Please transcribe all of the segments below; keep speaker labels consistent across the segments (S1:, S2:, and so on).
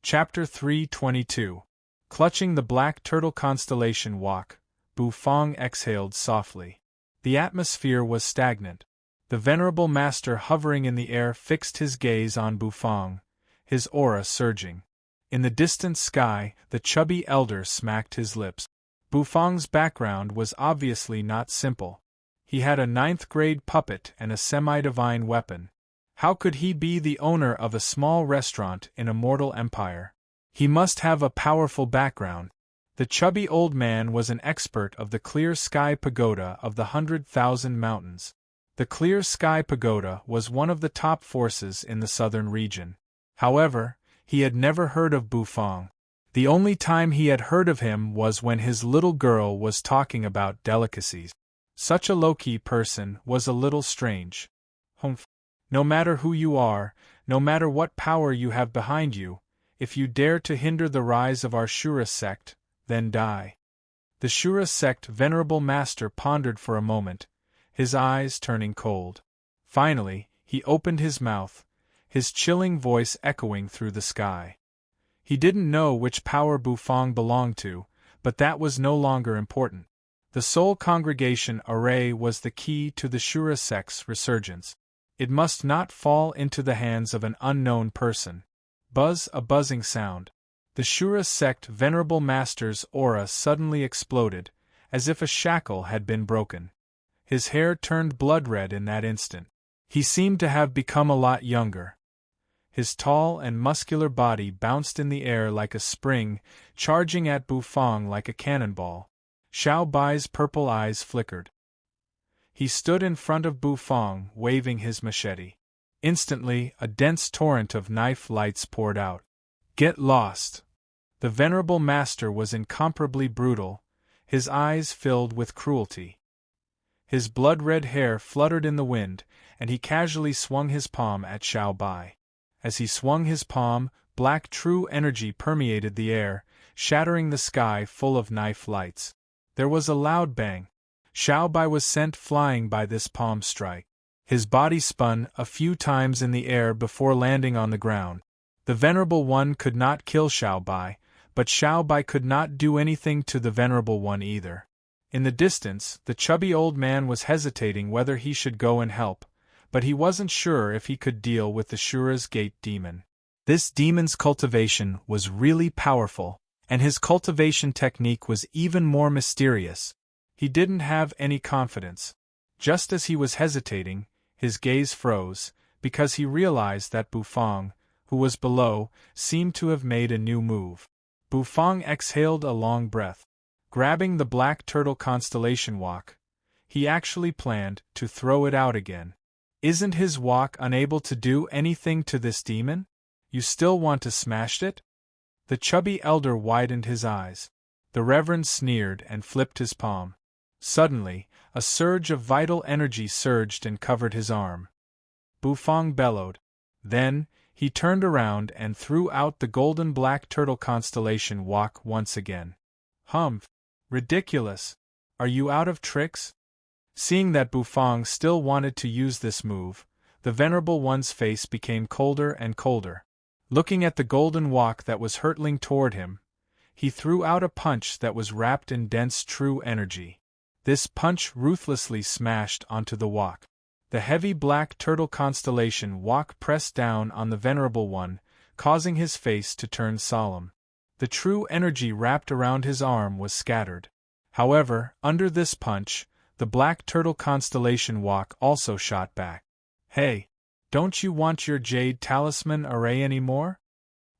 S1: Chapter 322. Clutching the Black Turtle Constellation Walk, Bu Fong exhaled softly. The atmosphere was stagnant. The venerable master hovering in the air fixed his gaze on Bu Fong, his aura surging. In the distant sky, the chubby elder smacked his lips. Bu Fong's background was obviously not simple. He had a ninth-grade puppet and a semi-divine weapon. How could he be the owner of a small restaurant in a mortal empire? He must have a powerful background. The chubby old man was an expert of the Clear Sky Pagoda of the 100,000 Mountains. The Clear Sky Pagoda was one of the top forces in the southern region. However, he had never heard of Bu Fong. The only time he had heard of him was when his little girl was talking about delicacies. Such a low-key person was a little strange. Humph. No matter who you are, no matter what power you have behind you, if you dare to hinder the rise of our Shura sect, then die. The Shura sect venerable master pondered for a moment, his eyes turning cold. Finally, he opened his mouth, his chilling voice echoing through the sky. He didn't know which power Bu Fong belonged to, but that was no longer important. The Soul Congregation Array was the key to the Shura sect's resurgence. It must not fall into the hands of an unknown person. Buzz, a buzzing sound. The Shura sect venerable master's aura suddenly exploded, as if a shackle had been broken. His hair turned blood-red in that instant. He seemed to have become a lot younger. His tall and muscular body bounced in the air like a spring, charging at Bu Fong like a cannonball. Xiao Bai's purple eyes flickered. He stood in front of Bu Fong, waving his machete. Instantly, a dense torrent of knife lights poured out. Get lost! The venerable master was incomparably brutal, his eyes filled with cruelty. His blood-red hair fluttered in the wind, and he casually swung his palm at Xiao Bai. As he swung his palm, black true energy permeated the air, shattering the sky full of knife lights. There was a loud bang. Xiao Bai was sent flying by this palm strike. His body spun a few times in the air before landing on the ground. The Venerable One could not kill Xiao Bai, but Xiao Bai could not do anything to the Venerable One either. In the distance, the chubby old man was hesitating whether he should go and help, but he wasn't sure if he could deal with the Shura's Gate demon. This demon's cultivation was really powerful, and his cultivation technique was even more mysterious. He didn't have any confidence. Just as he was hesitating, his gaze froze, because he realized that Bu Fong, who was below, seemed to have made a new move. Bu Fong exhaled a long breath. Grabbing the Black Turtle Constellation Walk, he actually planned to throw it out again. Isn't his walk unable to do anything to this demon? You still want to smash it? The chubby elder widened his eyes. The Reverend sneered and flipped his palm. Suddenly, a surge of vital energy surged and covered his arm. Bu Fong bellowed. Then, he turned around and threw out the golden Black Turtle Constellation Walk once again. Humph! Ridiculous! Are you out of tricks? Seeing that Bu Fong still wanted to use this move, the Venerable One's face became colder and colder. Looking at the golden walk that was hurtling toward him, he threw out a punch that was wrapped in dense true energy. This punch ruthlessly smashed onto the walk. The heavy Black Turtle Constellation Walk pressed down on the Venerable One, causing his face to turn solemn. The true energy wrapped around his arm was scattered. However, under this punch, the Black Turtle Constellation Walk also shot back. Hey! Don't you want your Jade Talisman Array anymore?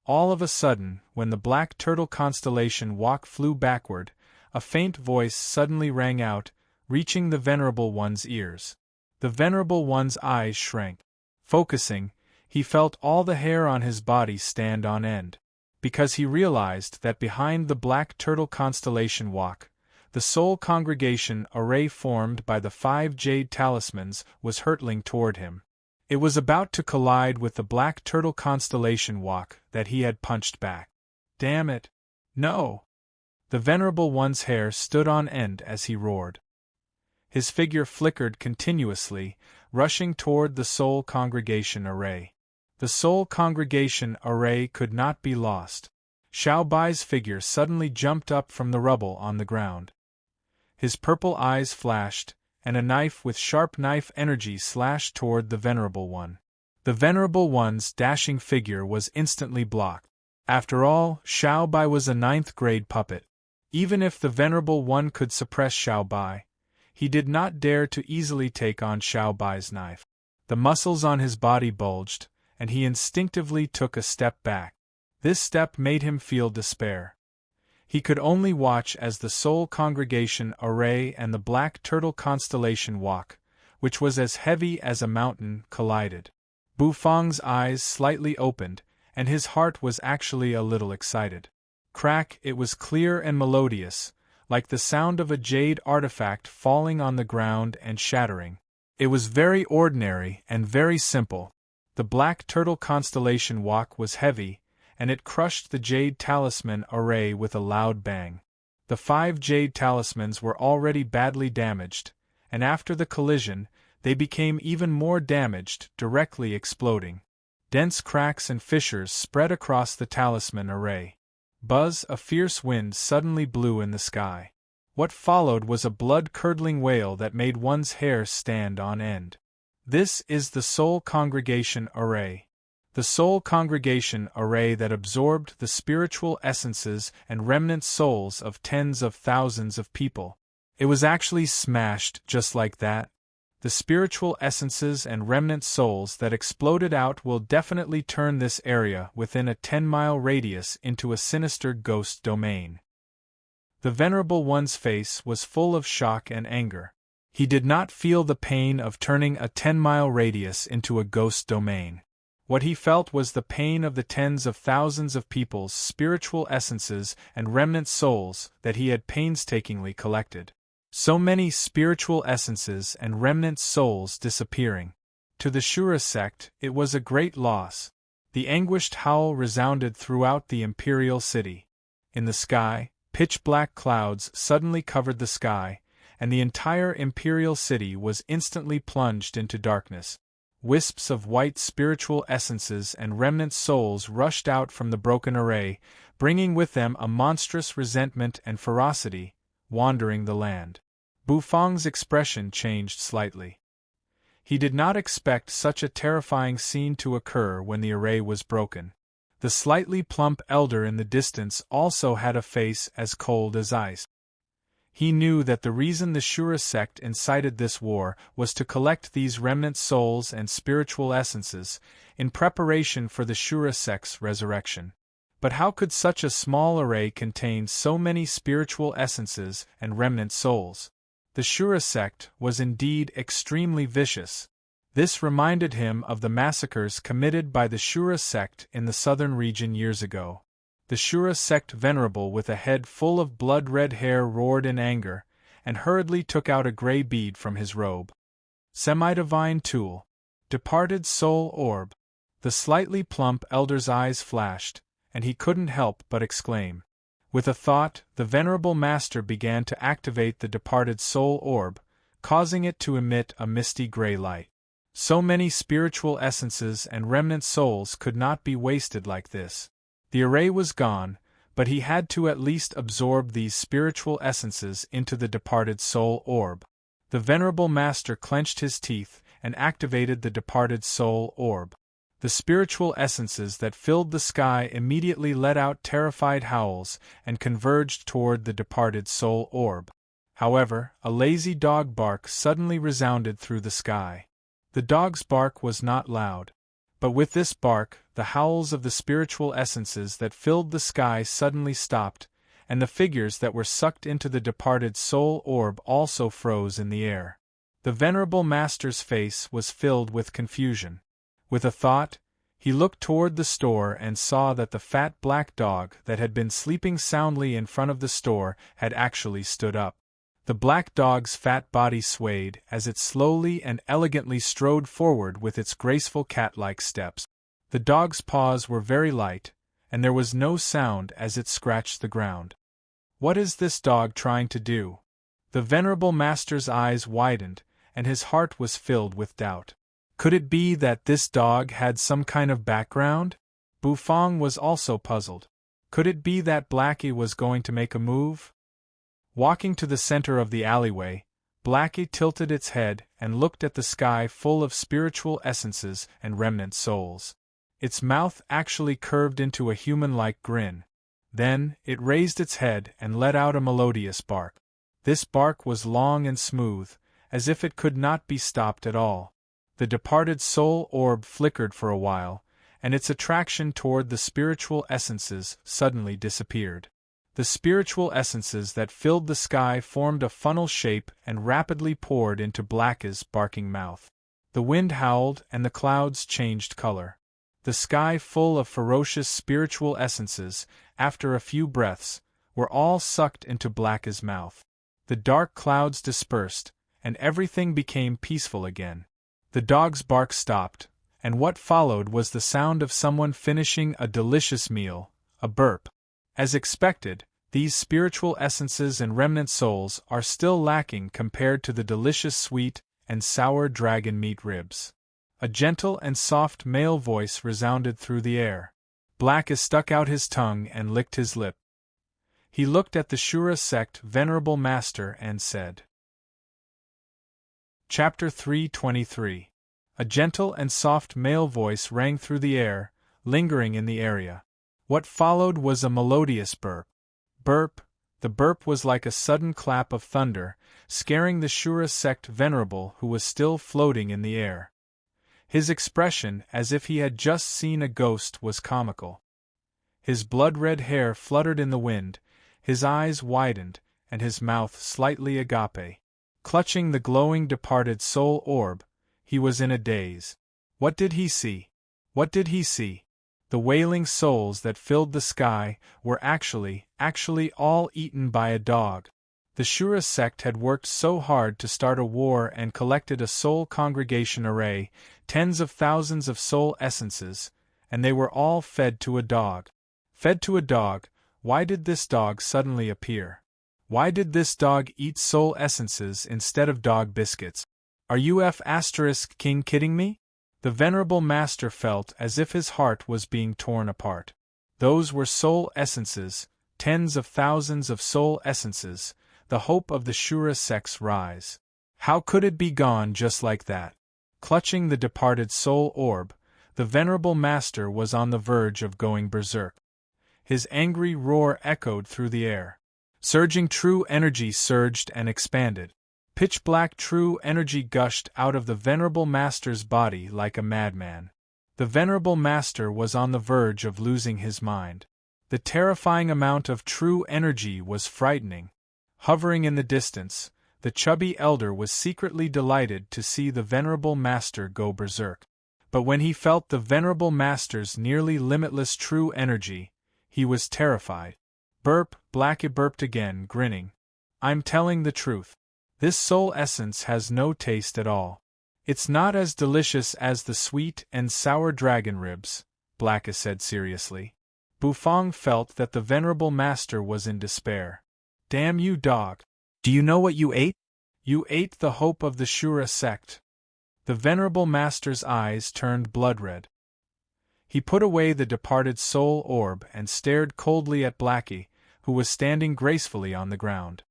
S1: All of a sudden, when the Black Turtle Constellation Walk flew backward, a faint voice suddenly rang out, reaching the Venerable One's ears. The Venerable One's eyes shrank. Focusing, he felt all the hair on his body stand on end. Because he realized that behind the Black Turtle Constellation Walk, the Soul Congregation Array formed by the 5 Jade Talismans was hurtling toward him. It was about to collide with the Black Turtle Constellation Walk that he had punched back. Damn it! No! The Venerable One's hair stood on end as he roared. His figure flickered continuously, rushing toward the Soul Congregation Array. The Soul Congregation array could not be lost. Xiao Bai's figure suddenly jumped up from the rubble on the ground. His purple eyes flashed, and a knife with sharp knife energy slashed toward the Venerable One. The Venerable One's dashing figure was instantly blocked. After all, Xiao Bai was a 9th-grade puppet. Even if the Venerable One could suppress Xiao Bai, he did not dare to easily take on Xiao Bai's knife. The muscles on his body bulged, and he instinctively took a step back. This step made him feel despair. He could only watch as the Soul Congregation array and the Black Turtle constellation walk, which was as heavy as a mountain, collided. Bu Fang's eyes slightly opened, and his heart was actually a little excited. Crack, it was clear and melodious, like the sound of a jade artifact falling on the ground and shattering. It was very ordinary and very simple. The Black Turtle constellation walk was heavy, and it crushed the jade talisman array with a loud bang. The 5 jade talismans were already badly damaged, and after the collision, they became even more damaged, directly exploding. Dense cracks and fissures spread across the talisman array. Buzz, a fierce wind suddenly blew in the sky. What followed was a blood-curdling wail that made one's hair stand on end. This is the Soul Congregation array. The Soul Congregation array that absorbed the spiritual essences and remnant souls of tens of thousands of people. It was actually smashed just like that. The spiritual essences and remnant souls that exploded out will definitely turn this area within a 10-mile radius into a sinister ghost domain. The Venerable One's face was full of shock and anger. He did not feel the pain of turning a 10-mile radius into a ghost domain. What he felt was the pain of the tens of thousands of people's spiritual essences and remnant souls that he had painstakingly collected. So many spiritual essences and remnant souls disappearing. To the Shura sect, it was a great loss. The anguished howl resounded throughout the imperial city. In the sky, pitch-black clouds suddenly covered the sky, and the entire imperial city was instantly plunged into darkness. Wisps of white spiritual essences and remnant souls rushed out from the broken array, bringing with them a monstrous resentment and ferocity, wandering the land. Bu Fang's expression changed slightly. He did not expect such a terrifying scene to occur when the array was broken. The slightly plump elder in the distance also had a face as cold as ice. He knew that the reason the Shura sect incited this war was to collect these remnant souls and spiritual essences, in preparation for the Shura sect's resurrection. But how could such a small array contain so many spiritual essences and remnant souls? The Shura sect was indeed extremely vicious. This reminded him of the massacres committed by the Shura sect in the southern region years ago. The Shura sect venerable with a head full of blood-red hair roared in anger, and hurriedly took out a gray bead from his robe. Semi-divine tool. Departed soul orb. The slightly plump elder's eyes flashed, and he couldn't help but exclaim. With a thought, the venerable master began to activate the departed soul orb, causing it to emit a misty gray light. So many spiritual essences and remnant souls could not be wasted like this. The array was gone, but he had to at least absorb these spiritual essences into the departed soul orb. The venerable master clenched his teeth and activated the departed soul orb. The spiritual essences that filled the sky immediately let out terrified howls and converged toward the departed soul orb. However, a lazy dog bark suddenly resounded through the sky. The dog's bark was not loud. But with this bark, the howls of the spiritual essences that filled the sky suddenly stopped, and the figures that were sucked into the departed soul orb also froze in the air. The venerable master's face was filled with confusion. With a thought, he looked toward the store and saw that the fat black dog that had been sleeping soundly in front of the store had actually stood up. The black dog's fat body swayed as it slowly and elegantly strode forward with its graceful cat-like steps. The dog's paws were very light, and there was no sound as it scratched the ground. What is this dog trying to do? The venerable master's eyes widened, and his heart was filled with doubt. Could it be that this dog had some kind of background? Bufang was also puzzled. Could it be that Blackie was going to make a move? Walking to the center of the alleyway, Blackie tilted its head and looked at the sky full of spiritual essences and remnant souls. Its mouth actually curved into a human-like grin. Then, it raised its head and let out a melodious bark. This bark was long and smooth, as if it could not be stopped at all. The departed soul orb flickered for a while, and its attraction toward the spiritual essences suddenly disappeared. The spiritual essences that filled the sky formed a funnel shape and rapidly poured into Blackie's barking mouth. The wind howled and the clouds changed color. The sky full of ferocious spiritual essences, after a few breaths, were all sucked into Blackie's mouth. The dark clouds dispersed, and everything became peaceful again. The dog's bark stopped, and what followed was the sound of someone finishing a delicious meal, a burp. As expected, these spiritual essences and remnant souls are still lacking compared to the delicious sweet and sour dragon meat ribs. A gentle and soft male voice resounded through the air. Blackie stuck out his tongue and licked his lip. He looked at the Shura sect venerable master and said, Chapter 323. A gentle and soft male voice rang through the air, lingering in the area. What followed was a melodious burp. Burp. The burp was like a sudden clap of thunder, scaring the Shura sect venerable who was still floating in the air. His expression, as if he had just seen a ghost, was comical. His blood-red hair fluttered in the wind, his eyes widened, and his mouth slightly agape. Clutching the glowing departed soul orb, he was in a daze. What did he see? What did he see? The wailing souls that filled the sky were actually all eaten by a dog. The Shura sect had worked so hard to start a war and collected a soul congregation array, tens of thousands of soul essences, and they were all fed to a dog. Fed to a dog. Why did this dog suddenly appear? Why did this dog eat soul essences instead of dog biscuits? Are you King kidding me? The venerable master felt as if his heart was being torn apart. Those were soul essences, tens of thousands of soul essences, the hope of the Shura sect's rise. How could it be gone just like that? Clutching the departed soul orb, the venerable master was on the verge of going berserk. His angry roar echoed through the air. Surging true energy surged and expanded. Pitch-black true energy gushed out of the venerable master's body like a madman. The venerable master was on the verge of losing his mind. The terrifying amount of true energy was frightening. Hovering in the distance, the chubby elder was secretly delighted to see the venerable master go berserk. But when he felt the venerable master's nearly limitless true energy, he was terrified. Burp, Blackie burped again, grinning. I'm telling the truth. This soul essence has no taste at all. It's not as delicious as the sweet and sour dragon ribs, Blackie said seriously. Bufang felt that the venerable master was in despair. Damn you, dog. Do you know what you ate? You ate the hope of the Shura sect. The venerable master's eyes turned blood-red. He put away the departed soul orb and stared coldly at Blackie, who was standing gracefully on the ground.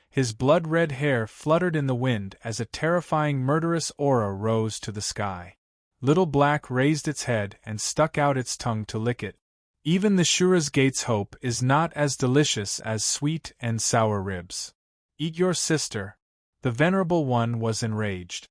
S1: His blood-red hair fluttered in the wind as a terrifying murderous aura rose to the sky. Little Black raised its head and stuck out its tongue to lick it. Even the Shura's gate's hope is not as delicious as sweet and sour ribs. Eat your sister. The venerable one was enraged.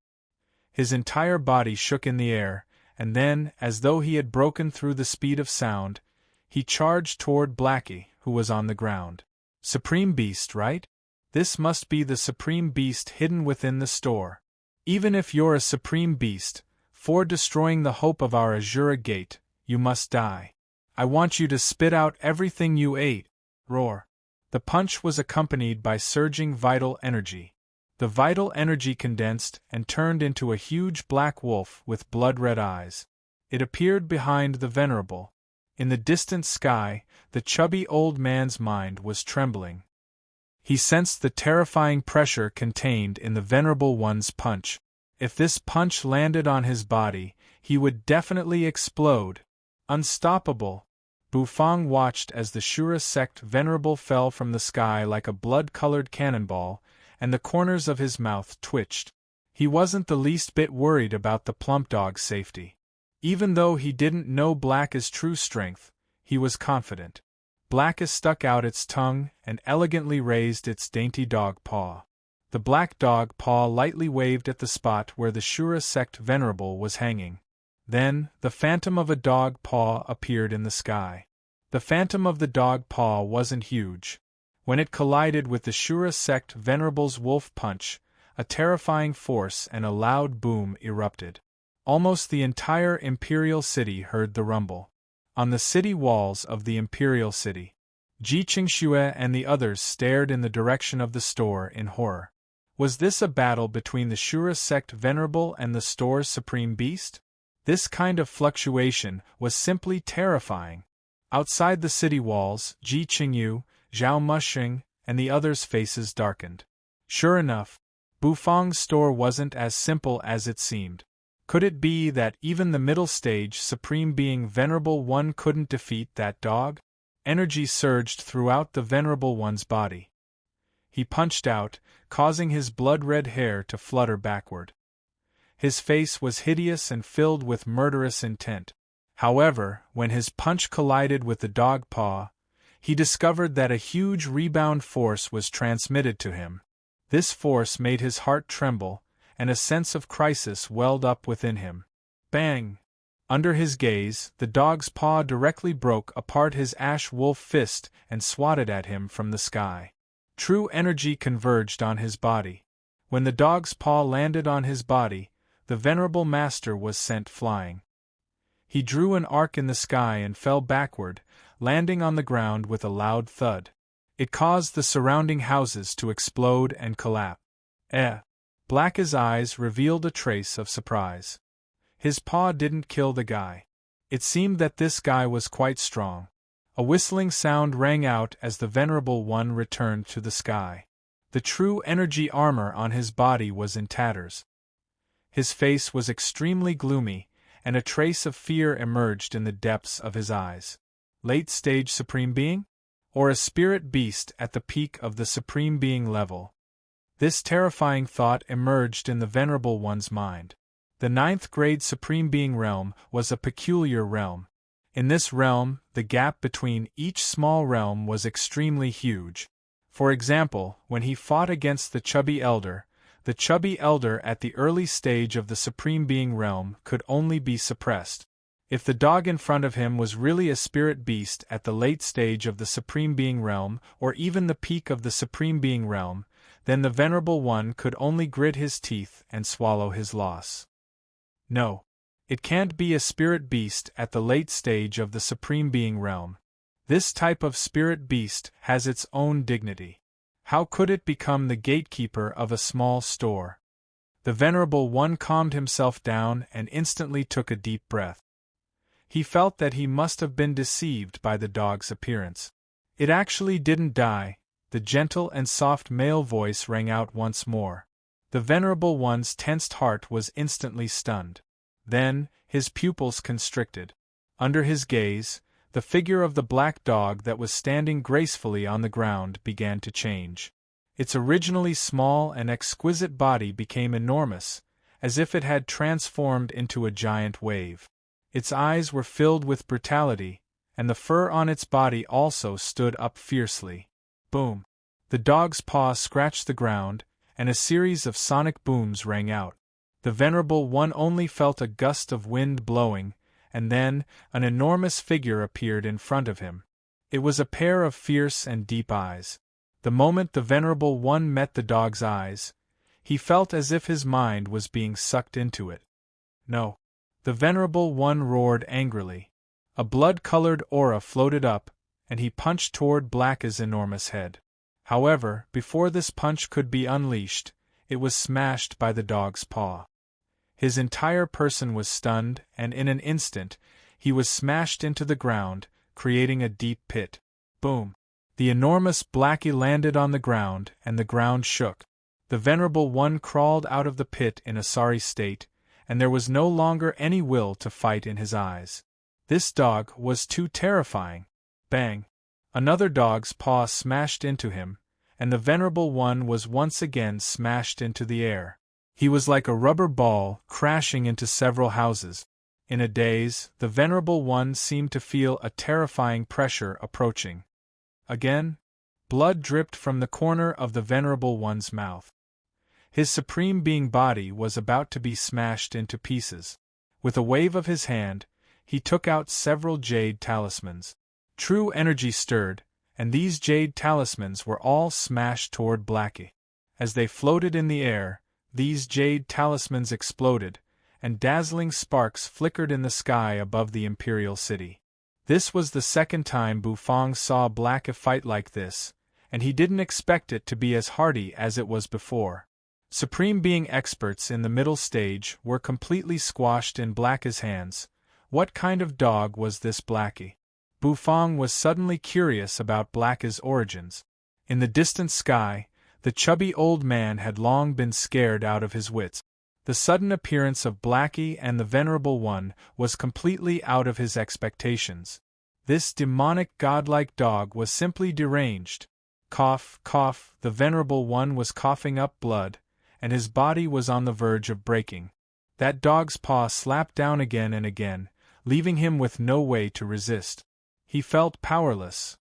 S1: His entire body shook in the air, and then, as though he had broken through the speed of sound, he charged toward Blackie, who was on the ground. Supreme beast, right? This must be the supreme beast hidden within the store. Even if you're a supreme beast, for destroying the hope of our Azura gate, you must die. I want you to spit out everything you ate. Roar. The punch was accompanied by surging vital energy. The vital energy condensed and turned into a huge black wolf with blood-red eyes. It appeared behind the venerable. In the distant sky, the chubby old man's mind was trembling. He sensed the terrifying pressure contained in the venerable one's punch. If this punch landed on his body, he would definitely explode. Unstoppable. Bufang watched as the Shura sect venerable fell from the sky like a blood-colored cannonball, and the corners of his mouth twitched. He wasn't the least bit worried about the plump dog's safety. Even though he didn't know Black's true strength, he was confident. Black stuck out its tongue and elegantly raised its dainty dog paw. The black dog paw lightly waved at the spot where the Shura sect venerable was hanging. Then, the phantom of a dog paw appeared in the sky. The phantom of the dog paw wasn't huge. When it collided with the Shura sect venerable's wolf punch, a terrifying force and a loud boom erupted. Almost the entire imperial city heard the rumble. On the city walls of the imperial city, Ji Qingxue and the others stared in the direction of the store in horror. Was this a battle between the Shura sect venerable and the store's supreme beast? This kind of fluctuation was simply terrifying. Outside the city walls, Ji Qingyu, Zhao Mushing, and the others' faces darkened. Sure enough, Bufang's store wasn't as simple as it seemed. Could it be that even the middle stage Supreme Being Venerable One couldn't defeat that dog? Energy surged throughout the Venerable One's body. He punched out, causing his blood-red hair to flutter backward. His face was hideous and filled with murderous intent. However, when his punch collided with the dog paw, he discovered that a huge rebound force was transmitted to him. This force made his heart tremble, and a sense of crisis welled up within him. Bang! Under his gaze, the dog's paw directly broke apart his ash wolf fist and swatted at him from the sky. True energy converged on his body. When the dog's paw landed on his body, the venerable master was sent flying. He drew an arc in the sky and fell backward, landing on the ground with a loud thud. It caused the surrounding houses to explode and collapse. Black's eyes revealed a trace of surprise. His paw didn't kill the guy. It seemed that this guy was quite strong. A whistling sound rang out as the Venerable One returned to the sky. The true energy armor on his body was in tatters. His face was extremely gloomy, and a trace of fear emerged in the depths of his eyes. Late-stage Supreme Being? Or a spirit beast at the peak of the Supreme Being level? This terrifying thought emerged in the Venerable One's mind. The 9th-grade Supreme Being realm was a peculiar realm. In this realm, the gap between each small realm was extremely huge. For example, when he fought against the Chubby Elder at the early stage of the Supreme Being realm could only be suppressed. If the dog in front of him was really a spirit beast at the late stage of the Supreme Being realm, or even the peak of the Supreme Being realm, then the Venerable One could only grit his teeth and swallow his loss. No. It can't be a spirit beast at the late stage of the Supreme Being realm. This type of spirit beast has its own dignity. How could it become the gatekeeper of a small store? The Venerable One calmed himself down and instantly took a deep breath. He felt that he must have been deceived by the dog's appearance. It actually didn't die. The gentle and soft male voice rang out once more. The Venerable One's tensed heart was instantly stunned. Then, his pupils constricted. Under his gaze, the figure of the black dog that was standing gracefully on the ground began to change. Its originally small and exquisite body became enormous, as if it had transformed into a giant wave. Its eyes were filled with brutality, and the fur on its body also stood up fiercely. Boom! The dog's paw scratched the ground, and a series of sonic booms rang out. The Venerable One only felt a gust of wind blowing, and then an enormous figure appeared in front of him. It was a pair of fierce and deep eyes. The moment the Venerable One met the dog's eyes, he felt as if his mind was being sucked into it. No. The Venerable One roared angrily. A blood-colored aura floated up, and he punched toward Black's enormous head. However, before this punch could be unleashed, it was smashed by the dog's paw. His entire person was stunned, and in an instant, he was smashed into the ground, creating a deep pit. Boom! The enormous Blackie landed on the ground, and the ground shook. The Venerable One crawled out of the pit in a sorry state, and there was no longer any will to fight in his eyes. This dog was too terrifying. Bang! Another dog's paw smashed into him, and the Venerable One was once again smashed into the air. He was like a rubber ball crashing into several houses. In a daze, the Venerable One seemed to feel a terrifying pressure approaching. Again, blood dripped from the corner of the Venerable One's mouth. His Supreme Being body was about to be smashed into pieces. With a wave of his hand, he took out several jade talismans. True energy stirred, and these jade talismans were all smashed toward Blackie. As they floated in the air, these jade talismans exploded, and dazzling sparks flickered in the sky above the Imperial City. This was the second time Bufang saw Blackie fight like this, and he didn't expect it to be as hardy as it was before. Supreme Being experts in the middle stage were completely squashed in Blackie's hands. What kind of dog was this Blackie? Bufang was suddenly curious about Blackie's origins. In the distant sky, the chubby old man had long been scared out of his wits. The sudden appearance of Blackie and the Venerable One was completely out of his expectations. This demonic godlike dog was simply deranged. Cough, cough, the Venerable One was coughing up blood, and his body was on the verge of breaking. That dog's paw slapped down again and again, leaving him with no way to resist. He felt powerless.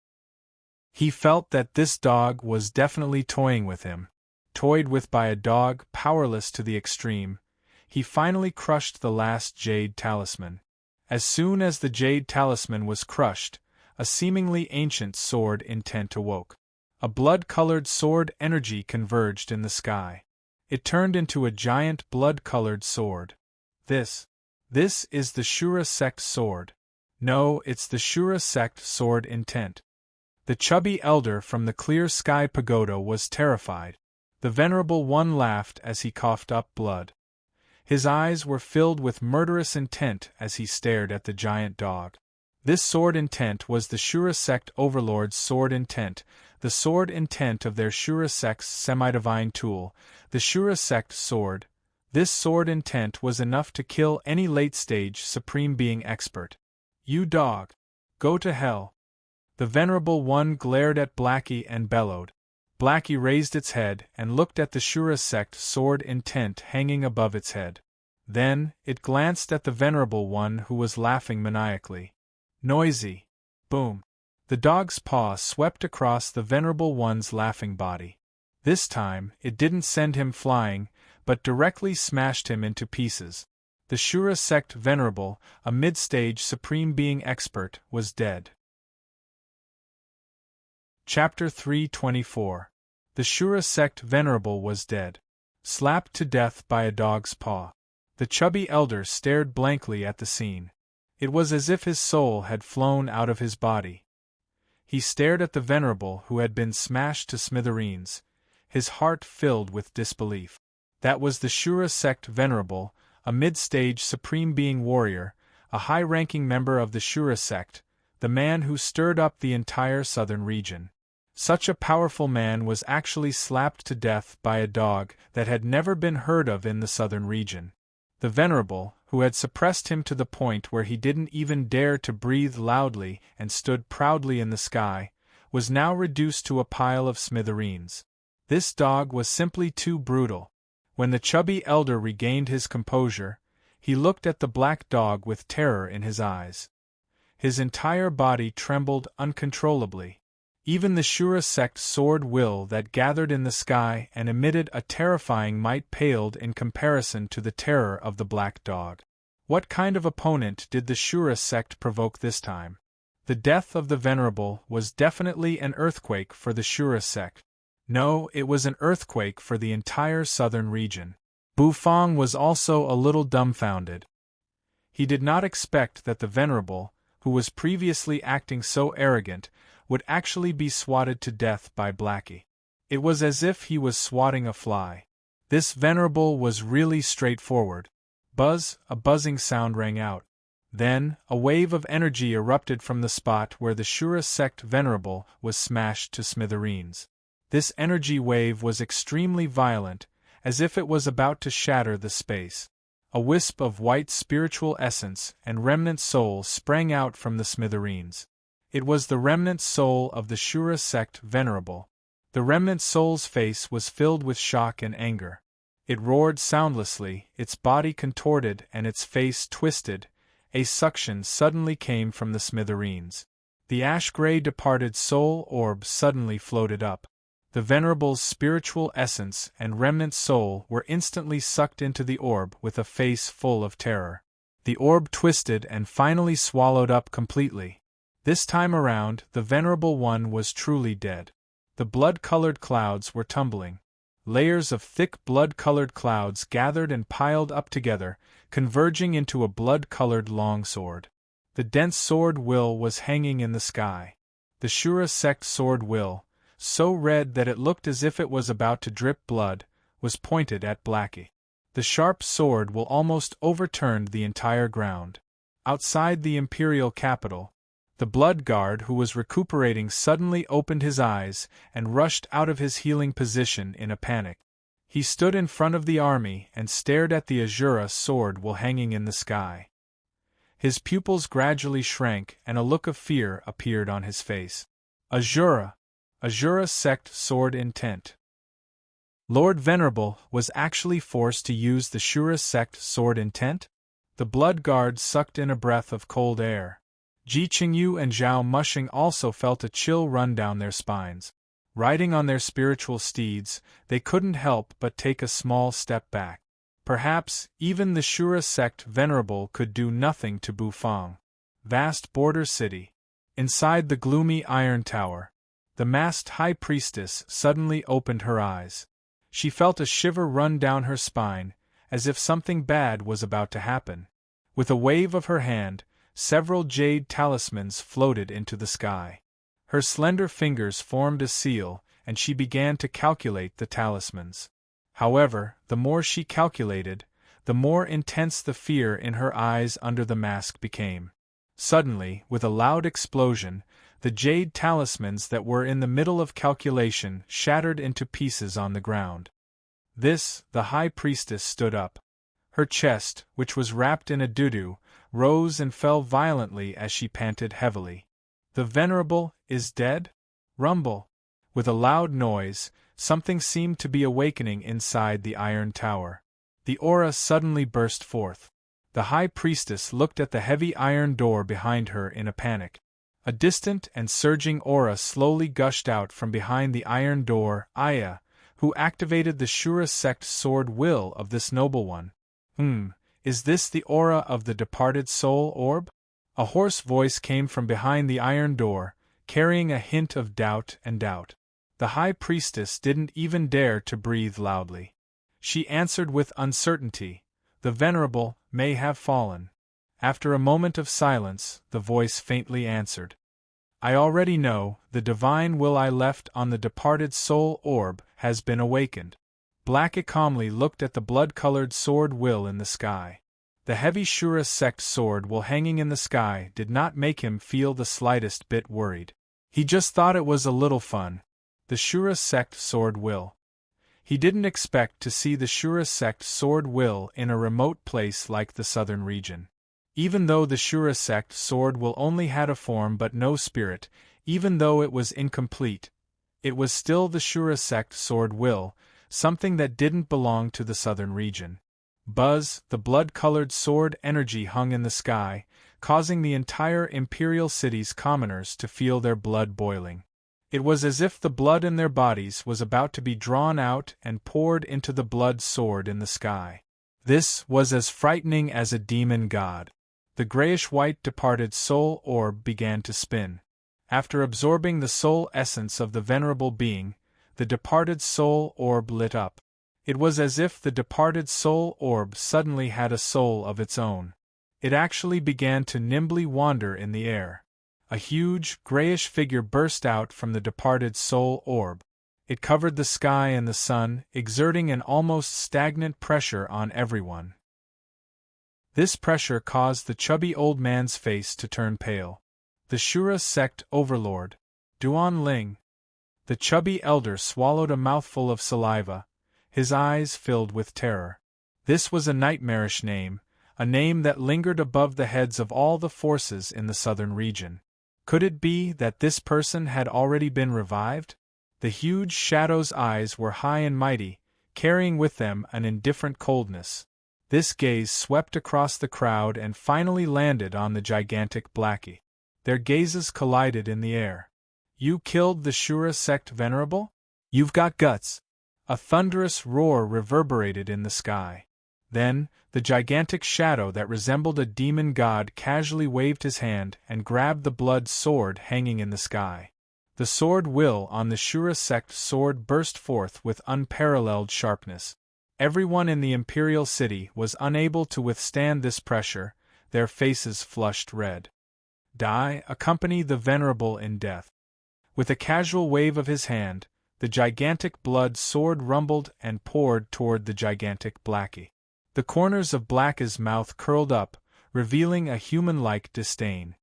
S1: He felt that this dog was definitely toying with him. Toyed with by a dog powerless to the extreme, he finally crushed the last jade talisman. As soon as the jade talisman was crushed, a seemingly ancient sword intent awoke. A blood-colored sword energy converged in the sky. It turned into a giant blood-colored sword. This is the Shura sect sword. No, it's the Shura sect sword intent. The chubby elder from the Clear Sky Pagoda was terrified. The Venerable One laughed as he coughed up blood. His eyes were filled with murderous intent as he stared at the giant dog. This sword intent was the Shura sect overlord's sword intent, the sword intent of their Shura sect's semi-divine tool, the Shura sect sword. This sword intent was enough to kill any late-stage Supreme Being expert. You dog! Go to hell! The Venerable One glared at Blackie and bellowed. Blackie raised its head and looked at the Shura sect sword intent hanging above its head. Then, it glanced at the Venerable One who was laughing maniacally. Noisy! Boom! The dog's paw swept across the Venerable One's laughing body. This time, it didn't send him flying, but directly smashed him into pieces. The Shura sect Venerable, a mid-stage Supreme Being expert, was dead. Chapter 324. The Shura sect Venerable was dead. Slapped to death by a dog's paw. The chubby elder stared blankly at the scene. It was as if his soul had flown out of his body. He stared at the Venerable who had been smashed to smithereens, his heart filled with disbelief. That was the Shura sect Venerable, a mid-stage Supreme Being warrior, a high-ranking member of the Shura sect, the man who stirred up the entire southern region. Such a powerful man was actually slapped to death by a dog that had never been heard of in the southern region. The Venerable, who had suppressed him to the point where he didn't even dare to breathe loudly and stood proudly in the sky, was now reduced to a pile of smithereens. This dog was simply too brutal. When the chubby elder regained his composure, he looked at the black dog with terror in his eyes. His entire body trembled uncontrollably. Even the Shura sect sword will that gathered in the sky and emitted a terrifying might paled in comparison to the terror of the black dog. What kind of opponent did the Shura sect provoke this time? The death of the Venerable was definitely an earthquake for the Shura sect. No, it was an earthquake for the entire southern region. Bufang was also a little dumbfounded. He did not expect that the Venerable, who was previously acting so arrogant, would actually be swatted to death by Blackie. It was as if he was swatting a fly. This Venerable was really straightforward. Buzz, a buzzing sound rang out. Then, a wave of energy erupted from the spot where the Shura sect Venerable was smashed to smithereens. This energy wave was extremely violent, as if it was about to shatter the space. A wisp of white spiritual essence and remnant soul sprang out from the smithereens. It was the remnant soul of the Shura sect Venerable. The remnant soul's face was filled with shock and anger. It roared soundlessly, its body contorted and its face twisted. A suction suddenly came from the smithereens. The ash-gray departed soul orb suddenly floated up. The Venerable's spiritual essence and remnant soul were instantly sucked into the orb with a face full of terror. The orb twisted and finally swallowed up completely. This time around, the Venerable One was truly dead. The blood-colored clouds were tumbling. Layers of thick blood-colored clouds gathered and piled up together, converging into a blood-colored longsword. The dense sword will was hanging in the sky. The Shura sect sword will, so red that it looked as if it was about to drip blood, was pointed at Blackie. The sharp sword will almost overturned the entire ground. Outside the imperial capital, the blood guard who was recuperating suddenly opened his eyes and rushed out of his healing position in a panic. He stood in front of the army and stared at the Azura sword will hanging in the sky. His pupils gradually shrank and a look of fear appeared on his face. Azura sect sword intent. Lord Venerable was actually forced to use the Shura sect sword intent? The blood guard sucked in a breath of cold air. Ji Qingyu and Zhao Mushing also felt a chill run down their spines. Riding on their spiritual steeds, they couldn't help but take a small step back. Perhaps even the Shura sect Venerable could do nothing to Bufang. Vast border city. Inside the gloomy iron tower, the masked high priestess suddenly opened her eyes. She felt a shiver run down her spine, as if something bad was about to happen. With a wave of her hand, several jade talismans floated into the sky. Her slender fingers formed a seal, and she began to calculate the talismans. However, the more she calculated, the more intense the fear in her eyes under the mask became. Suddenly, with a loud explosion, the jade talismans that were in the middle of calculation shattered into pieces on the ground. The high priestess stood up. Her chest, which was wrapped in a dudu, rose and fell violently as she panted heavily. The Venerable is dead? Rumble. With a loud noise, something seemed to be awakening inside the iron tower. The aura suddenly burst forth. The high priestess looked at the heavy iron door behind her in a panic. A distant and surging aura slowly gushed out from behind the iron door. Aya, who activated the Shura sect sword will of this noble one. Is this the aura of the departed soul orb? A hoarse voice came from behind the iron door, carrying a hint of doubt and doubt. The high priestess didn't even dare to breathe loudly. She answered with uncertainty, "The Venerable may have fallen." After a moment of silence, the voice faintly answered, "I already know, the divine will I left on the departed soul orb has been awakened." Blackie calmly looked at the blood-colored sword will in the sky. The heavy Shura sect sword will hanging in the sky did not make him feel the slightest bit worried. He just thought it was a little fun. The Shura sect sword will. He didn't expect to see the Shura sect sword will in a remote place like the southern region. Even though the Shura sect sword will only had a form but no spirit, even though it was incomplete, it was still the Shura sect sword will, something that didn't belong to the southern region. Buzz, the blood-colored sword energy hung in the sky, causing the entire imperial city's commoners to feel their blood boiling. It was as if the blood in their bodies was about to be drawn out and poured into the blood sword in the sky. This was as frightening as a demon god. The grayish-white departed soul orb began to spin. After absorbing the soul essence of the venerable being, the departed soul orb lit up. It was as if the departed soul orb suddenly had a soul of its own. It actually began to nimbly wander in the air. A huge, grayish figure burst out from the departed soul orb. It covered the sky and the sun, exerting an almost stagnant pressure on everyone. This pressure caused the chubby old man's face to turn pale. The Shura sect overlord, Duan Ling. The chubby elder swallowed a mouthful of saliva, his eyes filled with terror. This was a nightmarish name, a name that lingered above the heads of all the forces in the southern region. Could it be that this person had already been revived? The huge shadow's eyes were high and mighty, carrying with them an indifferent coldness. This gaze swept across the crowd and finally landed on the gigantic Blackie. Their gazes collided in the air. "You killed the Shura sect venerable? You've got guts!" A thunderous roar reverberated in the sky. Then, the gigantic shadow that resembled a demon god casually waved his hand and grabbed the blood sword hanging in the sky. The sword will on the Shura sect sword burst forth with unparalleled sharpness. Everyone in the imperial city was unable to withstand this pressure, their faces flushed red. "Die, accompany the venerable in death." With a casual wave of his hand, the gigantic blood sword rumbled and poured toward the gigantic Blackie. The corners of Blackie's mouth curled up, revealing a human-like disdain.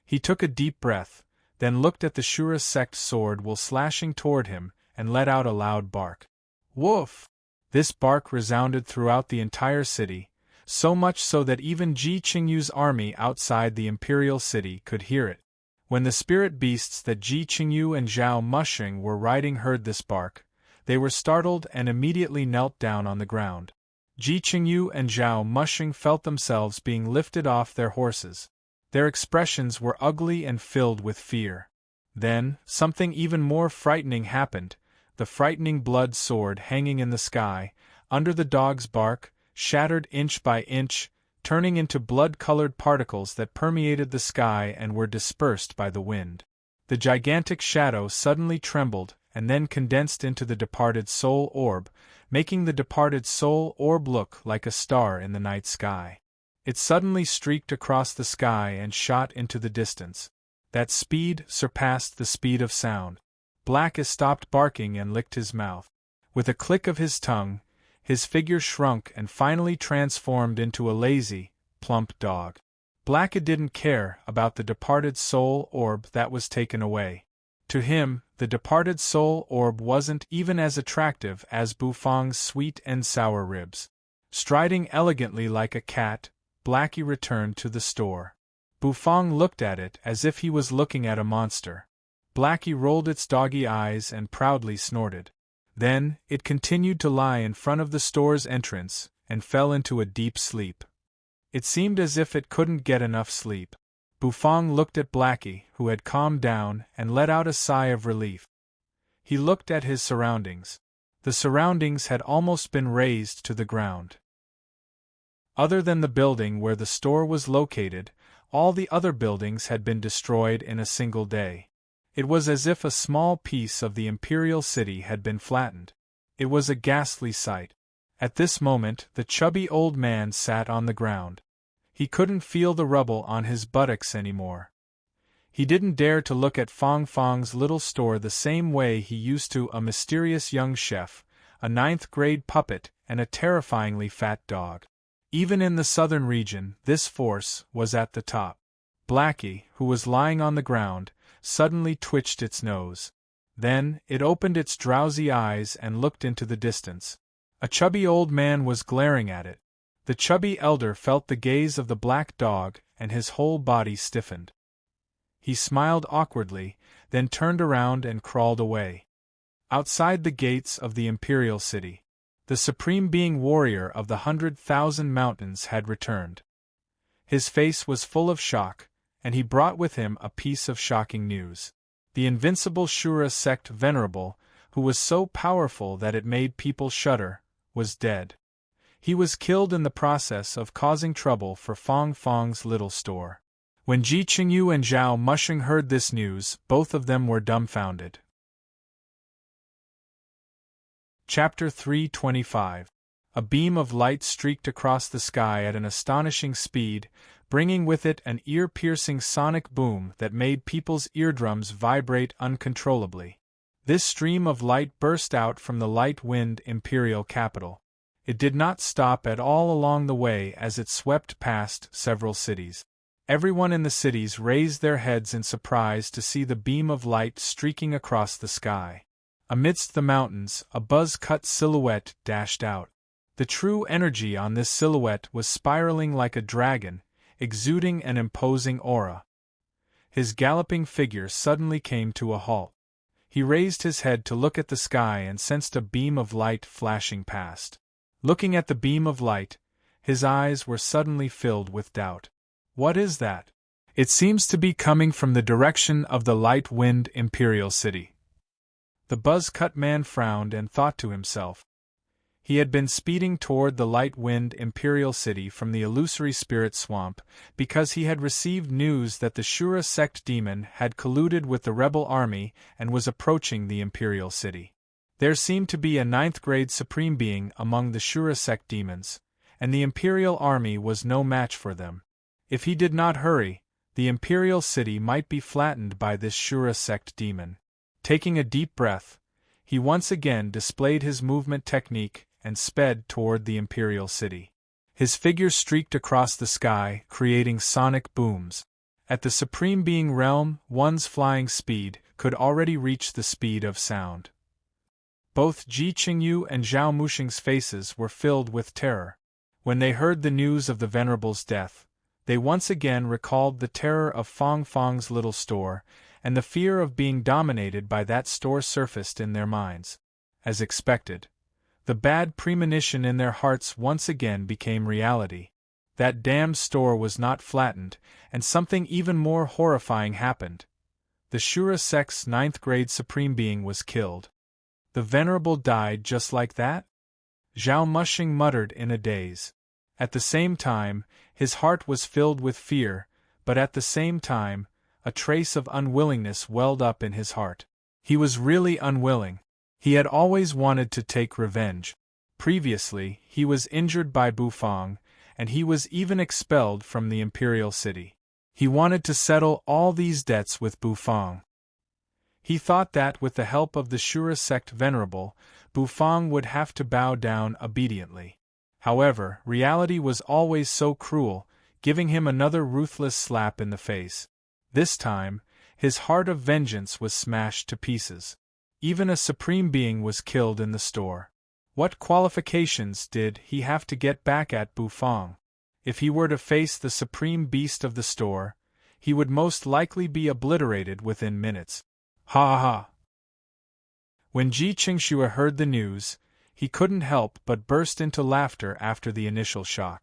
S1: He took a deep breath, then looked at the Shura sect sword while slashing toward him, and let out a loud bark. "Woof!" This bark resounded throughout the entire city, so much so that even Ji Qingyu's army outside the imperial city could hear it. When the spirit beasts that Ji Qingyu and Zhao Mushing were riding heard this bark, they were startled and immediately knelt down on the ground. Ji Qingyu and Zhao Mushing felt themselves being lifted off their horses. Their expressions were ugly and filled with fear. Then, something even more frightening happened. The frightening blood sword hanging in the sky, under the dog's bark, shattered inch by inch, turning into blood-colored particles that permeated the sky and were dispersed by the wind. The gigantic shadow suddenly trembled and then condensed into the departed soul orb, making the departed soul orb look like a star in the night sky. It suddenly streaked across the sky and shot into the distance. That speed surpassed the speed of sound. Blackie stopped barking and licked his mouth. With a click of his tongue, his figure shrunk and finally transformed into a lazy, plump dog. Blackie didn't care about the departed soul orb that was taken away. To him, the departed soul orb wasn't even as attractive as Bufang's sweet and sour ribs. Striding elegantly like a cat, Blackie returned to the store. Bufang looked at it as if he was looking at a monster. Blackie rolled its doggy eyes and proudly snorted. Then, it continued to lie in front of the store's entrance, and fell into a deep sleep. It seemed as if it couldn't get enough sleep. Bufang looked at Blackie, who had calmed down, and let out a sigh of relief. He looked at his surroundings. The surroundings had almost been razed to the ground. Other than the building where the store was located, all the other buildings had been destroyed in a single day. It was as if a small piece of the imperial city had been flattened. It was a ghastly sight. At this moment, the chubby old man sat on the ground. He couldn't feel the rubble on his buttocks anymore. He didn't dare to look at Fong Fong's little store the same way he used to a mysterious young chef, a ninth-grade puppet, and a terrifyingly fat dog. Even in the southern region, this force was at the top. Blackie, who was lying on the ground, suddenly twitched its nose. Then, it opened its drowsy eyes and looked into the distance. A chubby old man was glaring at it. The chubby elder felt the gaze of the black dog, and his whole body stiffened. He smiled awkwardly, then turned around and crawled away. Outside the gates of the imperial city, the supreme being warrior of the 100,000 mountains had returned. His face was full of shock, and he brought with him a piece of shocking news. The invincible Shura sect venerable, who was so powerful that it made people shudder, was dead. He was killed in the process of causing trouble for Fong Fong's little store. When Ji Qingyu and Zhao Mushing heard this news, both of them were dumbfounded. Chapter 325. A beam of light streaked across the sky at an astonishing speed, bringing with it an ear-piercing sonic boom that made people's eardrums vibrate uncontrollably. This stream of light burst out from the light-wind imperial capital. It did not stop at all along the way as it swept past several cities. Everyone in the cities raised their heads in surprise to see the beam of light streaking across the sky. Amidst the mountains, a buzz-cut silhouette dashed out. The true energy on this silhouette was spiraling like a dragon, exuding an imposing aura. His galloping figure suddenly came to a halt. He raised his head to look at the sky and sensed a beam of light flashing past. Looking at the beam of light, his eyes were suddenly filled with doubt. What is that? It seems to be coming from the direction of the light-wind Imperial City. The buzz-cut man frowned and thought to himself. He had been speeding toward the light-wind Imperial City from the illusory spirit swamp because he had received news that the Shura sect demon had colluded with the rebel army and was approaching the Imperial City. There seemed to be a 9th-grade supreme being among the Shura sect demons, and the Imperial army was no match for them. If he did not hurry, the Imperial City might be flattened by this Shura sect demon. Taking a deep breath, he once again displayed his movement technique and sped toward the Imperial City. His figure streaked across the sky, creating sonic booms. At the Supreme Being realm, one's flying speed could already reach the speed of sound. Both Ji Qingyu and Zhao Muxing's faces were filled with terror. When they heard the news of the Venerable's death, they once again recalled the terror of Fong Fong's little store, and the fear of being dominated by that store surfaced in their minds. As expected, the bad premonition in their hearts once again became reality. That damned store was not flattened, and something even more horrifying happened. The Shura sect's 9th-grade Supreme Being was killed. The Venerable died just like that? Zhao Muxing muttered in a daze. At the same time, his heart was filled with fear, but at the same time, a trace of unwillingness welled up in his heart. He was really unwilling. He had always wanted to take revenge. Previously, he was injured by Bufang, and he was even expelled from the Imperial City. He wanted to settle all these debts with Bufang. He thought that with the help of the Shura sect Venerable, Bufang would have to bow down obediently. However, reality was always so cruel, giving him another ruthless slap in the face. This time, his heart of vengeance was smashed to pieces. Even a Supreme Being was killed in the store. What qualifications did he have to get back at Bufang? If he were to face the Supreme Beast of the store, he would most likely be obliterated within minutes. Ha ha! When Ji Qingxue heard the news, he couldn't help but burst into laughter after the initial shock.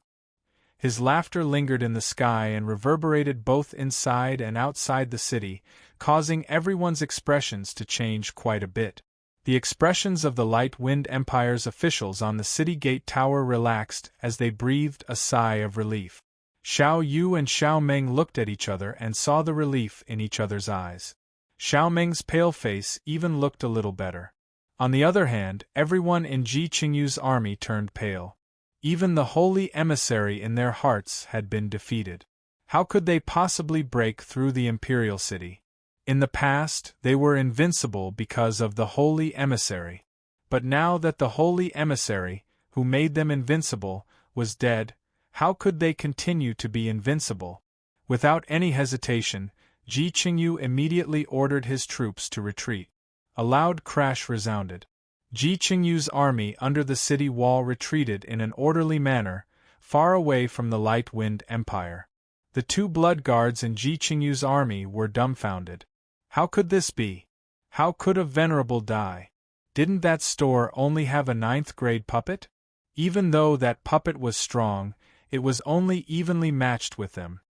S1: His laughter lingered in the sky and reverberated both inside and outside the city, causing everyone's expressions to change quite a bit. The expressions of the Light Wind Empire's officials on the city gate tower relaxed as they breathed a sigh of relief. Xiao Yu and Xiao Meng looked at each other and saw the relief in each other's eyes. Xiao Meng's pale face even looked a little better. On the other hand, everyone in Ji Qingyu's army turned pale. Even the holy emissary in their hearts had been defeated. How could they possibly break through the Imperial City? In the past, they were invincible because of the holy emissary. But now that the holy emissary, who made them invincible, was dead, how could they continue to be invincible? Without any hesitation, Ji Qingyu immediately ordered his troops to retreat. A loud crash resounded. Ji Qingyu's army under the city wall retreated in an orderly manner, far away from the Light Wind Empire. The 2 blood guards in Ji Qingyu's army were dumbfounded. How could this be? How could a Venerable die? Didn't that store only have a 9th-grade puppet? Even though that puppet was strong, it was only evenly matched with them.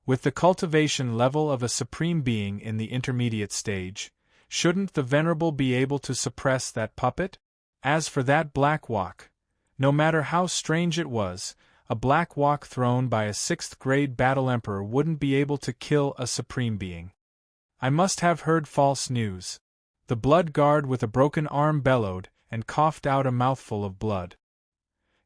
S1: With the cultivation level of a Supreme Being in the intermediate stage, shouldn't the Venerable be able to suppress that puppet? As for that black walk, no matter how strange it was, a black walk thrown by a 6th-grade battle emperor wouldn't be able to kill a Supreme Being. I must have heard false news. The blood guard with a broken arm bellowed and coughed out a mouthful of blood.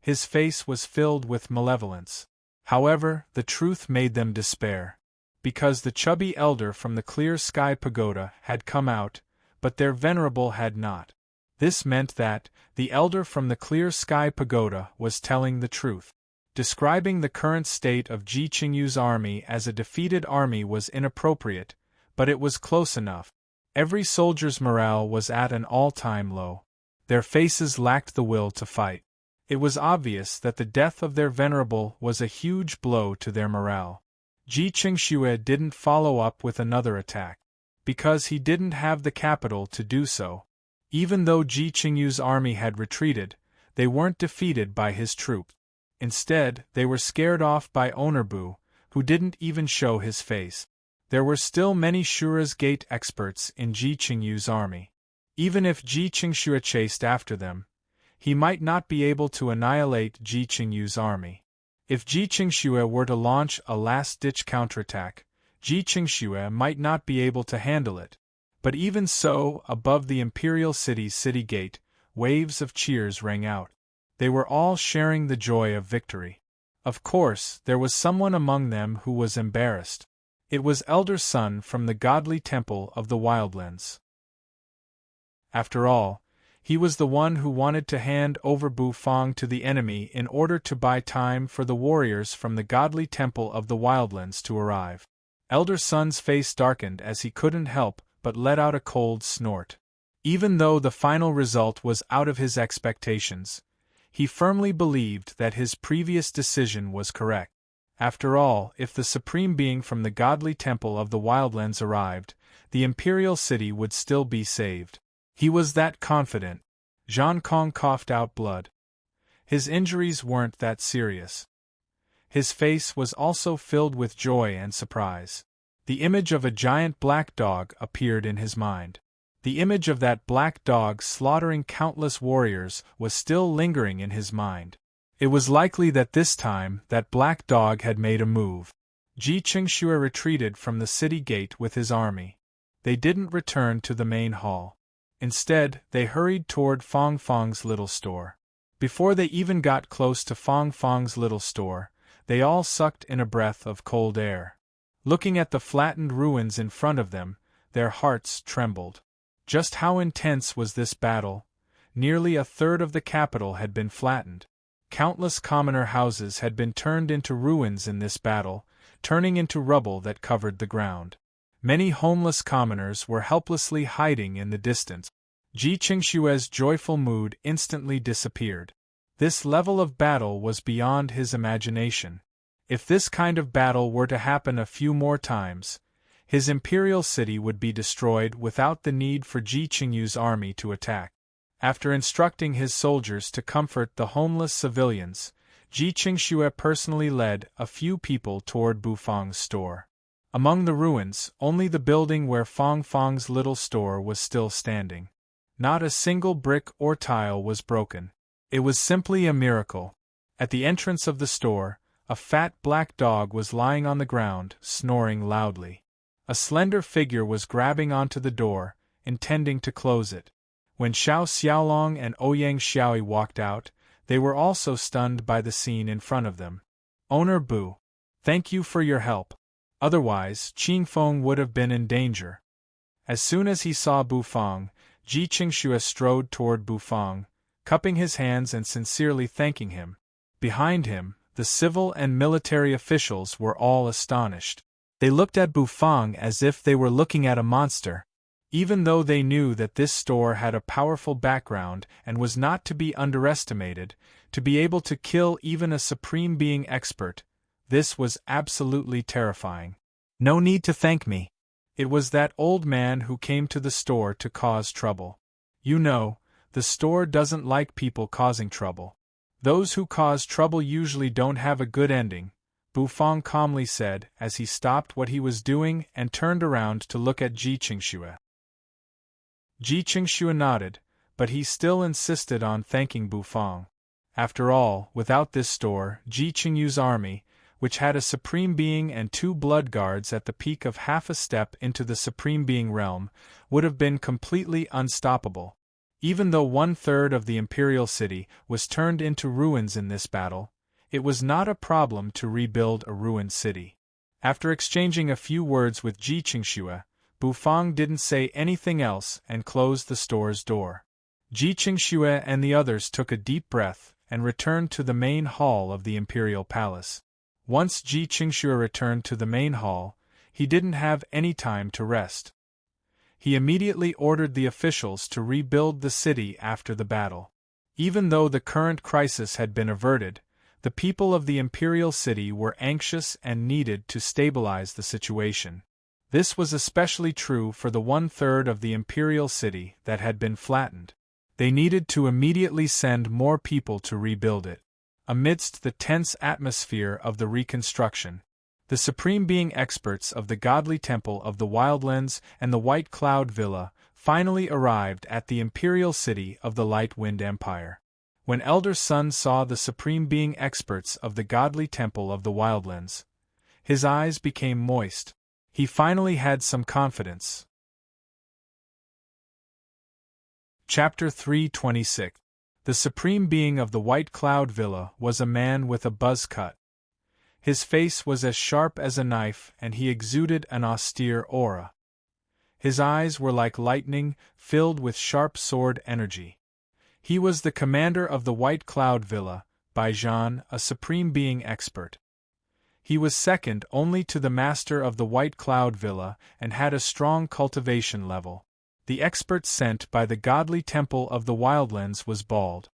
S1: His face was filled with malevolence. However, the truth made them despair. Because the chubby elder from the Clear Sky Pagoda had come out, but their Venerable had not. This meant that the elder from the Clear Sky Pagoda was telling the truth. Describing the current state of Ji Qingyu's army as a defeated army was inappropriate, but it was close enough. Every soldier's morale was at an all-time low. Their faces lacked the will to fight. It was obvious that the death of their venerable was a huge blow to their morale. Ji Qingxue didn't follow up with another attack, because he didn't have the capital to do so. Even though Ji Qingyu's army had retreated, they weren't defeated by his troops. Instead, they were scared off by Owner Bu, who didn't even show his face. There were still many Shura's Gate experts in Ji Qingyu's army. Even if Ji Qingxue chased after them, he might not be able to annihilate Ji Qingyu's army. If Ji Qingxue were to launch a last-ditch counterattack, Ji Qingxue might not be able to handle it. But even so, above the imperial city's city gate, waves of cheers rang out. They were all sharing the joy of victory. Of course, there was someone among them who was embarrassed. It was Elder Sun from the godly temple of the Wildlands. After all, he was the one who wanted to hand over Bu Fang to the enemy in order to buy time for the warriors from the godly temple of the Wildlands to arrive. Elder Sun's face darkened as he couldn't help but let out a cold snort. Even though the final result was out of his expectations, he firmly believed that his previous decision was correct. After all, if the Supreme Being from the godly temple of the Wildlands arrived, the imperial city would still be saved. He was that confident. Zhang Kong coughed out blood. His injuries weren't that serious. His face was also filled with joy and surprise. The image of a giant black dog appeared in his mind. The image of that black dog slaughtering countless warriors was still lingering in his mind. It was likely that this time that black dog had made a move. Ji Qingxue retreated from the city gate with his army. They didn't return to the main hall. Instead, they hurried toward Fang Fang's little store. Before they even got close to Fang Fang's little store, they all sucked in a breath of cold air. Looking at the flattened ruins in front of them, their hearts trembled. Just how intense was this battle? Nearly a third of the capital had been flattened. Countless commoner houses had been turned into ruins in this battle, turning into rubble that covered the ground. Many homeless commoners were helplessly hiding in the distance. Ji Qingxue's joyful mood instantly disappeared. This level of battle was beyond his imagination. If this kind of battle were to happen a few more times, his imperial city would be destroyed without the need for Ji Qingyu's army to attack. After instructing his soldiers to comfort the homeless civilians, Ji Qingxue personally led a few people toward Bu Fang's store. Among the ruins, only the building where Fang Fang's little store was still standing. Not a single brick or tile was broken. It was simply a miracle. At the entrance of the store, a fat black dog was lying on the ground, snoring loudly. A slender figure was grabbing onto the door, intending to close it. When Xiao Xiaolong and Ouyang Xiaoyi walked out, they were also stunned by the scene in front of them. Owner Bu, thank you for your help. Otherwise, Qingfeng would have been in danger. As soon as he saw Bu Fang, Ji Qingxue strode toward Bu Fang, cupping his hands and sincerely thanking him. Behind him, the civil and military officials were all astonished. They looked at Bu Fang as if they were looking at a monster. Even though they knew that this store had a powerful background and was not to be underestimated, to be able to kill even a Supreme Being expert, this was absolutely terrifying. No need to thank me. It was that old man who came to the store to cause trouble. You know, the store doesn't like people causing trouble. Those who cause trouble usually don't have a good ending, Bu Fang calmly said as he stopped what he was doing and turned around to look at Ji Qingxue. Ji Qingxue nodded, but he still insisted on thanking Bu Fang. After all, without this store, Ji Qingyu's army, which had a Supreme Being and 2 blood guards at the peak of half a step into the Supreme Being realm, would have been completely unstoppable. Even though 1/3 of the Imperial City was turned into ruins in this battle, it was not a problem to rebuild a ruined city. After exchanging a few words with Ji Qingxue, Bu Fang didn't say anything else and closed the store's door. Ji Qingxue and the others took a deep breath and returned to the main hall of the imperial palace. Once Ji Qingxue returned to the main hall, he didn't have any time to rest. He immediately ordered the officials to rebuild the city after the battle. Even though the current crisis had been averted, the people of the imperial city were anxious and needed to stabilize the situation. This was especially true for the 1/3 of the imperial city that had been flattened. They needed to immediately send more people to rebuild it. Amidst the tense atmosphere of the reconstruction, the Supreme Being experts of the Godly Temple of the Wildlands and the White Cloud Villa finally arrived at the imperial city of the Light Wind Empire. When Elder Sun saw the Supreme Being experts of the Godly Temple of the Wildlands, his eyes became moist. He finally had some confidence. Chapter 326. The Supreme Being of the White Cloud Villa was a man with a buzz cut. His face was as sharp as a knife and he exuded an austere aura. His eyes were like lightning, filled with sharp sword energy. He was the commander of the White Cloud Villa, Baijan, a Supreme Being expert. He was second only to the master of the White Cloud Villa and had a strong cultivation level. The expert sent by the Godly Temple of the Wildlands was bald.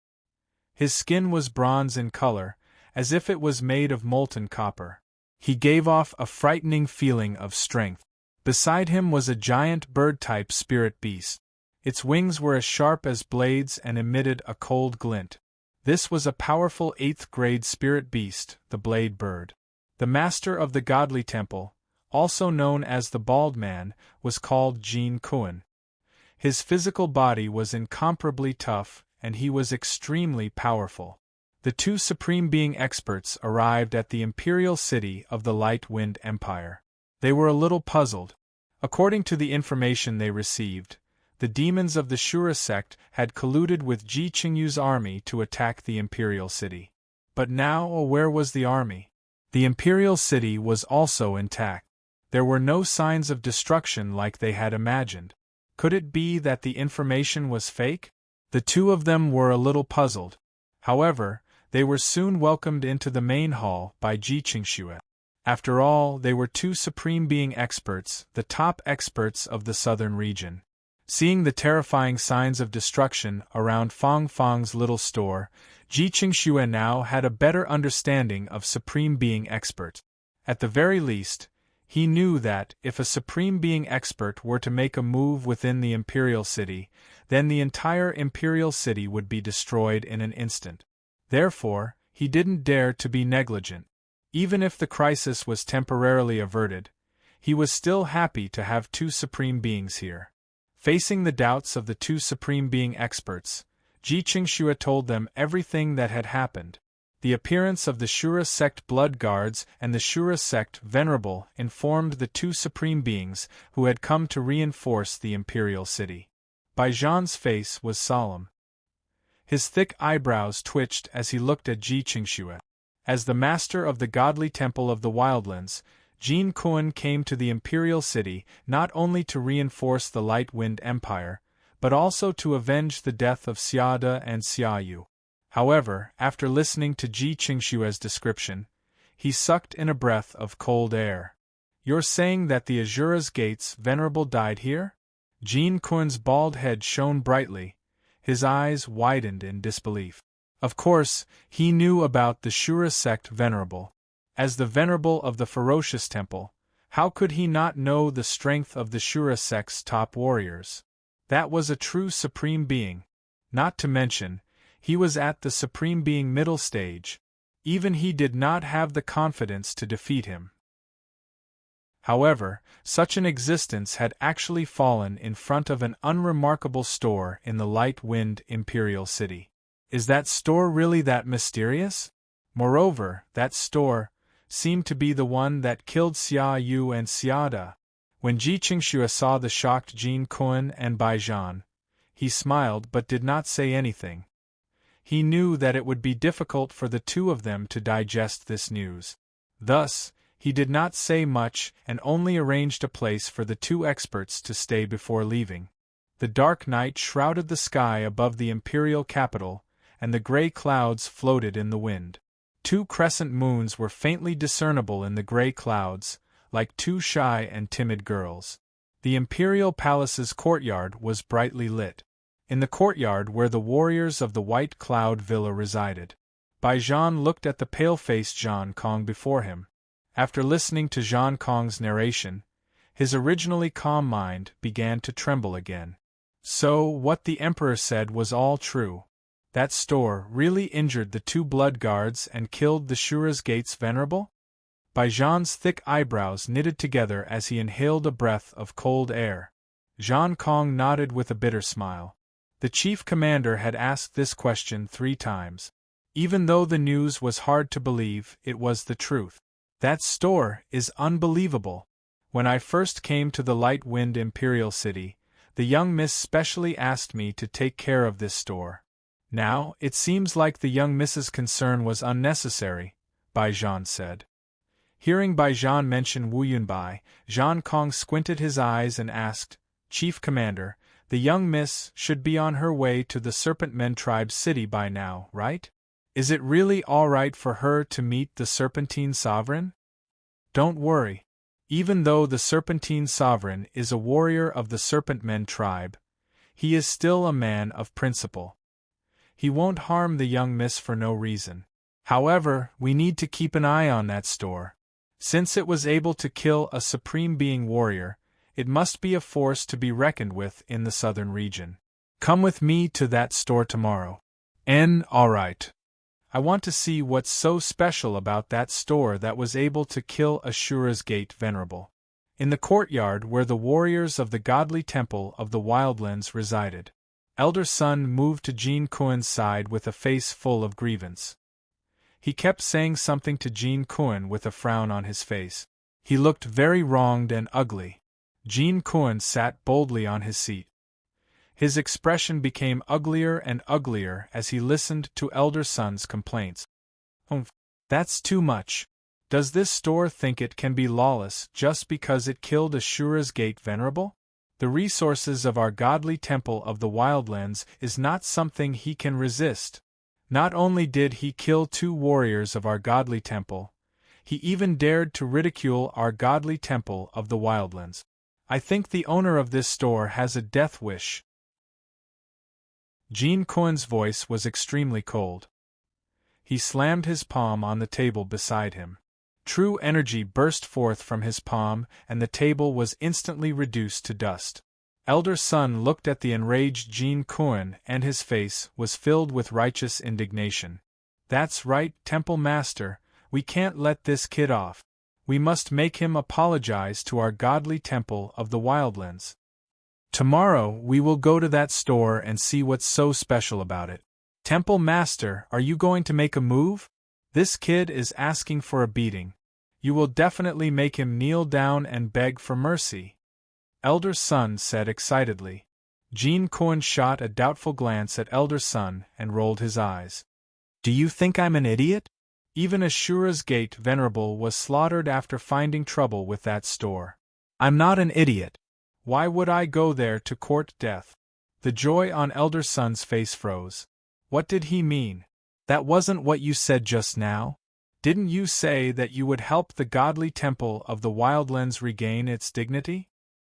S1: His skin was bronze in color, as if it was made of molten copper. He gave off a frightening feeling of strength. Beside him was a giant bird-type spirit beast. Its wings were as sharp as blades and emitted a cold glint. This was a powerful 8th-grade spirit beast, the Blade Bird. The master of the Godly Temple, also known as the Bald Man, was called Jin Kuan. His physical body was incomparably tough, and he was extremely powerful. The two Supreme Being experts arrived at the imperial city of the Light Wind Empire. They were a little puzzled. According to the information they received, the demons of the Shura sect had colluded with Ji Qingyu's army to attack the imperial city. But now, where was the army? The imperial city was also intact. There were no signs of destruction like they had imagined. Could it be that the information was fake? The two of them were a little puzzled. However, they were soon welcomed into the main hall by Ji Qingxue. After all, they were two Supreme Being experts, the top experts of the southern region. Seeing the terrifying signs of destruction around Fang Fang's little store, Ji Qingxue now had a better understanding of Supreme Being expert. At the very least, he knew that, if a Supreme Being expert were to make a move within the Imperial City, then the entire Imperial City would be destroyed in an instant. Therefore, he didn't dare to be negligent. Even if the crisis was temporarily averted, he was still happy to have two Supreme Beings here. Facing the doubts of the two Supreme Being experts, Ji Qingxue told them everything that had happened. The appearance of the Shura sect blood guards and the Shura sect venerable informed the two Supreme Beings who had come to reinforce the Imperial City. Baijan's face was solemn. His thick eyebrows twitched as he looked at Ji Qingxue. As the master of the Godly Temple of the Wildlands, Jin Kuan came to the Imperial City not only to reinforce the Light Wind Empire, but also to avenge the death of Xiada and Xiaoyu. However, after listening to Ji Qingxue's description, he sucked in a breath of cold air. "You're saying that the Azura's Gates Venerable died here?" Jin Kuan's bald head shone brightly, his eyes widened in disbelief. Of course, he knew about the Shura sect Venerable. As the Venerable of the Ferocious Temple, how could he not know the strength of the Shura sect's top warriors? That was a true Supreme Being. Not to mention, he was at the Supreme Being middle stage. Even he did not have the confidence to defeat him. However, such an existence had actually fallen in front of an unremarkable store in the Light Wind Imperial City. Is that store really that mysterious? Moreover, that store seemed to be the one that killed Xiaoyu and Xiada. When Ji Qingxue saw the shocked Jin Kuan and Baijan, he smiled but did not say anything. He knew that it would be difficult for the two of them to digest this news. Thus, he did not say much and only arranged a place for the two experts to stay before leaving. The dark night shrouded the sky above the imperial capital, and the gray clouds floated in the wind. 2 crescent moons were faintly discernible in the gray clouds, like 2 shy and timid girls. The imperial palace's courtyard was brightly lit. In the courtyard were the warriors of the White Cloud Villa resided. Baijan looked at the pale-faced Zhang Kong before him. After listening to Zhang Kong's narration, his originally calm mind began to tremble again. So, what the emperor said was all true. That store really injured the 2 blood guards and killed the Shura's Gate's venerable? Baijan's thick eyebrows knitted together as he inhaled a breath of cold air. Zhang Kong nodded with a bitter smile. The chief commander had asked this question 3 times. Even though the news was hard to believe, it was the truth. That store is unbelievable. When I first came to the Light Wind Imperial City, the young miss specially asked me to take care of this store. Now, it seems like the young miss's concern was unnecessary, Baijan said. Hearing Baijan mention Wu Yunbai, Zhang Kong squinted his eyes and asked, Chief Commander, the young miss should be on her way to the Serpent Men tribe's city by now, right? Is it really all right for her to meet the Serpentine Sovereign? Don't worry. Even though the Serpentine Sovereign is a warrior of the Serpent Men tribe, he is still a man of principle. He won't harm the young miss for no reason. However, we need to keep an eye on that store. Since it was able to kill a Supreme Being warrior, it must be a force to be reckoned with in the southern region. Come with me to that store tomorrow. All right. I want to see what's so special about that store that was able to kill Ashura's Gate Venerable. In the courtyard where the warriors of the godly temple of the Wildlands resided, Elder Sun moved to Jean Kuen's side with a face full of grievance. He kept saying something to Jean Kuen with a frown on his face. He looked very wronged and ugly. Jean Kuen sat boldly on his seat. His expression became uglier and uglier as he listened to Elder Sun's complaints. That's too much. Does this store think it can be lawless just because it killed Ashura's Gate Venerable? The resources of our godly temple of the Wildlands is not something he can resist. Not only did he kill 2 warriors of our godly temple, he even dared to ridicule our godly temple of the Wildlands. I think the owner of this store has a death wish. Jean Kuen's voice was extremely cold. He slammed his palm on the table beside him. True energy burst forth from his palm, and the table was instantly reduced to dust. Elder Sun looked at the enraged Jean Kuen, and his face was filled with righteous indignation. That's right, Temple Master, we can't let this kid off. We must make him apologize to our godly temple of the Wildlands. Tomorrow we will go to that store and see what's so special about it. Temple Master, are you going to make a move? This kid is asking for a beating. You will definitely make him kneel down and beg for mercy. Elder Sun said excitedly. Jean Kuen shot a doubtful glance at Elder Sun and rolled his eyes. Do you think I'm an idiot? Even Ashura's Gate Venerable was slaughtered after finding trouble with that store. I'm not an idiot. Why would I go there to court death? The joy on Elder Sun's face froze. What did he mean? That wasn't what you said just now? Didn't you say that you would help the godly temple of the Wildlands regain its dignity?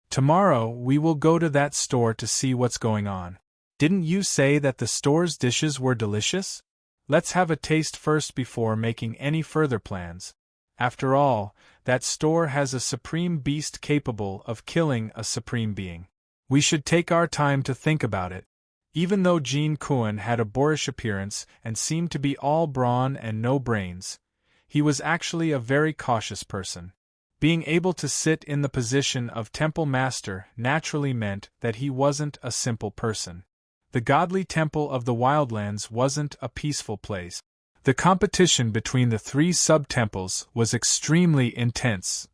S1: Tomorrow we will go to that store to see what's going on. Didn't you say that the store's dishes were delicious? Let's have a taste first before making any further plans. After all, that store has a supreme beast capable of killing a supreme being. We should take our time to think about it. Even though Jean Kuen had a boorish appearance and seemed to be all brawn and no brains, he was actually a very cautious person. Being able to sit in the position of Temple Master naturally meant that he wasn't a simple person. The godly temple of the Wildlands wasn't a peaceful place. The competition between the 3 sub-temples was extremely intense.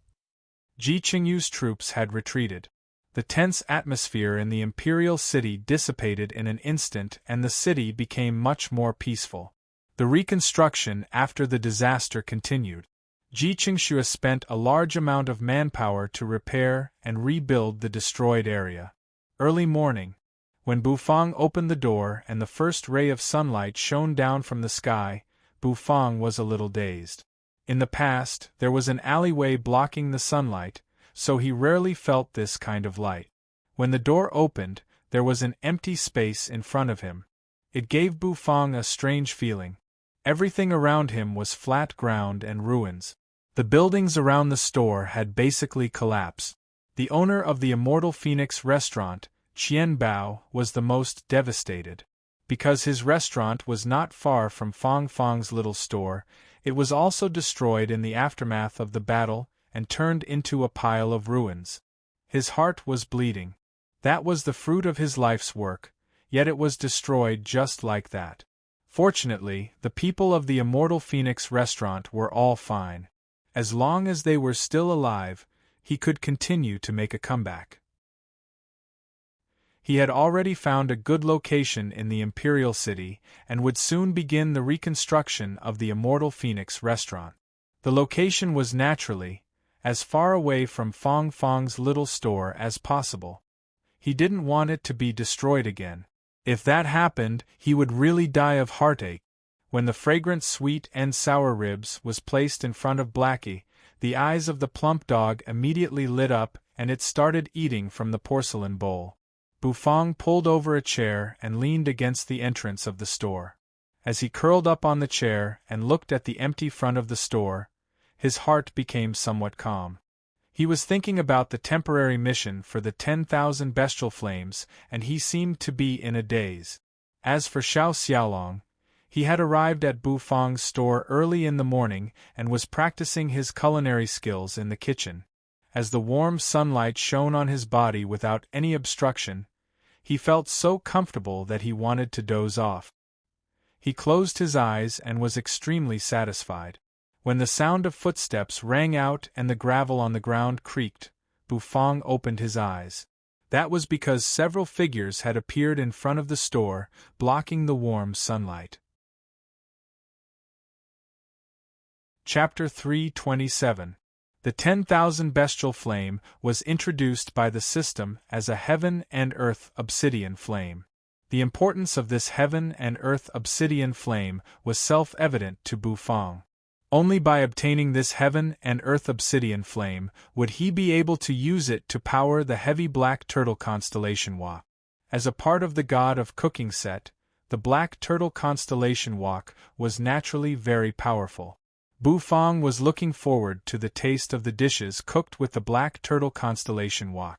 S1: Ji Qingyu's troops had retreated. The tense atmosphere in the imperial city dissipated in an instant and the city became much more peaceful. The reconstruction after the disaster continued. Ji Qingxue spent a large amount of manpower to repair and rebuild the destroyed area. Early morning, When Bufang opened the door and the first ray of sunlight shone down from the sky, Bufang was a little dazed. In the past, there was an alleyway blocking the sunlight, so he rarely felt this kind of light. When the door opened, there was an empty space in front of him. It gave Bufang a strange feeling. Everything around him was flat ground and ruins. The buildings around the store had basically collapsed. The owner of the Immortal Phoenix restaurant, Qian Bao, was the most devastated. Because his restaurant was not far from Fang Fang's little store, it was also destroyed in the aftermath of the battle and turned into a pile of ruins. His heart was bleeding. That was the fruit of his life's work, yet it was destroyed just like that. Fortunately, the people of the Immortal Phoenix restaurant were all fine. As long as they were still alive, he could continue to make a comeback. He had already found a good location in the Imperial City and would soon begin the reconstruction of the Immortal Phoenix restaurant. The location was naturally as far away from Fang Fang's little store as possible. He didn't want it to be destroyed again. If that happened, he would really die of heartache. When the fragrant sweet and sour ribs was placed in front of Blackie, the eyes of the plump dog immediately lit up and it started eating from the porcelain bowl. Bufang pulled over a chair and leaned against the entrance of the store. As he curled up on the chair and looked at the empty front of the store, his heart became somewhat calm. He was thinking about the temporary mission for the 10,000 bestial flames, and he seemed to be in a daze. As for Xiao Xiaolong, he had arrived at Bufang's store early in the morning and was practicing his culinary skills in the kitchen. As the warm sunlight shone on his body without any obstruction, he felt so comfortable that he wanted to doze off. He closed his eyes and was extremely satisfied. When the sound of footsteps rang out and the gravel on the ground creaked, Bufang opened his eyes. That was because several figures had appeared in front of the store, blocking the warm sunlight. Chapter 327. The 10,000 bestial flame was introduced by the system as a heaven and earth obsidian flame. The importance of this heaven and earth obsidian flame was self-evident to Bufang. Only by obtaining this heaven and earth obsidian flame would he be able to use it to power the heavy black turtle constellation walk. As a part of the god of cooking set, the black turtle constellation walk was naturally very powerful. Bufang was looking forward to the taste of the dishes cooked with the black turtle constellation wok.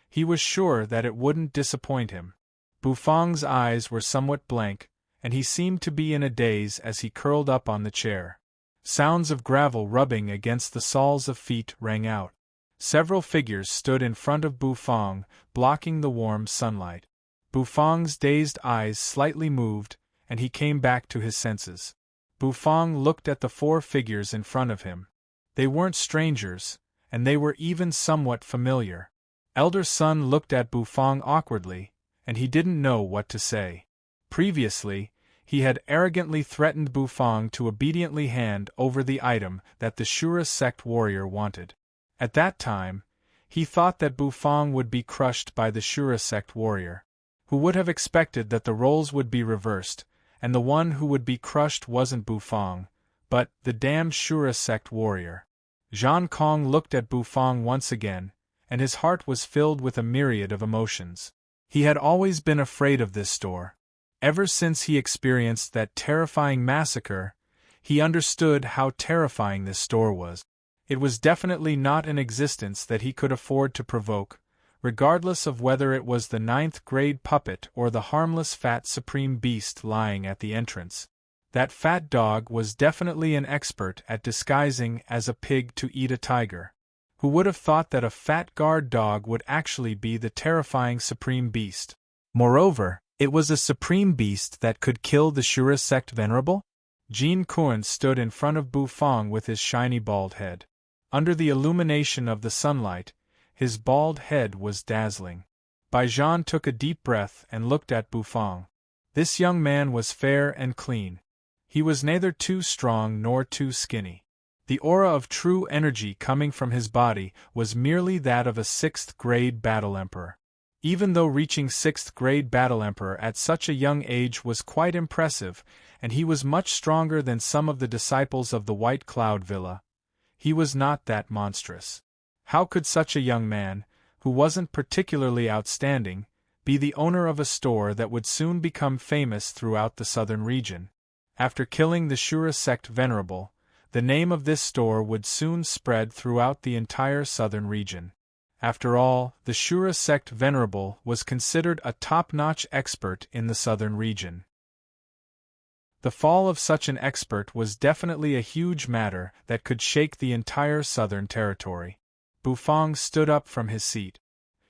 S1: He was sure that it wouldn't disappoint him. Bufang's eyes were somewhat blank, and he seemed to be in a daze as he curled up on the chair. Sounds of gravel rubbing against the soles of feet rang out. Several figures stood in front of Bufang, blocking the warm sunlight. Bufang's dazed eyes slightly moved, and he came back to his senses. Bufang looked at the 4 figures in front of him. They weren't strangers, and they were even somewhat familiar. Elder Sun looked at Bufang awkwardly, and he didn't know what to say. Previously, he had arrogantly threatened Bufang to obediently hand over the item that the Shura sect warrior wanted. At that time, he thought that Bufang would be crushed by the Shura sect warrior. Who would have expected that the roles would be reversed, and the one who would be crushed wasn't Bufang, but the damned Shura sect warrior. Zhang Kong looked at Bufang once again, and his heart was filled with a myriad of emotions. He had always been afraid of this store. Ever since he experienced that terrifying massacre, he understood how terrifying this store was. It was definitely not an existence that he could afford to provoke, regardless of whether it was the 9th-grade puppet or the harmless fat supreme beast lying at the entrance. That fat dog was definitely an expert at disguising as a pig to eat a tiger. Who would have thought that a fat guard dog would actually be the terrifying supreme beast? Moreover, it was a supreme beast that could kill the Shura sect venerable? Jin Kun stood in front of Bufang with his shiny bald head. Under the illumination of the sunlight, his bald head was dazzling. Baijian took a deep breath and looked at Bufang. This young man was fair and clean. He was neither too strong nor too skinny. The aura of true energy coming from his body was merely that of a 6th-grade battle emperor. Even though reaching 6th grade Battle Emperor at such a young age was quite impressive, and he was much stronger than some of the disciples of the White Cloud Villa, he was not that monstrous. How could such a young man, who wasn't particularly outstanding, be the owner of a store that would soon become famous throughout the southern region? After killing the Shura sect Venerable, the name of this store would soon spread throughout the entire southern region. After all, the Shura sect Venerable was considered a top-notch expert in the southern region. The fall of such an expert was definitely a huge matter that could shake the entire southern territory. Bufang stood up from his seat.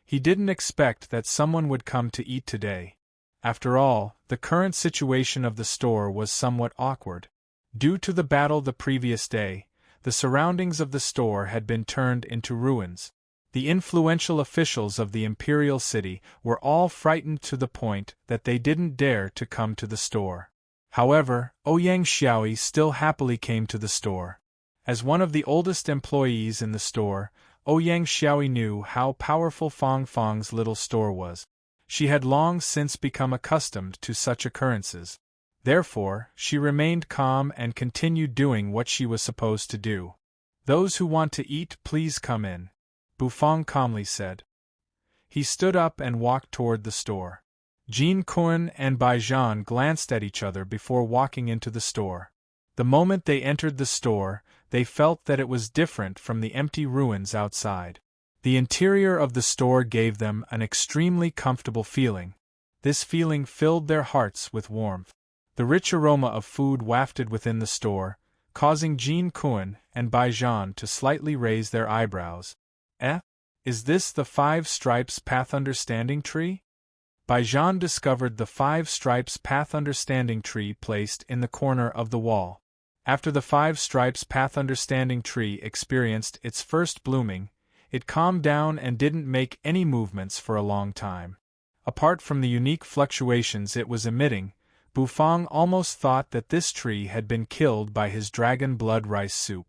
S1: He didn't expect that someone would come to eat today. After all, the current situation of the store was somewhat awkward. Due to the battle the previous day, the surroundings of the store had been turned into ruins. The influential officials of the imperial city were all frightened to the point that they didn't dare to come to the store. However, Ouyang Xiaoyi still happily came to the store. As one of the oldest employees in the store, Ouyang Xiaoyi knew how powerful Fang Fang's little store was. She had long since become accustomed to such occurrences. Therefore, she remained calm and continued doing what she was supposed to do. "Those who want to eat, please come in," Bufang calmly said. He stood up and walked toward the store. Jin Kun and Baijian glanced at each other before walking into the store. The moment they entered the store, they felt that it was different from the empty ruins outside. The interior of the store gave them an extremely comfortable feeling. This feeling filled their hearts with warmth. The rich aroma of food wafted within the store, causing Jin Kun and Baijian to slightly raise their eyebrows. Is this the 5 Stripes Path Understanding Tree? Baijian discovered the 5 Stripes Path Understanding Tree placed in the corner of the wall. After the 5 Stripes Path Understanding Tree experienced its first blooming, it calmed down and didn't make any movements for a long time. Apart from the unique fluctuations it was emitting, Bufang almost thought that this tree had been killed by his dragon blood rice soup.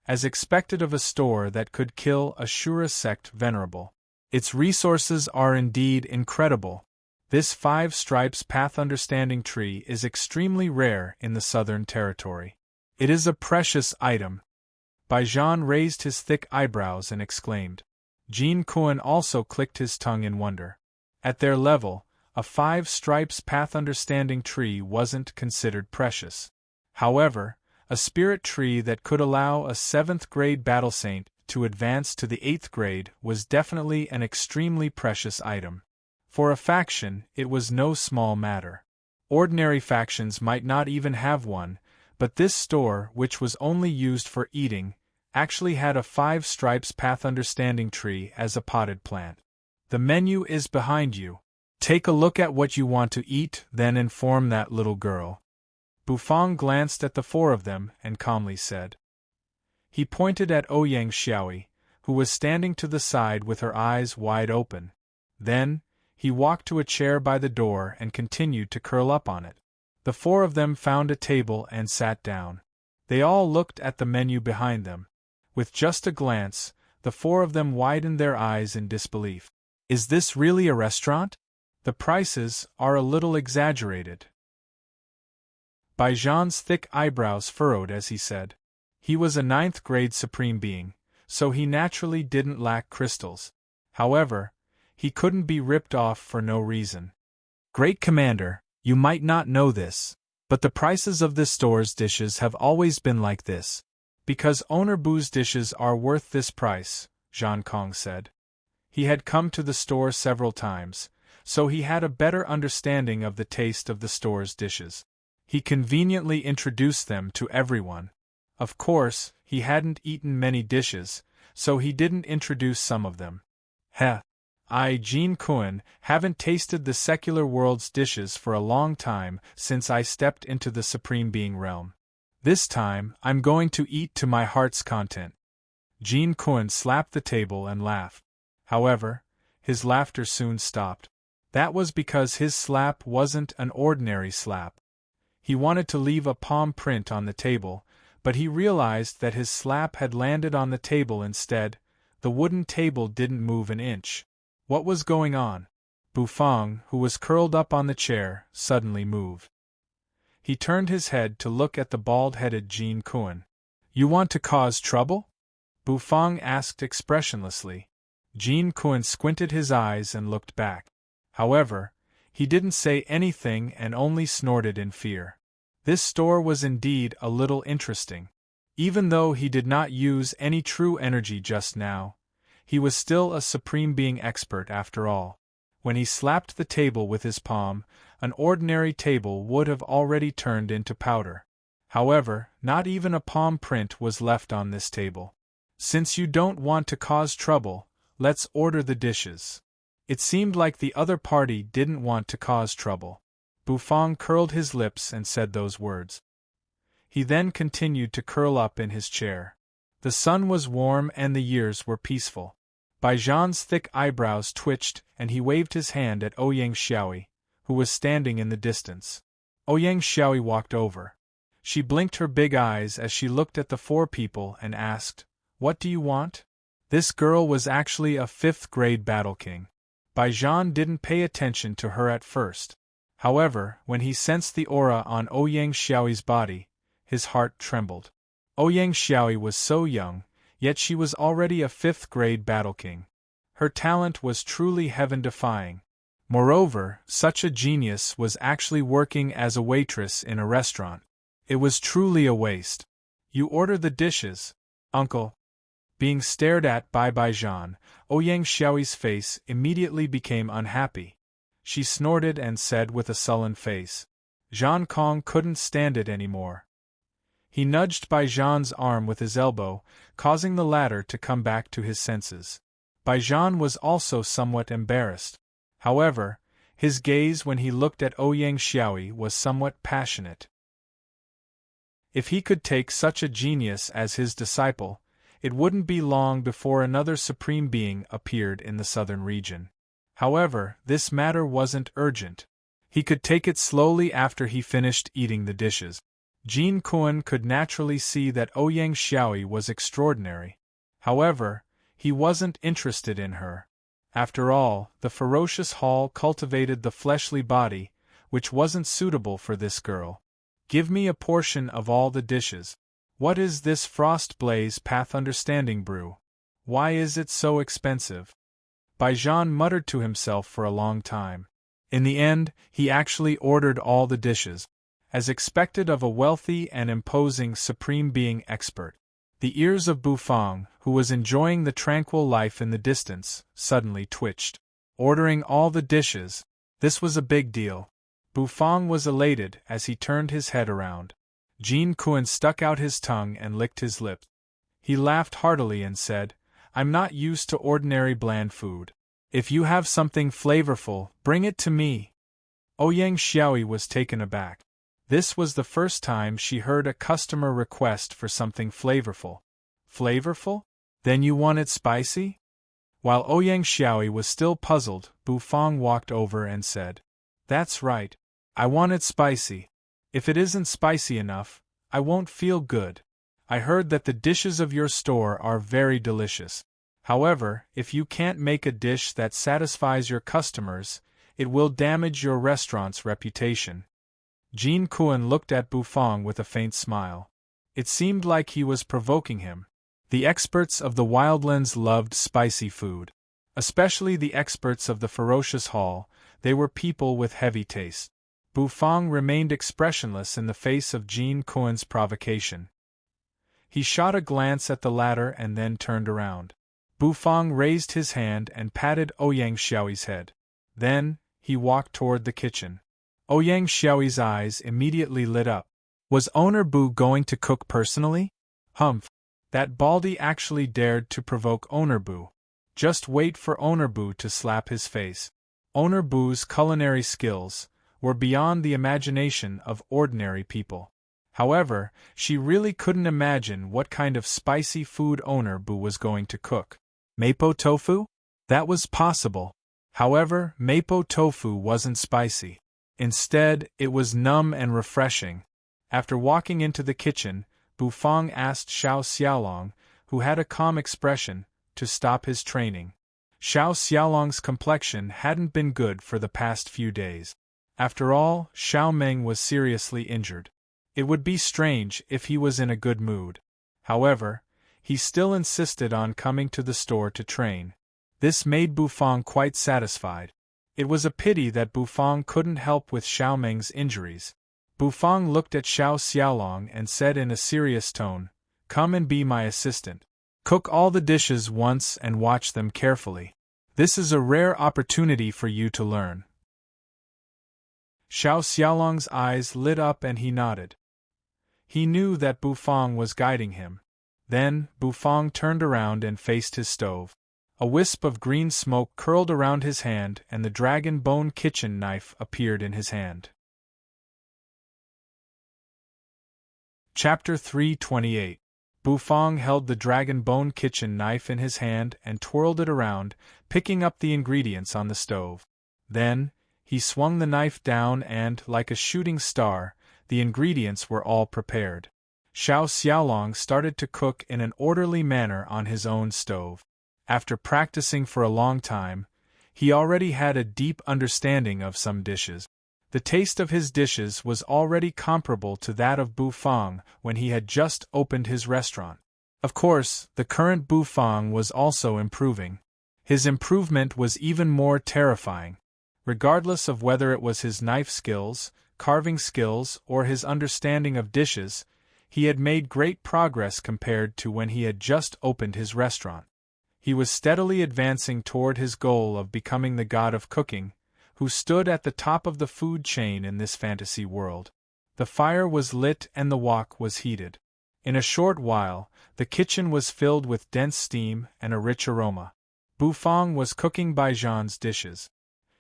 S1: As expected of a store that could kill a Shura sect Venerable. Its resources are indeed incredible. This 5 Stripes Path Understanding Tree is extremely rare in the Southern Territory. It is a precious item. Baijian raised his thick eyebrows and exclaimed. Jin Kun also clicked his tongue in wonder. At their level, a 5 Stripes Path Understanding Tree wasn't considered precious. However, a spirit tree that could allow a 7th grade battle saint to advance to the 8th grade was definitely an extremely precious item. For a faction, it was no small matter. Ordinary factions might not even have one, but this store, which was only used for eating, actually had a 5 Stripes Path Understanding Tree as a potted plant. The menu is behind you. Take a look at what you want to eat, then inform that little girl. Bufang glanced at the 4 of them and calmly said. He pointed at Ouyang Xiaoyi, who was standing to the side with her eyes wide open. Then, he walked to a chair by the door and continued to curl up on it. The 4 of them found a table and sat down. They all looked at the menu behind them. With just a glance, the 4 of them widened their eyes in disbelief. Is this really a restaurant? The prices are a little exaggerated. Baijian's thick eyebrows furrowed as he said. He was a 9th grade supreme being, so he naturally didn't lack crystals. However, he couldn't be ripped off for no reason. Great Commander, you might not know this, but the prices of this store's dishes have always been like this. Because owner Bu's dishes are worth this price, Zhang Kong said. He had come to the store several times, so he had a better understanding of the taste of the store's dishes. He conveniently introduced them to everyone. Of course, he hadn't eaten many dishes, so he didn't introduce some of them. I, Jin Kun, haven't tasted the secular world's dishes for a long time since I stepped into the Supreme Being realm. This time, I'm going to eat to my heart's content. Jin Kun slapped the table and laughed. However, his laughter soon stopped. That was because his slap wasn't an ordinary slap. He wanted to leave a palm print on the table, but he realized that his slap had landed on the table instead. The wooden table didn't move an inch. What was going on? Bufang, who was curled up on the chair, suddenly moved. He turned his head to look at the bald-headed Jin Kuan. "You want to cause trouble?" Bufang asked expressionlessly. Jin Kuan squinted his eyes and looked back. However, he didn't say anything and only snorted in fear. This store was indeed a little interesting. Even though he did not use any true energy just now, he was still a supreme being expert after all. When he slapped the table with his palm, an ordinary table would have already turned into powder. However, not even a palm print was left on this table. "Since you don't want to cause trouble, let's order the dishes." It seemed like the other party didn't want to cause trouble. Bufang curled his lips and said those words. He then continued to curl up in his chair. The sun was warm and the years were peaceful. Baijan's thick eyebrows twitched and he waved his hand at Ouyang Xiaoyi, who was standing in the distance. Ouyang Xiaoyi walked over. She blinked her big eyes as she looked at the four people and asked, "What do you want?" This girl was actually a 5th grade battle king. Baijan didn't pay attention to her at first. However, when he sensed the aura on Ouyang Xiaoyi's body, his heart trembled. Ouyang Xiaoyi was so young, yet she was already a 5th grade battle king. Her talent was truly heaven-defying. Moreover, such a genius was actually working as a waitress in a restaurant. It was truly a waste. "You order the dishes, uncle." Being stared at by Baijan, Ouyang Xiaoyi's face immediately became unhappy. She snorted and said with a sullen face. Zhang Kong couldn't stand it anymore. He nudged Baijan's arm with his elbow, causing the latter to come back to his senses. Baijan was also somewhat embarrassed. However, his gaze when he looked at Ouyang Xiaoyi was somewhat passionate. If he could take such a genius as his disciple, it wouldn't be long before another supreme being appeared in the southern region. However, this matter wasn't urgent. He could take it slowly after he finished eating the dishes. Jin Kuan could naturally see that Ouyang Xiaoyi was extraordinary. However, he wasn't interested in her. After all, the ferocious hall cultivated the fleshly body, which wasn't suitable for this girl. "Give me a portion of all the dishes." "What is this Frost Blaze Path Understanding brew? Why is it so expensive?" Baijan muttered to himself for a long time. In the end, he actually ordered all the dishes. As expected of a wealthy and imposing supreme being expert, the ears of Bufang, who was enjoying the tranquil life in the distance, suddenly twitched. Ordering all the dishes, this was a big deal. Bufang was elated as he turned his head around. Jin Kuan stuck out his tongue and licked his lips. He laughed heartily and said, "I'm not used to ordinary bland food. If you have something flavorful, bring it to me." Ouyang Xiaoyi was taken aback. This was the first time she heard a customer request for something flavorful. Flavorful? Then you want it spicy? While Ouyang Xiaoyi was still puzzled, Bufang walked over and said, "That's right. I want it spicy. If it isn't spicy enough, I won't feel good. I heard that the dishes of your store are very delicious. However, if you can't make a dish that satisfies your customers, it will damage your restaurant's reputation." Jin Kuan looked at Bufang with a faint smile. It seemed like he was provoking him. The experts of the Wildlands loved spicy food. Especially the experts of the Ferocious Hall, they were people with heavy taste. Bufang remained expressionless in the face of Jin Kuan's provocation. He shot a glance at the latter and then turned around. Bufang raised his hand and patted Ouyang Xiaoyi's head. Then, he walked toward the kitchen. Ouyang Xiaoyi's eyes immediately lit up. Was Owner Bu going to cook personally? Humph! That baldy actually dared to provoke Owner Bu. Just wait for Owner Bu to slap his face. Owner Bu's culinary skills were beyond the imagination of ordinary people. However, she really couldn't imagine what kind of spicy food Owner Bu was going to cook. Mapo tofu? That was possible. However, mapo tofu wasn't spicy. Instead, it was numb and refreshing. After walking into the kitchen, Bufang asked Xiao Xiaolong, who had a calm expression, to stop his training. Xiao Xiaolong's complexion hadn't been good for the past few days. After all, Xiao Meng was seriously injured. It would be strange if he was in a good mood. However, he still insisted on coming to the store to train. This made Bufang quite satisfied. It was a pity that Bufang couldn't help with Xiao Meng's injuries. Bufang looked at Xiao Xiaolong and said in a serious tone, "Come and be my assistant. Cook all the dishes once and watch them carefully. This is a rare opportunity for you to learn." Xiao Xiaolong's eyes lit up and he nodded. He knew that Bufang was guiding him. Then, Bufang turned around and faced his stove. A wisp of green smoke curled around his hand and the dragon bone kitchen knife appeared in his hand. Chapter 328. Bufang held the dragon bone kitchen knife in his hand and twirled it around, picking up the ingredients on the stove. Then, he swung the knife down and, like a shooting star, the ingredients were all prepared. Xiao Xiaolong started to cook in an orderly manner on his own stove. After practicing for a long time, he already had a deep understanding of some dishes. The taste of his dishes was already comparable to that of Bufang when he had just opened his restaurant. Of course, the current Bufang was also improving. His improvement was even more terrifying. Regardless of whether it was his knife skills, carving skills, or his understanding of dishes, he had made great progress compared to when he had just opened his restaurant. He was steadily advancing toward his goal of becoming the god of cooking, who stood at the top of the food chain in this fantasy world. The fire was lit and the wok was heated. In a short while, the kitchen was filled with dense steam and a rich aroma. Bufang was cooking Baijian's dishes.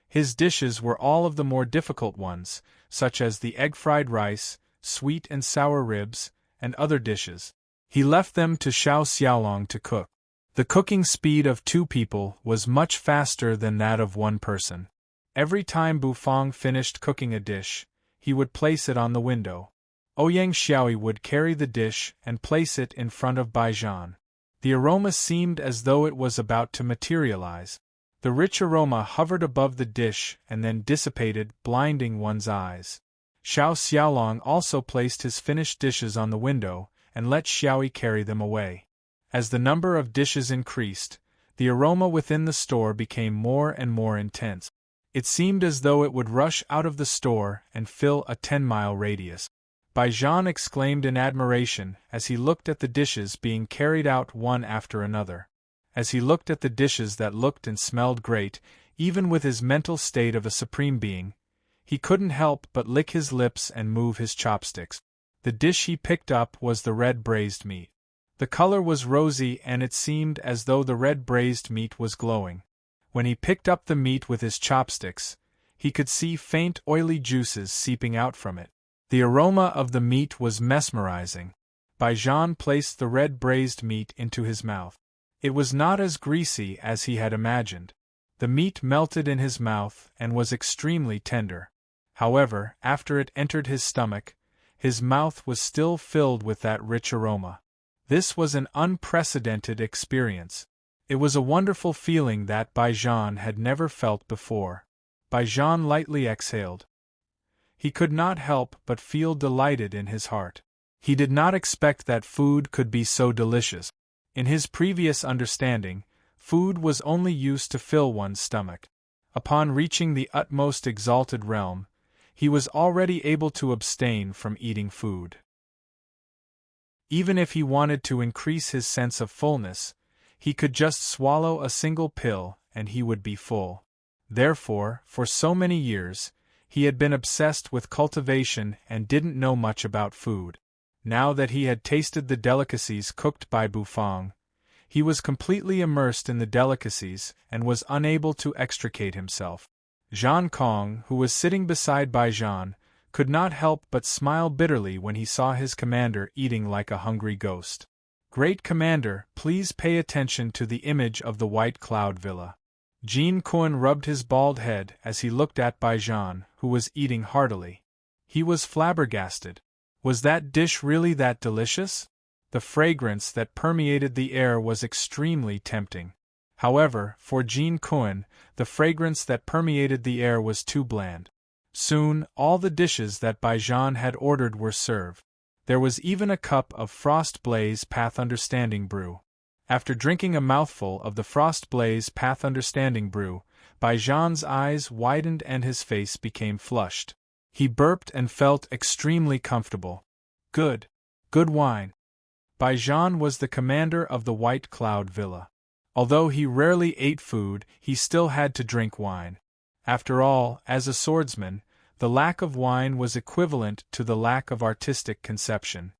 S1: His dishes were all of the more difficult ones, such as the egg-fried rice, sweet and sour ribs, and other dishes. He left them to Xiao Xiaolong to cook. The cooking speed of 2 people was much faster than that of 1 person. Every time Bufang finished cooking a dish, he would place it on the window. Ouyang Xiaoyi would carry the dish and place it in front of Baijian. The aroma seemed as though it was about to materialize. The rich aroma hovered above the dish and then dissipated, blinding one's eyes. Xiao Xiaolong also placed his finished dishes on the window and let Xiaoyi carry them away. As the number of dishes increased, the aroma within the store became more and more intense. It seemed as though it would rush out of the store and fill a 10-mile radius. Baijian exclaimed in admiration as he looked at the dishes being carried out one after another. As he looked at the dishes that looked and smelled great, even with his mental state of a supreme being, he couldn't help but lick his lips and move his chopsticks. The dish he picked up was the red braised meat. The color was rosy and it seemed as though the red braised meat was glowing. When he picked up the meat with his chopsticks, he could see faint oily juices seeping out from it. The aroma of the meat was mesmerizing. Baijian placed the red braised meat into his mouth. It was not as greasy as he had imagined. The meat melted in his mouth and was extremely tender. However, after it entered his stomach, his mouth was still filled with that rich aroma. This was an unprecedented experience. It was a wonderful feeling that Baijian had never felt before. Baijian lightly exhaled. He could not help but feel delighted in his heart. He did not expect that food could be so delicious. In his previous understanding, food was only used to fill one's stomach. Upon reaching the utmost exalted realm, he was already able to abstain from eating food. Even if he wanted to increase his sense of fullness, he could just swallow a single pill and he would be full. Therefore, for so many years, he had been obsessed with cultivation and didn't know much about food. Now that he had tasted the delicacies cooked by Bufang, he was completely immersed in the delicacies and was unable to extricate himself. Zhang Kong, who was sitting beside Baijian, could not help but smile bitterly when he saw his commander eating like a hungry ghost. "Great Commander, please pay attention to the image of the White Cloud Villa." Jean Kun rubbed his bald head as he looked at Baijian, who was eating heartily. He was flabbergasted. Was that dish really that delicious? The fragrance that permeated the air was extremely tempting. However, for Jin Kun, the fragrance that permeated the air was too bland. Soon, all the dishes that Baijan had ordered were served. There was even a cup of Frost Blaze Path Understanding brew. After drinking a mouthful of the Frost Blaze Path Understanding brew, Baijan's eyes widened and his face became flushed. He burped and felt extremely comfortable. Good wine. Baijan was the commander of the White Cloud Villa. Although he rarely ate food, he still had to drink wine. After all, as a swordsman, the lack of wine was equivalent to the lack of artistic conception.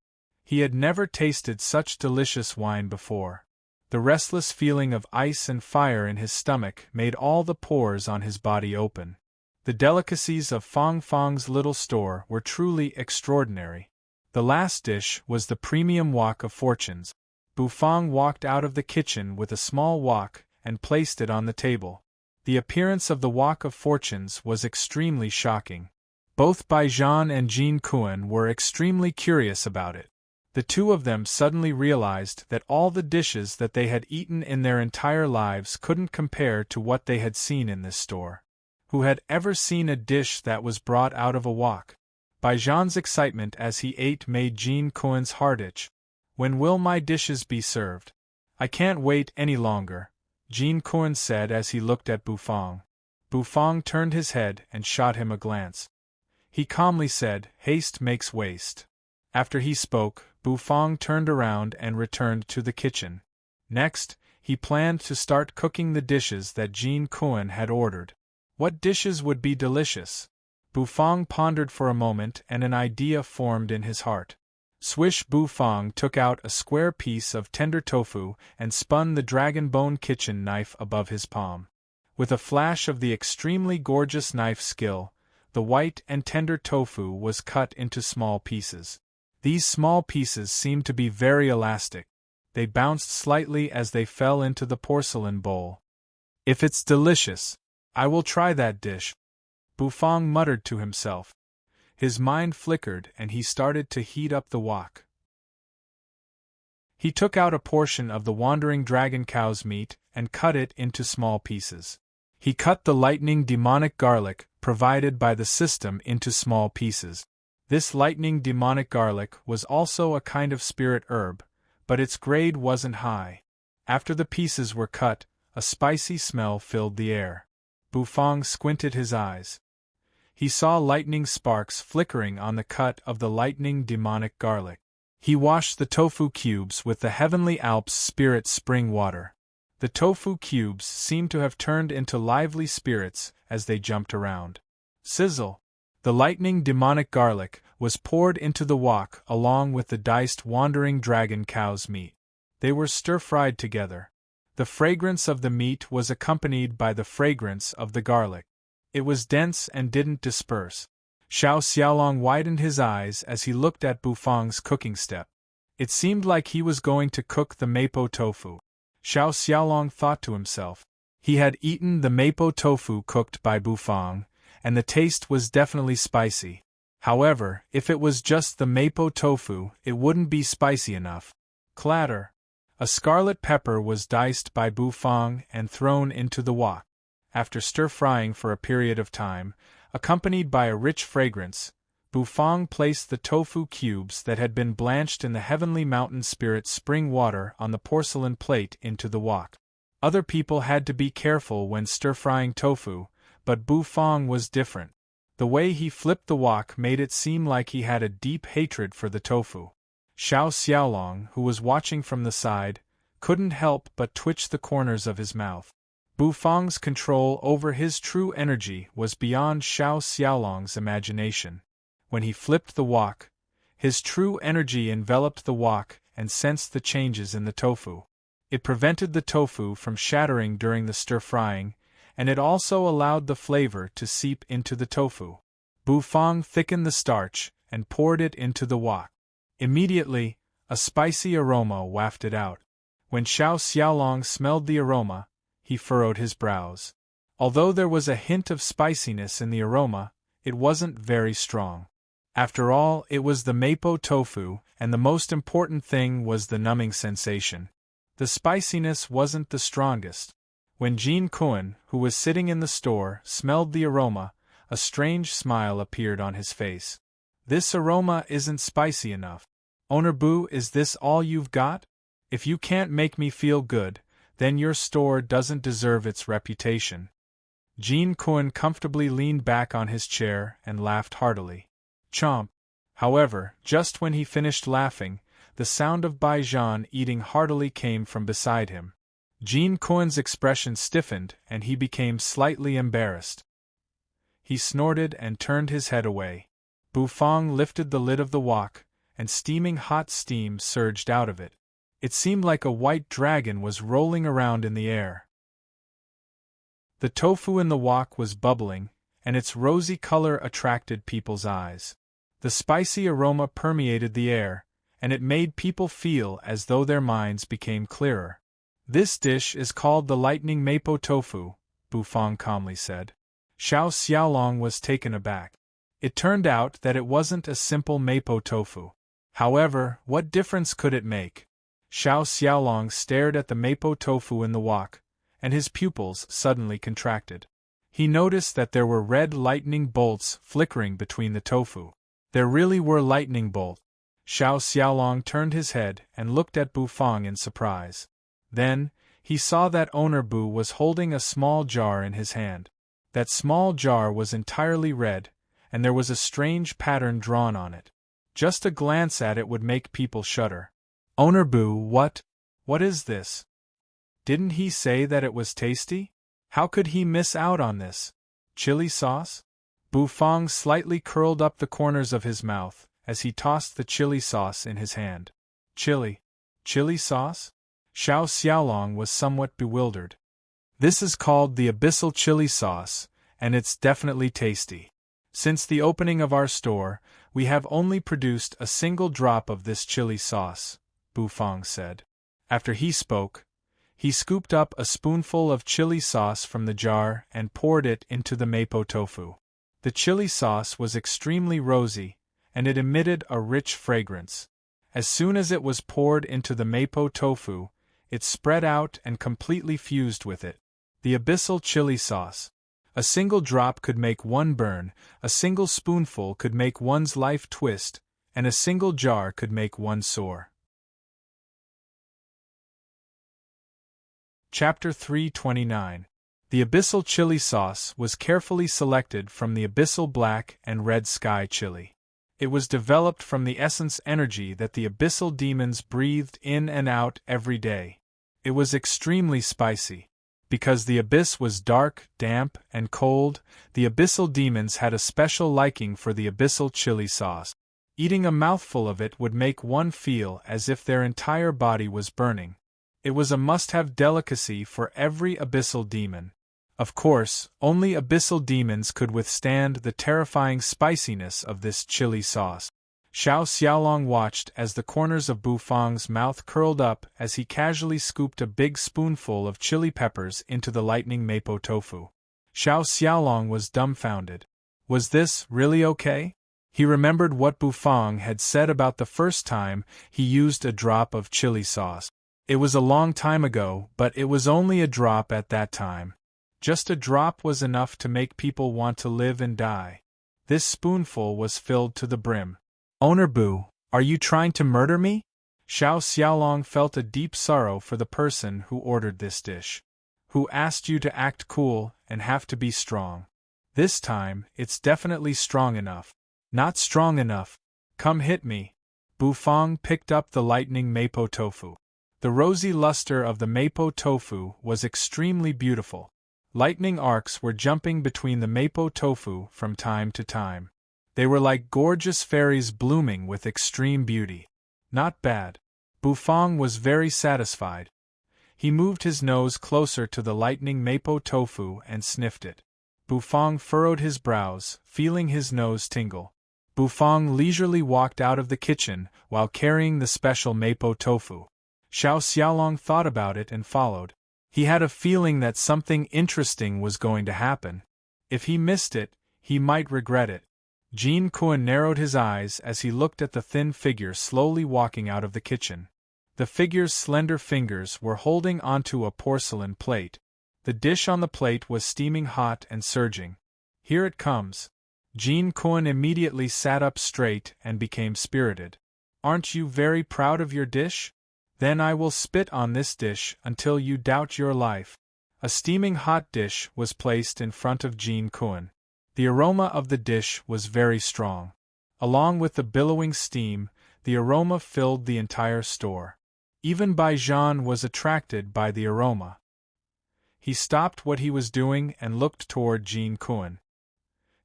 S1: He had never tasted such delicious wine before. The restless feeling of ice and fire in his stomach made all the pores on his body open. The delicacies of Fong Fong's little store were truly extraordinary. The last dish was the premium wok of fortunes. Bu Fong walked out of the kitchen with a small wok and placed it on the table. The appearance of the wok of fortunes was extremely shocking. Both Baijan and Jin Kun were extremely curious about it. The two of them suddenly realized that all the dishes that they had eaten in their entire lives couldn't compare to what they had seen in this store. Who had ever seen a dish that was brought out of a wok? Baijan's excitement as he ate made Jin Kun's heart itch. When will my dishes be served? I can't wait any longer, Jin Kun said as he looked at Bu Fong. Bu Fong turned his head and shot him a glance. He calmly said, "Haste makes waste." After he spoke, Bu Fong turned around and returned to the kitchen. Next, he planned to start cooking the dishes that Jin Kun had ordered. What dishes would be delicious? Bu Fong pondered for a moment and an idea formed in his heart. Swish! Bu Fong took out a square piece of tender tofu and spun the dragon bone kitchen knife above his palm. With a flash of the extremely gorgeous knife skill, the white and tender tofu was cut into small pieces. These small pieces seemed to be very elastic. They bounced slightly as they fell into the porcelain bowl. If it's delicious, I will try that dish, Bu Fong muttered to himself. His mind flickered and he started to heat up the wok. He took out a portion of the wandering dragon cow's meat and cut it into small pieces. He cut the lightning demonic garlic provided by the system into small pieces. This lightning demonic garlic was also a kind of spirit herb, but its grade wasn't high. After the pieces were cut, a spicy smell filled the air. Bu Fong squinted his eyes. He saw lightning sparks flickering on the cut of the lightning demonic garlic. He washed the tofu cubes with the Heavenly Alps spirit spring water. The tofu cubes seemed to have turned into lively spirits as they jumped around. Sizzle! The lightning demonic garlic was poured into the wok along with the diced wandering dragon cow's meat. They were stir-fried together. The fragrance of the meat was accompanied by the fragrance of the garlic. It was dense and didn't disperse. Xiao Xiaolong widened his eyes as he looked at Bu Fong's cooking step. It seemed like he was going to cook the mapo tofu. Xiao Xiaolong thought to himself. He had eaten the mapo tofu cooked by Bu Fong, and the taste was definitely spicy. However, if it was just the mapo tofu, it wouldn't be spicy enough. Clatter! A scarlet pepper was diced by Bu Fong and thrown into the wok. After stir-frying for a period of time, accompanied by a rich fragrance, Bu Fong placed the tofu cubes that had been blanched in the Heavenly Mountain Spirit spring water on the porcelain plate into the wok. Other people had to be careful when stir-frying tofu, but Bu Fong was different. The way he flipped the wok made it seem like he had a deep hatred for the tofu. Xiao Xiaolong, who was watching from the side, couldn't help but twitch the corners of his mouth. Bu Fong's control over his true energy was beyond Xiao Xiaolong's imagination. When he flipped the wok, his true energy enveloped the wok and sensed the changes in the tofu. It prevented the tofu from shattering during the stir-frying, and it also allowed the flavor to seep into the tofu. Bu Fong thickened the starch and poured it into the wok. Immediately, a spicy aroma wafted out. When Xiao Xiaolong smelled the aroma, he furrowed his brows. Although there was a hint of spiciness in the aroma, it wasn't very strong. After all, it was the mapo tofu, and the most important thing was the numbing sensation. The spiciness wasn't the strongest. When Jean Kuan, who was sitting in the store, smelled the aroma, a strange smile appeared on his face. This aroma isn't spicy enough. Owner Bu, is this all you've got? If you can't make me feel good, then your store doesn't deserve its reputation. Jean Kuan comfortably leaned back on his chair and laughed heartily. Chomp! However, just when he finished laughing, the sound of Bai Zhan eating heartily came from beside him. Jean Kuan's expression stiffened and he became slightly embarrassed. He snorted and turned his head away. Bu Fong lifted the lid of the wok, and steaming hot steam surged out of it. It seemed like a white dragon was rolling around in the air. The tofu in the wok was bubbling, and its rosy color attracted people's eyes. The spicy aroma permeated the air, and it made people feel as though their minds became clearer. This dish is called the lightning mapo tofu, Bu Fong calmly said. Xiao Xiaolong was taken aback. It turned out that it wasn't a simple mapo tofu. However, what difference could it make? Xiao Xiaolong stared at the mapo tofu in the wok, and his pupils suddenly contracted. He noticed that there were red lightning bolts flickering between the tofu. There really were lightning bolts. Xiao Xiaolong turned his head and looked at Bu Fong in surprise. Then, he saw that Owner Bu was holding a small jar in his hand. That small jar was entirely red, and there was a strange pattern drawn on it. Just a glance at it would make people shudder. Owner Bu, what is this? Didn't he say that it was tasty? How could he miss out on this? Chili sauce? Bu Fong slightly curled up the corners of his mouth as he tossed the chili sauce in his hand. Chili sauce? Xiao Xiaolong was somewhat bewildered. This is called the abyssal chili sauce, and it's definitely tasty. Since the opening of our store, we have only produced a single drop of this chili sauce, Bu Fong said. After he spoke, he scooped up a spoonful of chili sauce from the jar and poured it into the mapo tofu. The chili sauce was extremely rosy, and it emitted a rich fragrance. As soon as it was poured into the mapo tofu, it spread out and completely fused with it. The abyssal chili sauce. A single drop could make one burn, a single spoonful could make one's life twist, and a single jar could make one soar. Chapter 329. The abyssal chili sauce was carefully selected from the abyssal black and red sky chili. It was developed from the essence energy that the abyssal demons breathed in and out every day. It was extremely spicy. Because the abyss was dark, damp, and cold, the abyssal demons had a special liking for the abyssal chili sauce. Eating a mouthful of it would make one feel as if their entire body was burning. It was a must-have delicacy for every abyssal demon. Of course, only abyssal demons could withstand the terrifying spiciness of this chili sauce. Xiao Xiaolong watched as the corners of Bu Fong's mouth curled up as he casually scooped a big spoonful of chili peppers into the lightning mapo tofu. Xiao Xiaolong was dumbfounded. Was this really okay? He remembered what Bu Fong had said about the first time he used a drop of chili sauce. It was a long time ago, but it was only a drop at that time. Just a drop was enough to make people want to live and die. This spoonful was filled to the brim. Owner Bu, are you trying to murder me? Xiao Xiaolong felt a deep sorrow for the person who ordered this dish. Who asked you to act cool and have to be strong? This time, it's definitely strong enough. Not strong enough. Come hit me. Bu Fong picked up the lightning mapo tofu. The rosy luster of the mapo tofu was extremely beautiful. Lightning arcs were jumping between the mapo tofu from time to time. They were like gorgeous fairies blooming with extreme beauty. Not bad. Bu Fong was very satisfied. He moved his nose closer to the lightning mapo tofu and sniffed it. Bu Fong furrowed his brows, feeling his nose tingle. Bu Fong leisurely walked out of the kitchen while carrying the special mapo tofu. Xiao Xiaolong thought about it and followed. He had a feeling that something interesting was going to happen. If he missed it, he might regret it. Jean Kuan narrowed his eyes as he looked at the thin figure slowly walking out of the kitchen. The figure's slender fingers were holding onto a porcelain plate. The dish on the plate was steaming hot and surging. "Here it comes." Jean Cohen immediately sat up straight and became spirited. "Aren't you very proud of your dish? Then I will spit on this dish until you doubt your life." A steaming hot dish was placed in front of Jean Cohen. The aroma of the dish was very strong. Along with the billowing steam, the aroma filled the entire store. Even Jean was attracted by the aroma. He stopped what he was doing and looked toward Jean Cohen.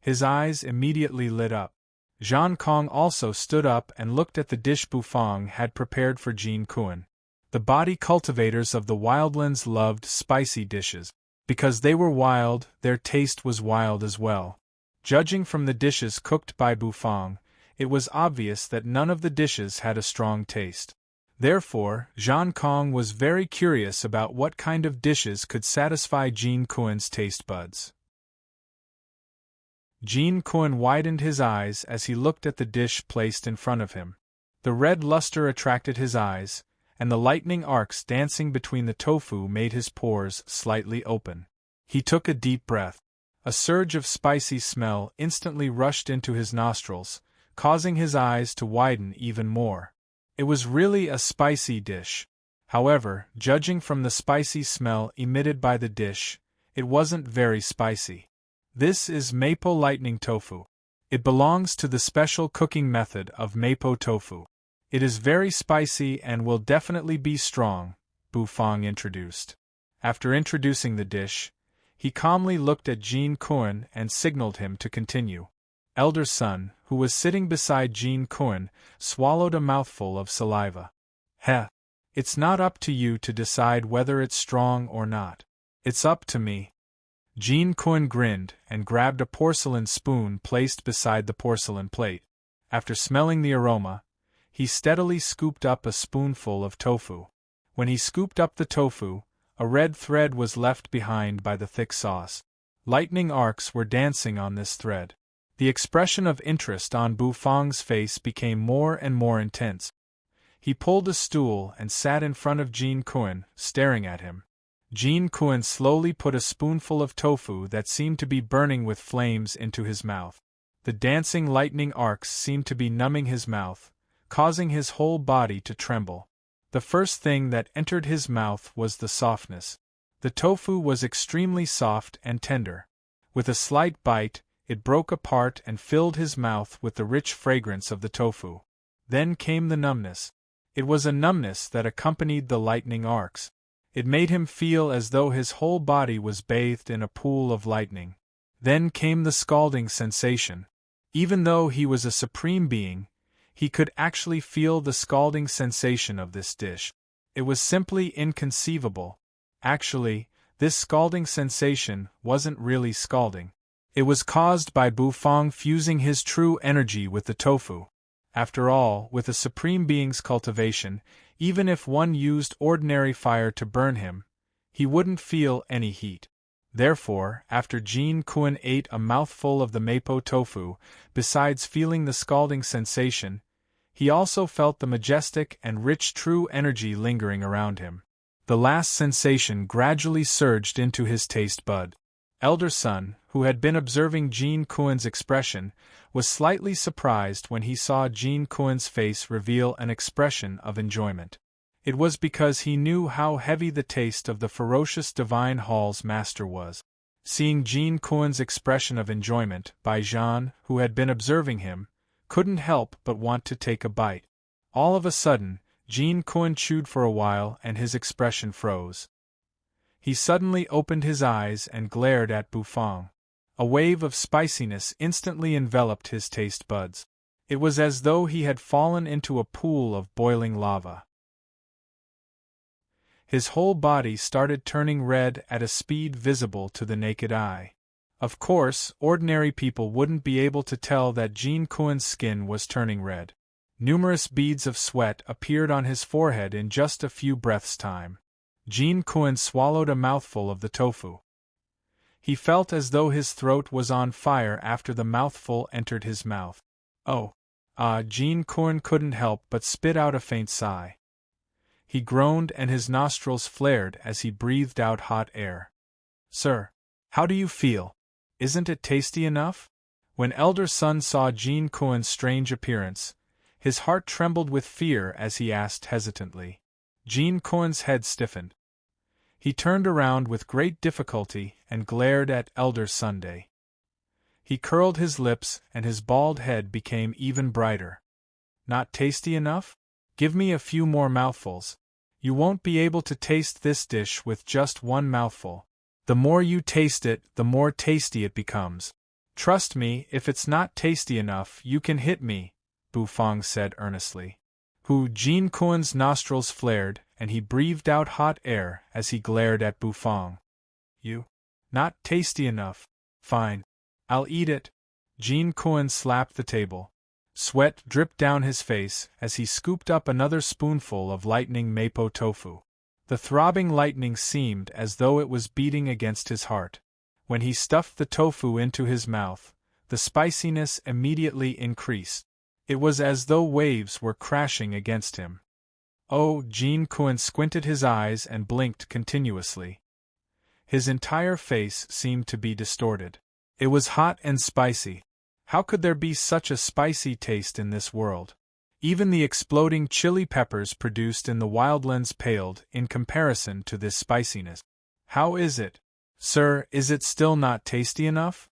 S1: His eyes immediately lit up. Jean Kong also stood up and looked at the dish Bufang had prepared for Jean Cohen. The body cultivators of the wildlands loved spicy dishes. Because they were wild, their taste was wild as well. Judging from the dishes cooked by Bufang, it was obvious that none of the dishes had a strong taste. Therefore, Jean Kong was very curious about what kind of dishes could satisfy Jean Cohen's taste buds. Jean Cohen widened his eyes as he looked at the dish placed in front of him. The red luster attracted his eyes, and the lightning arcs dancing between the tofu made his pores slightly open. He took a deep breath. A surge of spicy smell instantly rushed into his nostrils, causing his eyes to widen even more. It was really a spicy dish. However, judging from the spicy smell emitted by the dish, it wasn't very spicy. This is mapo lightning tofu. It belongs to the special cooking method of mapo tofu. It is very spicy and will definitely be strong, Bufang introduced. After introducing the dish, he calmly looked at Jean Cohen and signaled him to continue. Elder son, who was sitting beside Jean Cohen, swallowed a mouthful of saliva. "Heh. It's not up to you to decide whether it's strong or not. It's up to me." Jean Cohen grinned and grabbed a porcelain spoon placed beside the porcelain plate. After smelling the aroma, he steadily scooped up a spoonful of tofu. When he scooped up the tofu, a red thread was left behind by the thick sauce. Lightning arcs were dancing on this thread. The expression of interest on Bufang's face became more and more intense. He pulled a stool and sat in front of Jean Cohen, staring at him. Jean Cohen slowly put a spoonful of tofu that seemed to be burning with flames into his mouth. The dancing lightning arcs seemed to be numbing his mouth, causing his whole body to tremble. The first thing that entered his mouth was the softness. The tofu was extremely soft and tender. With a slight bite, it broke apart and filled his mouth with the rich fragrance of the tofu. Then came the numbness. It was a numbness that accompanied the lightning arcs. It made him feel as though his whole body was bathed in a pool of lightning. Then came the scalding sensation. Even though he was a supreme being, he could actually feel the scalding sensation of this dish. It was simply inconceivable. Actually, this scalding sensation wasn't really scalding. It was caused by Bufang fusing his true energy with the tofu. After all, with a supreme being's cultivation, even if one used ordinary fire to burn him, he wouldn't feel any heat. Therefore, after Jean Cohen ate a mouthful of the mapo tofu, besides feeling the scalding sensation, he also felt the majestic and rich true energy lingering around him. The last sensation gradually surged into his taste bud. Elder son, who had been observing Jean Cohen's expression, was slightly surprised when he saw Jean Cohen's face reveal an expression of enjoyment. It was because he knew how heavy the taste of the ferocious divine hall's master was. Seeing Jean Cohen's expression of enjoyment, Jean, who had been observing him, couldn't help but want to take a bite. All of a sudden, Jean Cohen chewed for a while and his expression froze. He suddenly opened his eyes and glared at Bufang. A wave of spiciness instantly enveloped his taste buds. It was as though he had fallen into a pool of boiling lava. His whole body started turning red at a speed visible to the naked eye. Of course, ordinary people wouldn't be able to tell that Jean Cohen's skin was turning red. Numerous beads of sweat appeared on his forehead in just a few breaths' time. Jean Cohen swallowed a mouthful of the tofu. He felt as though his throat was on fire after the mouthful entered his mouth. Jean Cohen couldn't help but spit out a faint sigh. He groaned and his nostrils flared as he breathed out hot air. Sir, how do you feel? Isn't it tasty enough? When elder son saw Jean Cohen's strange appearance, his heart trembled with fear as he asked hesitantly. Jean Cohen's head stiffened. He turned around with great difficulty and glared at elder Sunday. He curled his lips and his bald head became even brighter. Not tasty enough? Give me a few more mouthfuls. You won't be able to taste this dish with just one mouthful. The more you taste it, the more tasty it becomes. Trust me, if it's not tasty enough, you can hit me, Bufang said earnestly. Jean Cohen's nostrils flared, and he breathed out hot air as he glared at Bufang. You? Not tasty enough. Fine. I'll eat it. Jean Cohen slapped the table. Sweat dripped down his face as he scooped up another spoonful of lightning mapo tofu. The throbbing lightning seemed as though it was beating against his heart. When he stuffed the tofu into his mouth, the spiciness immediately increased. It was as though waves were crashing against him. Oh, Jean Cohen squinted his eyes and blinked continuously. His entire face seemed to be distorted. It was hot and spicy. How could there be such a spicy taste in this world? Even the exploding chili peppers produced in the wildlands paled in comparison to this spiciness. How is it? Sir, is it still not tasty enough?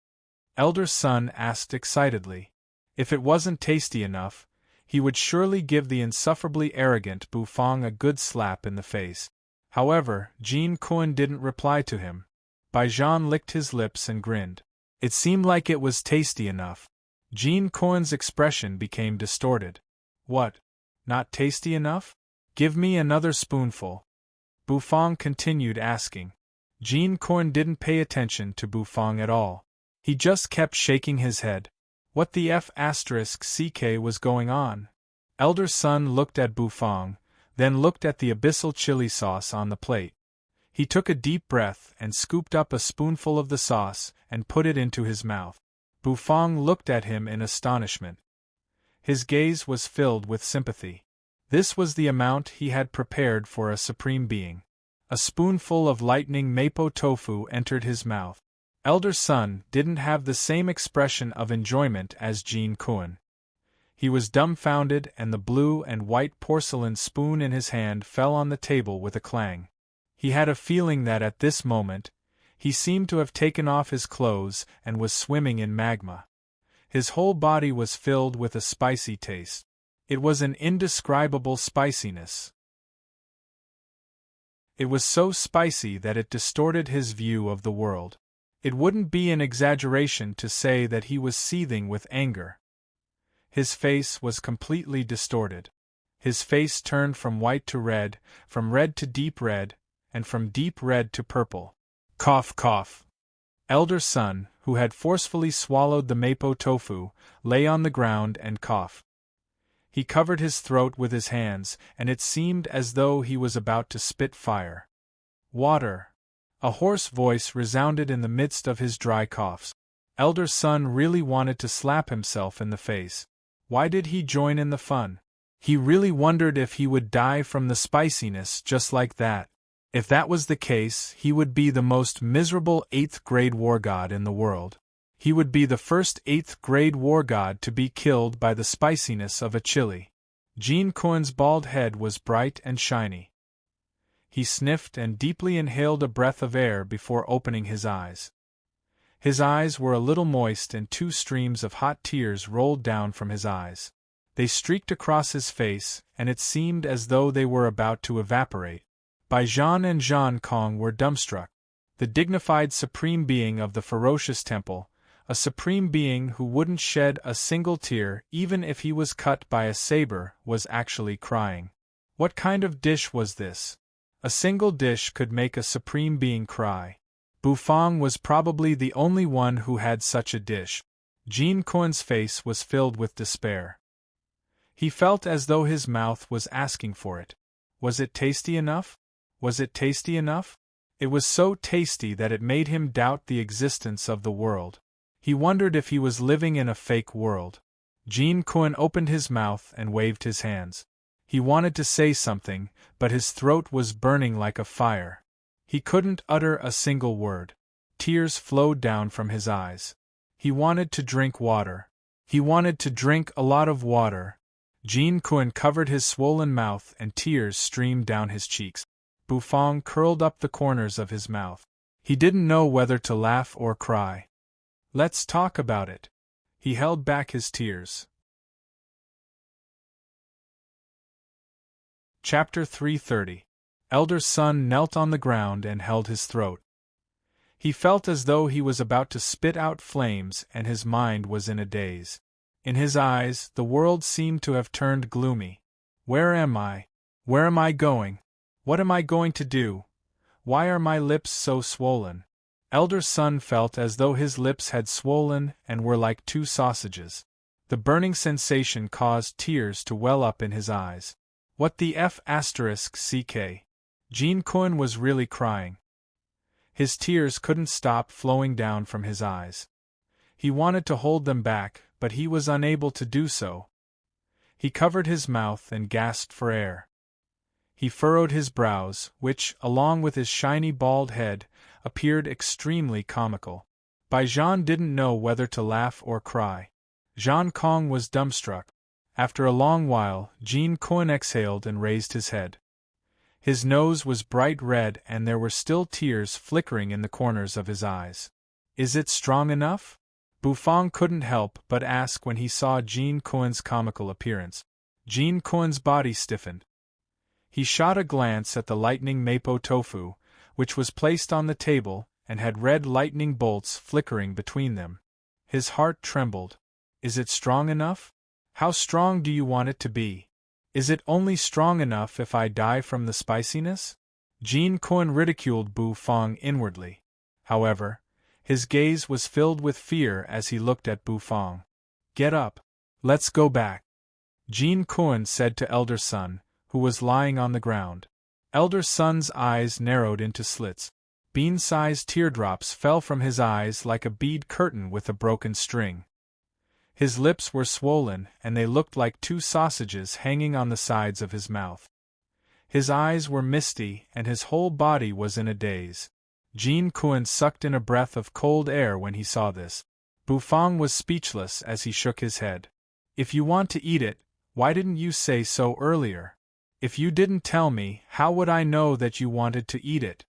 S1: Elder son asked excitedly. If it wasn't tasty enough, he would surely give the insufferably arrogant Bufang a good slap in the face. However, Jean Cohen didn't reply to him. Baijian licked his lips and grinned. It seemed like it was tasty enough. Jean Cohen's expression became distorted. What? Not tasty enough? Give me another spoonful. Bufang continued asking. Jean Cohen didn't pay attention to Bufang at all. He just kept shaking his head. What the F***ck was going on? Elder son looked at Bufang, then looked at the abyssal chili sauce on the plate. He took a deep breath and scooped up a spoonful of the sauce and put it into his mouth. Bufang looked at him in astonishment. His gaze was filled with sympathy. This was the amount he had prepared for a supreme being. A spoonful of lightning mapo tofu entered his mouth. Elder son didn't have the same expression of enjoyment as Jean Cohen. He was dumbfounded and the blue and white porcelain spoon in his hand fell on the table with a clang. He had a feeling that at this moment, he seemed to have taken off his clothes and was swimming in magma. His whole body was filled with a spicy taste. It was an indescribable spiciness. It was so spicy that it distorted his view of the world. It wouldn't be an exaggeration to say that he was seething with anger. His face was completely distorted. His face turned from white to red, from red to deep red, and from deep red to purple. Cough, cough. Elder son, who had forcefully swallowed the mapo tofu, lay on the ground and coughed. He covered his throat with his hands, and it seemed as though he was about to spit fire. Water. A hoarse voice resounded in the midst of his dry coughs. Elder son really wanted to slap himself in the face. Why did he join in the fun? He really wondered if he would die from the spiciness just like that. If that was the case, he would be the most miserable 8th grade war god in the world. He would be the first 8th grade war god to be killed by the spiciness of a chili. Jean Cohen's bald head was bright and shiny. He sniffed and deeply inhaled a breath of air before opening his eyes. His eyes were a little moist and 2 streams of hot tears rolled down from his eyes. They streaked across his face, and it seemed as though they were about to evaporate. Baijian and Zhang Kong were dumbstruck. The dignified supreme being of the ferocious temple, a supreme being who wouldn't shed a single tear even if he was cut by a saber, was actually crying. What kind of dish was this? A single dish could make a supreme being cry. Bufang was probably the only one who had such a dish. Jean Cohen's face was filled with despair. He felt as though his mouth was asking for it. Was it tasty enough? Was it tasty enough? It was so tasty that it made him doubt the existence of the world. He wondered if he was living in a fake world. Jean Cohen opened his mouth and waved his hands. He wanted to say something, but his throat was burning like a fire. He couldn't utter a single word. Tears flowed down from his eyes. He wanted to drink water. He wanted to drink a lot of water. Jin Kun covered his swollen mouth and tears streamed down his cheeks. Bufang curled up the corners of his mouth. He didn't know whether to laugh or cry. Let's talk about it. He held back his tears. Chapter 330. Elder Sun knelt on the ground and held his throat. He felt as though he was about to spit out flames and his mind was in a daze. In his eyes, the world seemed to have turned gloomy. Where am I? Where am I going? What am I going to do? Why are my lips so swollen? Elder Sun felt as though his lips had swollen and were like two sausages. The burning sensation caused tears to well up in his eyes. What the f***ck? Jin Kun was really crying. His tears couldn't stop flowing down from his eyes. He wanted to hold them back, but he was unable to do so. He covered his mouth and gasped for air. He furrowed his brows, which, along with his shiny bald head, appeared extremely comical. Bai Zhan didn't know whether to laugh or cry. Zhan Kong was dumbstruck. After a long while, Jin Kun exhaled and raised his head. His nose was bright red and there were still tears flickering in the corners of his eyes. Is it strong enough? Bufang couldn't help but ask when he saw Jin Kun's comical appearance. Jin Kun's body stiffened. He shot a glance at the lightning mapo tofu, which was placed on the table and had red lightning bolts flickering between them. His heart trembled. Is it strong enough? How strong do you want it to be? Is it only strong enough if I die from the spiciness? Jin Kun ridiculed Bufang inwardly. However, his gaze was filled with fear as he looked at Bufang. Get up. Let's go back. Jin Kun said to Elder Sun, who was lying on the ground. Elder Sun's eyes narrowed into slits. Bean-sized teardrops fell from his eyes like a bead curtain with a broken string. His lips were swollen and they looked like two sausages hanging on the sides of his mouth. His eyes were misty and his whole body was in a daze. Jin Kun sucked in a breath of cold air when he saw this. Bufang was speechless as he shook his head. If you want to eat it, why didn't you say so earlier? If you didn't tell me, how would I know that you wanted to eat it?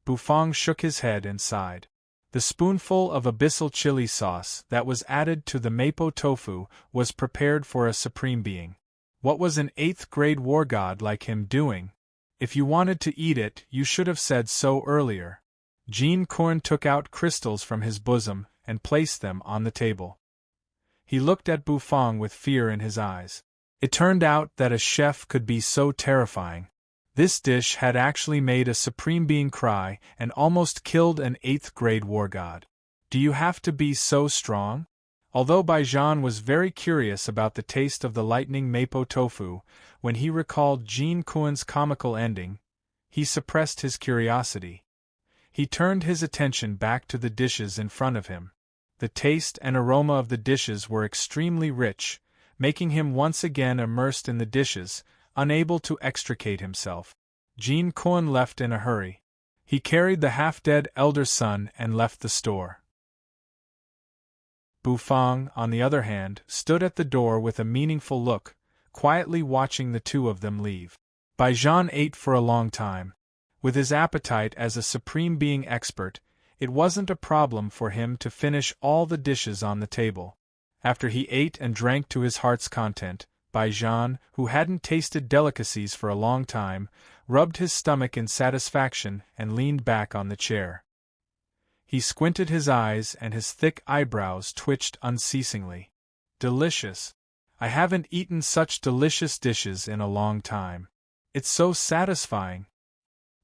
S1: Bufang shook his head and sighed. The spoonful of abyssal chili sauce that was added to the mapo tofu was prepared for a supreme being. What was an 8th grade war god like him doing? If you wanted to eat it, you should have said so earlier. Jin Kun took out crystals from his bosom and placed them on the table. He looked at Bufang with fear in his eyes. It turned out that a chef could be so terrifying. This dish had actually made a supreme being cry and almost killed an 8th grade war god. Do you have to be so strong? Although Bai Zhan was very curious about the taste of the lightning mapo tofu, when he recalled Jin Kun's comical ending, he suppressed his curiosity. He turned his attention back to the dishes in front of him. The taste and aroma of the dishes were extremely rich, making him once again immersed in the dishes, unable to extricate himself. Jin Kun left in a hurry. He carried the half-dead Elder Sun and left the store. Bufang, on the other hand, stood at the door with a meaningful look, quietly watching the two of them leave. Bai Zhan ate for a long time. With his appetite as a supreme being expert, it wasn't a problem for him to finish all the dishes on the table. After he ate and drank to his heart's content, Bai Zhan, who hadn't tasted delicacies for a long time, rubbed his stomach in satisfaction and leaned back on the chair. He squinted his eyes and his thick eyebrows twitched unceasingly. Delicious. I haven't eaten such delicious dishes in a long time. It's so satisfying.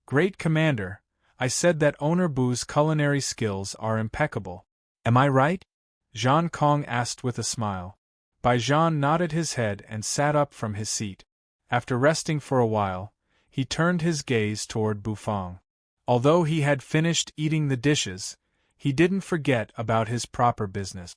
S1: Great Commander, I said that Owner Bu's culinary skills are impeccable. Am I right? Zhan Kong asked with a smile. Bai Zhan nodded his head and sat up from his seat. After resting for a while, he turned his gaze toward Bufang. Although he had finished eating the dishes, he didn't forget about his proper business.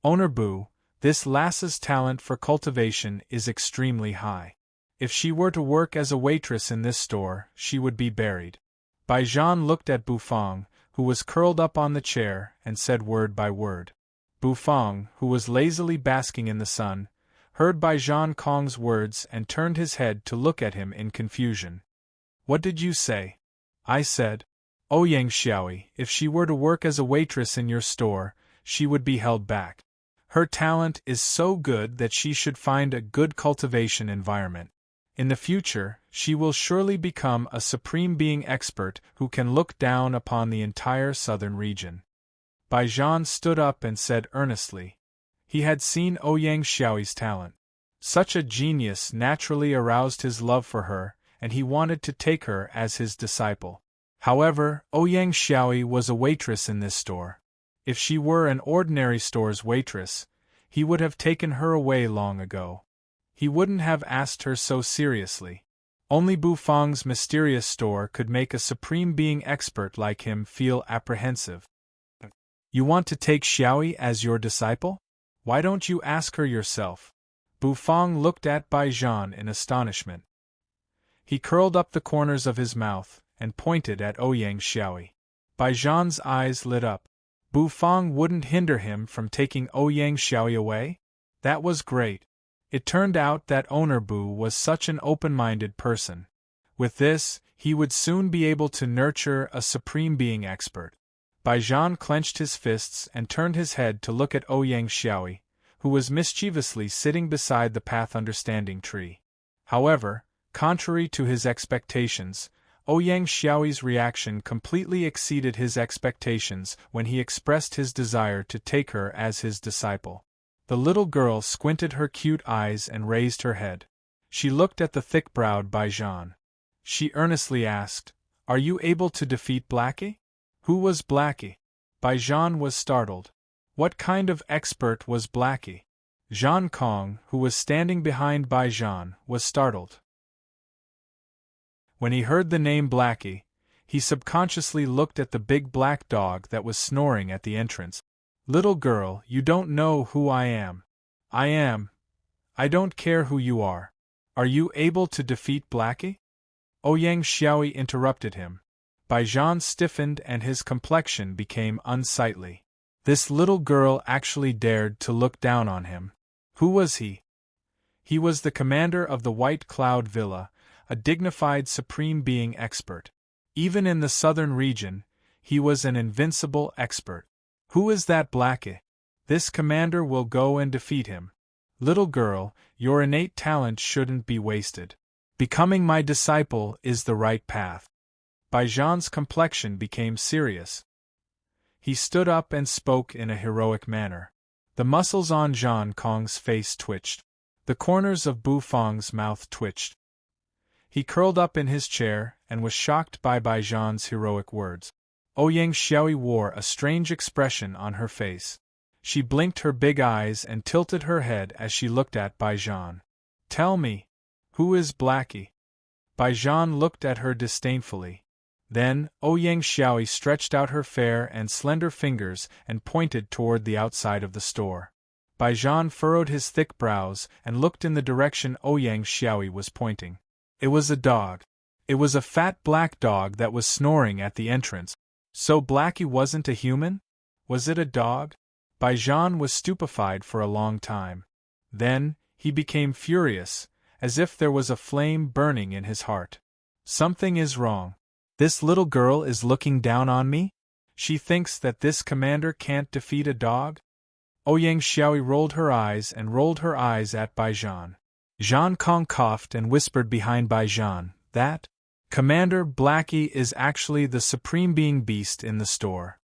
S1: Owner Bu, this lass's talent for cultivation is extremely high. If she were to work as a waitress in this store, she would be buried. Bai Zhan looked at Bufang, who was curled up on the chair, and said word by word. Bufang, who was lazily basking in the sun, heard Bai Zhan Kong's words and turned his head to look at him in confusion. What did you say? I said, Ouyang Xiaoyi, if she were to work as a waitress in your store, she would be held back. Her talent is so good that she should find a good cultivation environment. In the future, she will surely become a supreme being expert who can look down upon the entire southern region. Bai Zhan stood up and said earnestly. He had seen Ouyang Xiaoyi's talent. Such a genius naturally aroused his love for her, and he wanted to take her as his disciple. However, Ouyang Xiaoyi was a waitress in this store. If she were an ordinary store's waitress, he would have taken her away long ago. He wouldn't have asked her so seriously. Only Bufang's mysterious store could make a supreme being expert like him feel apprehensive. You want to take Xiaoyi as your disciple? Why don't you ask her yourself? Bufang looked at Bai Zhan in astonishment. He curled up the corners of his mouth and pointed at Ouyang Xiaoyi. Bai Zhan's eyes lit up. Bufang wouldn't hinder him from taking Ouyang Xiaoyi away? That was great. It turned out that owner Bu was such an open-minded person. With this, he would soon be able to nurture a supreme being expert. Bai Zhan clenched his fists and turned his head to look at Ouyang Xiaoyi, who was mischievously sitting beside the path understanding tree. However, contrary to his expectations, Ouyang Xiaoyi's reaction completely exceeded his expectations when he expressed his desire to take her as his disciple. The little girl squinted her cute eyes and raised her head. She looked at the thick-browed Bai Zhan. She earnestly asked, Are you able to defeat Blackie? Who was Blackie? Bai Zhan was startled. What kind of expert was Blackie? Zhan Kong, who was standing behind Bai Zhan, was startled. When he heard the name Blackie, he subconsciously looked at the big black dog that was snoring at the entrance. Little girl, you don't know who I am. I don't care who you are. Are you able to defeat Blackie? Ouyang Xiaoyi interrupted him. Bai Zhan stiffened and his complexion became unsightly. This little girl actually dared to look down on him. Who was he? He was the commander of the White Cloud Villa, a dignified supreme being expert. Even in the southern region, he was an invincible expert. Who is that Blackie? This commander will go and defeat him. Little girl, your innate talent shouldn't be wasted. Becoming my disciple is the right path. Bai Zhan's complexion became serious. He stood up and spoke in a heroic manner. The muscles on Zhan Kong's face twitched. The corners of Bufang's mouth twitched. He curled up in his chair and was shocked by Bai Zhan's heroic words. Ouyang Xiaoyi wore a strange expression on her face. She blinked her big eyes and tilted her head as she looked at Bai Zhan. Tell me, who is Blackie? Bai Zhan looked at her disdainfully. Then, Ouyang Xiaoyi stretched out her fair and slender fingers and pointed toward the outside of the store. Bai Zhan furrowed his thick brows and looked in the direction Ouyang Xiaoyi was pointing. It was a dog. It was a fat black dog that was snoring at the entrance. So Blackie wasn't a human? Was it a dog? Bai Zhan was stupefied for a long time. Then, he became furious, as if there was a flame burning in his heart. Something is wrong. This little girl is looking down on me? She thinks that this commander can't defeat a dog? Ouyang Xiaoyi rolled her eyes at Bai Zhan. Zhan Kong coughed and whispered behind Bai Zhan, that Commander Blackie is actually the supreme being beast in the store.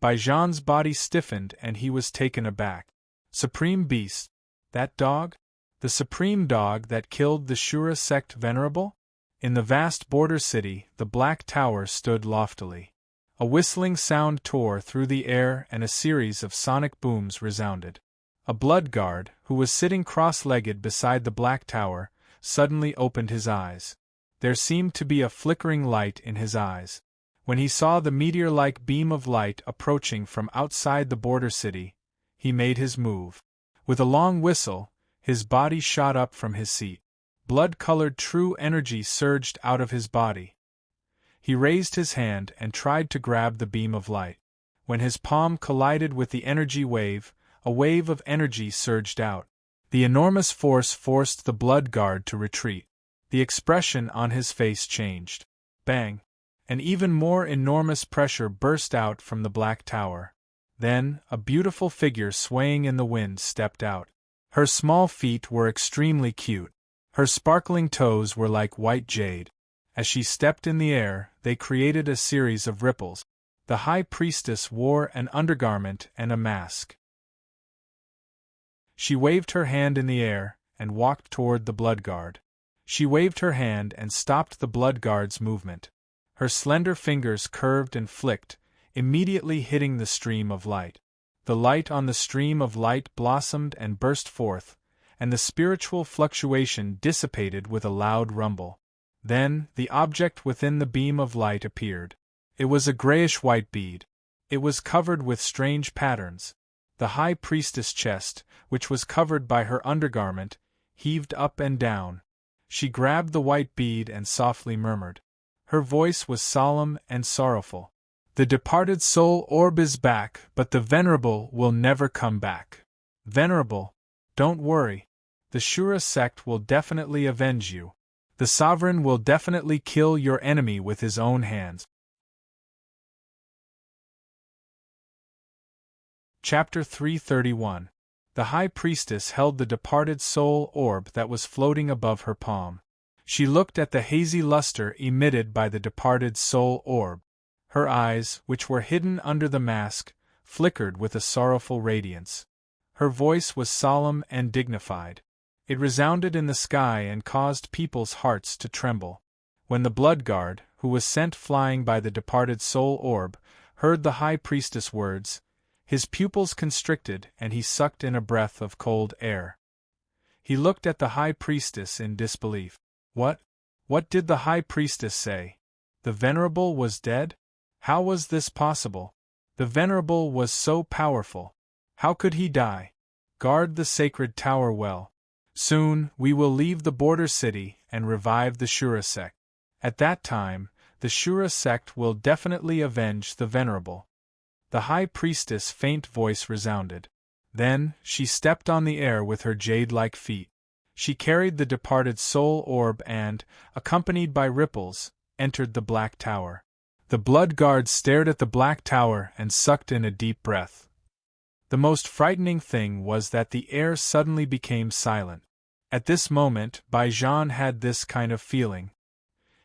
S1: Bai Zhan's body stiffened and he was taken aback. Supreme beast? That dog? The supreme dog that killed the Shura sect venerable? In the vast border city, the Black Tower stood loftily. A whistling sound tore through the air and a series of sonic booms resounded. A blood guard, who was sitting cross-legged beside the Black Tower, suddenly opened his eyes. There seemed to be a flickering light in his eyes. When he saw the meteor-like beam of light approaching from outside the border city, he made his move. With a long whistle, his body shot up from his seat. Blood-colored true energy surged out of his body. He raised his hand and tried to grab the beam of light. When his palm collided with the energy wave, a wave of energy surged out. The enormous force forced the blood guard to retreat. The expression on his face changed. Bang! An even more enormous pressure burst out from the black tower. Then, a beautiful figure swaying in the wind stepped out. Her small feet were extremely cute. Her sparkling toes were like white jade. As she stepped in the air, they created a series of ripples. The high priestess wore an undergarment and a mask. She waved her hand in the air and walked toward the blood guard. She waved her hand and stopped the blood guard's movement. Her slender fingers curved and flicked, immediately hitting the stream of light. The light on the stream of light blossomed and burst forth, and the spiritual fluctuation dissipated with a loud rumble. Then, the object within the beam of light appeared. It was a grayish-white bead. It was covered with strange patterns. The high priestess' chest, which was covered by her undergarment, heaved up and down. She grabbed the white bead and softly murmured. Her voice was solemn and sorrowful. "The departed soul orb is back, but the venerable will never come back. Venerable, don't worry. The Shura sect will definitely avenge you. The sovereign will definitely kill your enemy with his own hands." Chapter 331. The High Priestess held the departed soul orb that was floating above her palm. She looked at the hazy luster emitted by the departed soul orb. Her eyes, which were hidden under the mask, flickered with a sorrowful radiance. Her voice was solemn and dignified. It resounded in the sky and caused people's hearts to tremble. When the blood guard, who was sent flying by the departed soul orb, heard the high priestess' words, his pupils constricted and he sucked in a breath of cold air. He looked at the high priestess in disbelief. What did the high priestess say? The venerable was dead? How was this possible? The venerable was so powerful. How could he die? Guard the sacred tower well. Soon, we will leave the border city and revive the Shura sect. At that time, the Shura sect will definitely avenge the venerable. The high priestess' faint voice resounded. Then, she stepped on the air with her jade-like feet. She carried the departed soul orb and, accompanied by ripples, entered the black tower. The blood guard stared at the black tower and sucked in a deep breath. The most frightening thing was that the air suddenly became silent. At this moment, Baijan had this kind of feeling.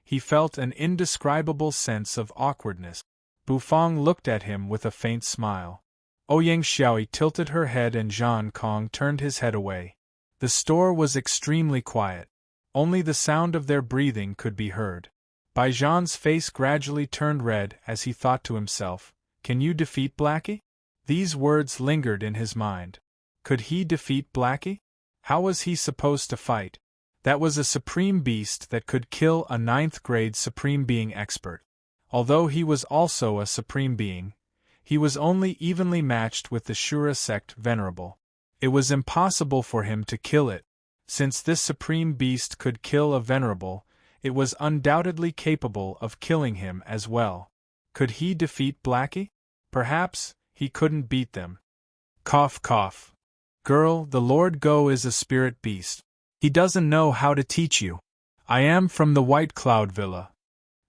S1: He felt an indescribable sense of awkwardness. Bufang looked at him with a faint smile. Ouyang Xiaoyi tilted her head and Zhang Kong turned his head away. The store was extremely quiet. Only the sound of their breathing could be heard. Baijan's face gradually turned red as he thought to himself, "Can you defeat Blackie?" These words lingered in his mind. Could he defeat Blackie? How was he supposed to fight? That was a supreme beast that could kill a 9th-grade supreme being expert. Although he was also a supreme being, he was only evenly matched with the Shura sect venerable. It was impossible for him to kill it. Since this supreme beast could kill a venerable, it was undoubtedly capable of killing him as well. Could he defeat Blackie? Perhaps he couldn't beat them. Cough cough. Girl, the Lord Go is a spirit beast. He doesn't know how to teach you. I am from the White Cloud Villa.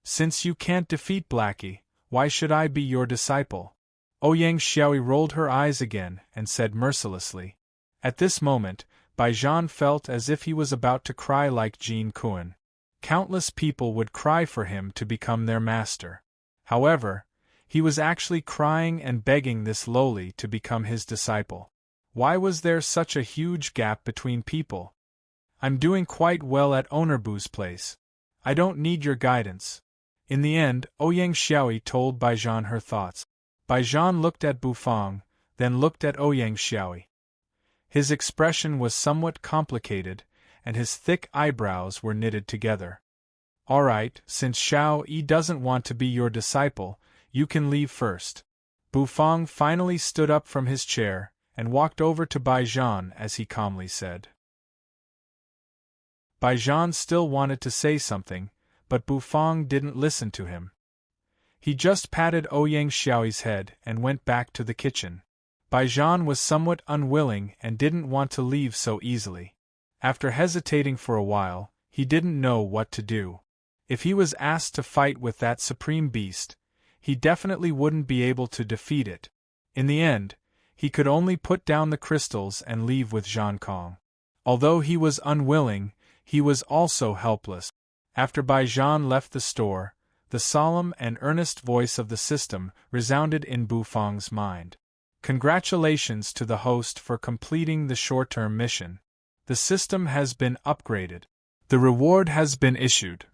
S1: Since you can't defeat Blackie, why should I be your disciple? Ouyang Xiaoyi rolled her eyes again and said mercilessly. At this moment, Baijan felt as if he was about to cry like Jin Kuan. Countless people would cry for him to become their master. However, he was actually crying and begging this lowly to become his disciple. Why was there such a huge gap between people? I'm doing quite well at Ownerbu's place. I don't need your guidance. In the end, Ouyang Xiaoyi told Baijan her thoughts. Baijan looked at Bufang, then looked at Ouyang Xiaoyi. His expression was somewhat complicated, and his thick eyebrows were knitted together. All right, since Xiao Yi doesn't want to be your disciple, you can leave first. Bufang finally stood up from his chair and walked over to Baijan as he calmly said. Baijan still wanted to say something, but Bufang didn't listen to him. He just patted Ouyang Xiaoyi's head and went back to the kitchen. Baijian was somewhat unwilling and didn't want to leave so easily. After hesitating for a while, he didn't know what to do. If he was asked to fight with that supreme beast, he definitely wouldn't be able to defeat it. In the end, he could only put down the crystals and leave with Zhang Kong. Although he was unwilling, he was also helpless. After Baijian left the store, the solemn and earnest voice of the system resounded in Bufang's mind. Congratulations to the host for completing the short-term mission. The system has been upgraded. The reward has been issued.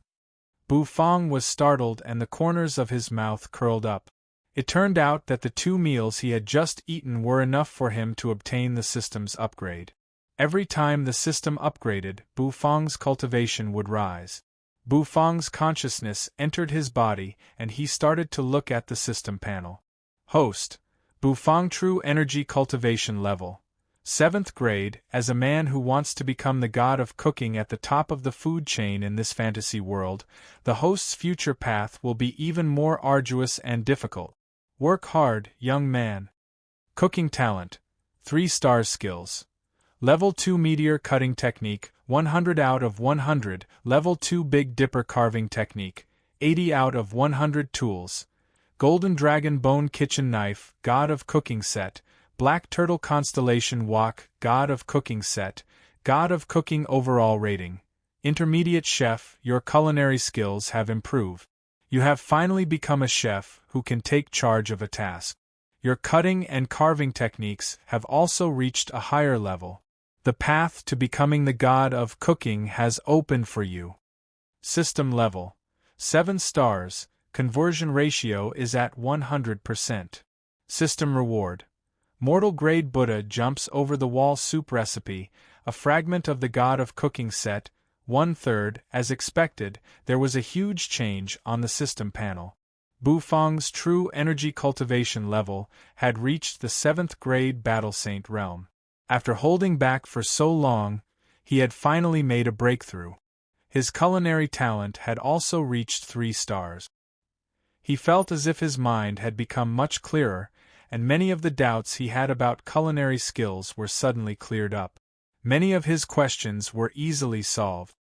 S1: Bufang was startled and the corners of his mouth curled up. It turned out that the 2 meals he had just eaten were enough for him to obtain the system's upgrade. Every time the system upgraded, Bufang's cultivation would rise. Bufang's consciousness entered his body and he started to look at the system panel. Host: Bufang True Energy Cultivation Level 7th grade. As a man who wants to become the god of cooking at the top of the food chain in this fantasy world, the host's future path will be even more arduous and difficult. Work hard, young man. Cooking talent: 3 stars. Skills: Level 2 Meteor Cutting Technique, 100 out of 100. Level 2 Big Dipper Carving Technique, 80 out of 100. Tools: Golden Dragon Bone Kitchen Knife, God of Cooking Set, Black Turtle Constellation Wok, God of Cooking Set, God of Cooking. Overall rating: Intermediate Chef. Your culinary skills have improved. You have finally become a chef who can take charge of a task. Your cutting and carving techniques have also reached a higher level. The path to becoming the god of cooking has opened for you. System level: 7 stars. Conversion ratio is at 100%. System reward: Mortal Grade Buddha Jumps Over the Wall Soup Recipe, a fragment of the God of Cooking set, 1/3. As expected, there was a huge change on the system panel. Bufang's true energy cultivation level had reached the 7th grade Battle Saint realm. After holding back for so long, he had finally made a breakthrough. His culinary talent had also reached 3 stars. He felt as if his mind had become much clearer, and many of the doubts he had about culinary skills were suddenly cleared up. Many of his questions were easily solved.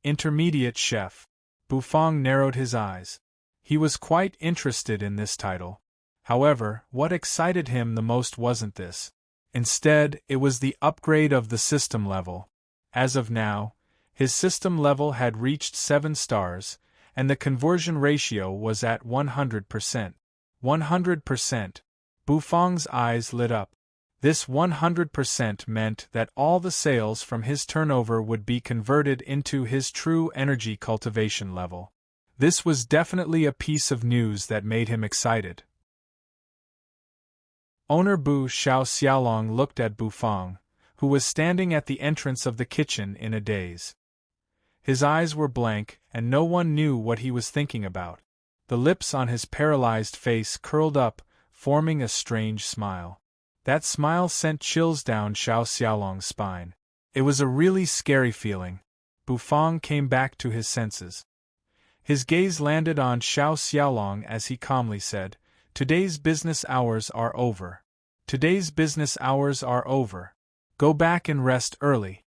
S1: Intermediate Chef. Bufang narrowed his eyes. He was quite interested in this title. However, what excited him the most wasn't this. Instead, it was the upgrade of the system level. As of now, his system level had reached 7 stars, and the conversion ratio was at 100%. 100%. Bufang's eyes lit up. This 100% meant that all the sales from his turnover would be converted into his true energy cultivation level. This was definitely a piece of news that made him excited. Owner Bu Xiao Xiaolong looked at Bufang, who was standing at the entrance of the kitchen in a daze. His eyes were blank, and no one knew what he was thinking about. The lips on his paralyzed face curled up, forming a strange smile. That smile sent chills down Xiao Xiaolong's spine. It was a really scary feeling. Bufang came back to his senses. His gaze landed on Xiao Xiaolong as he calmly said, "Today's business hours are over. Today's business hours are over. Go back and rest early."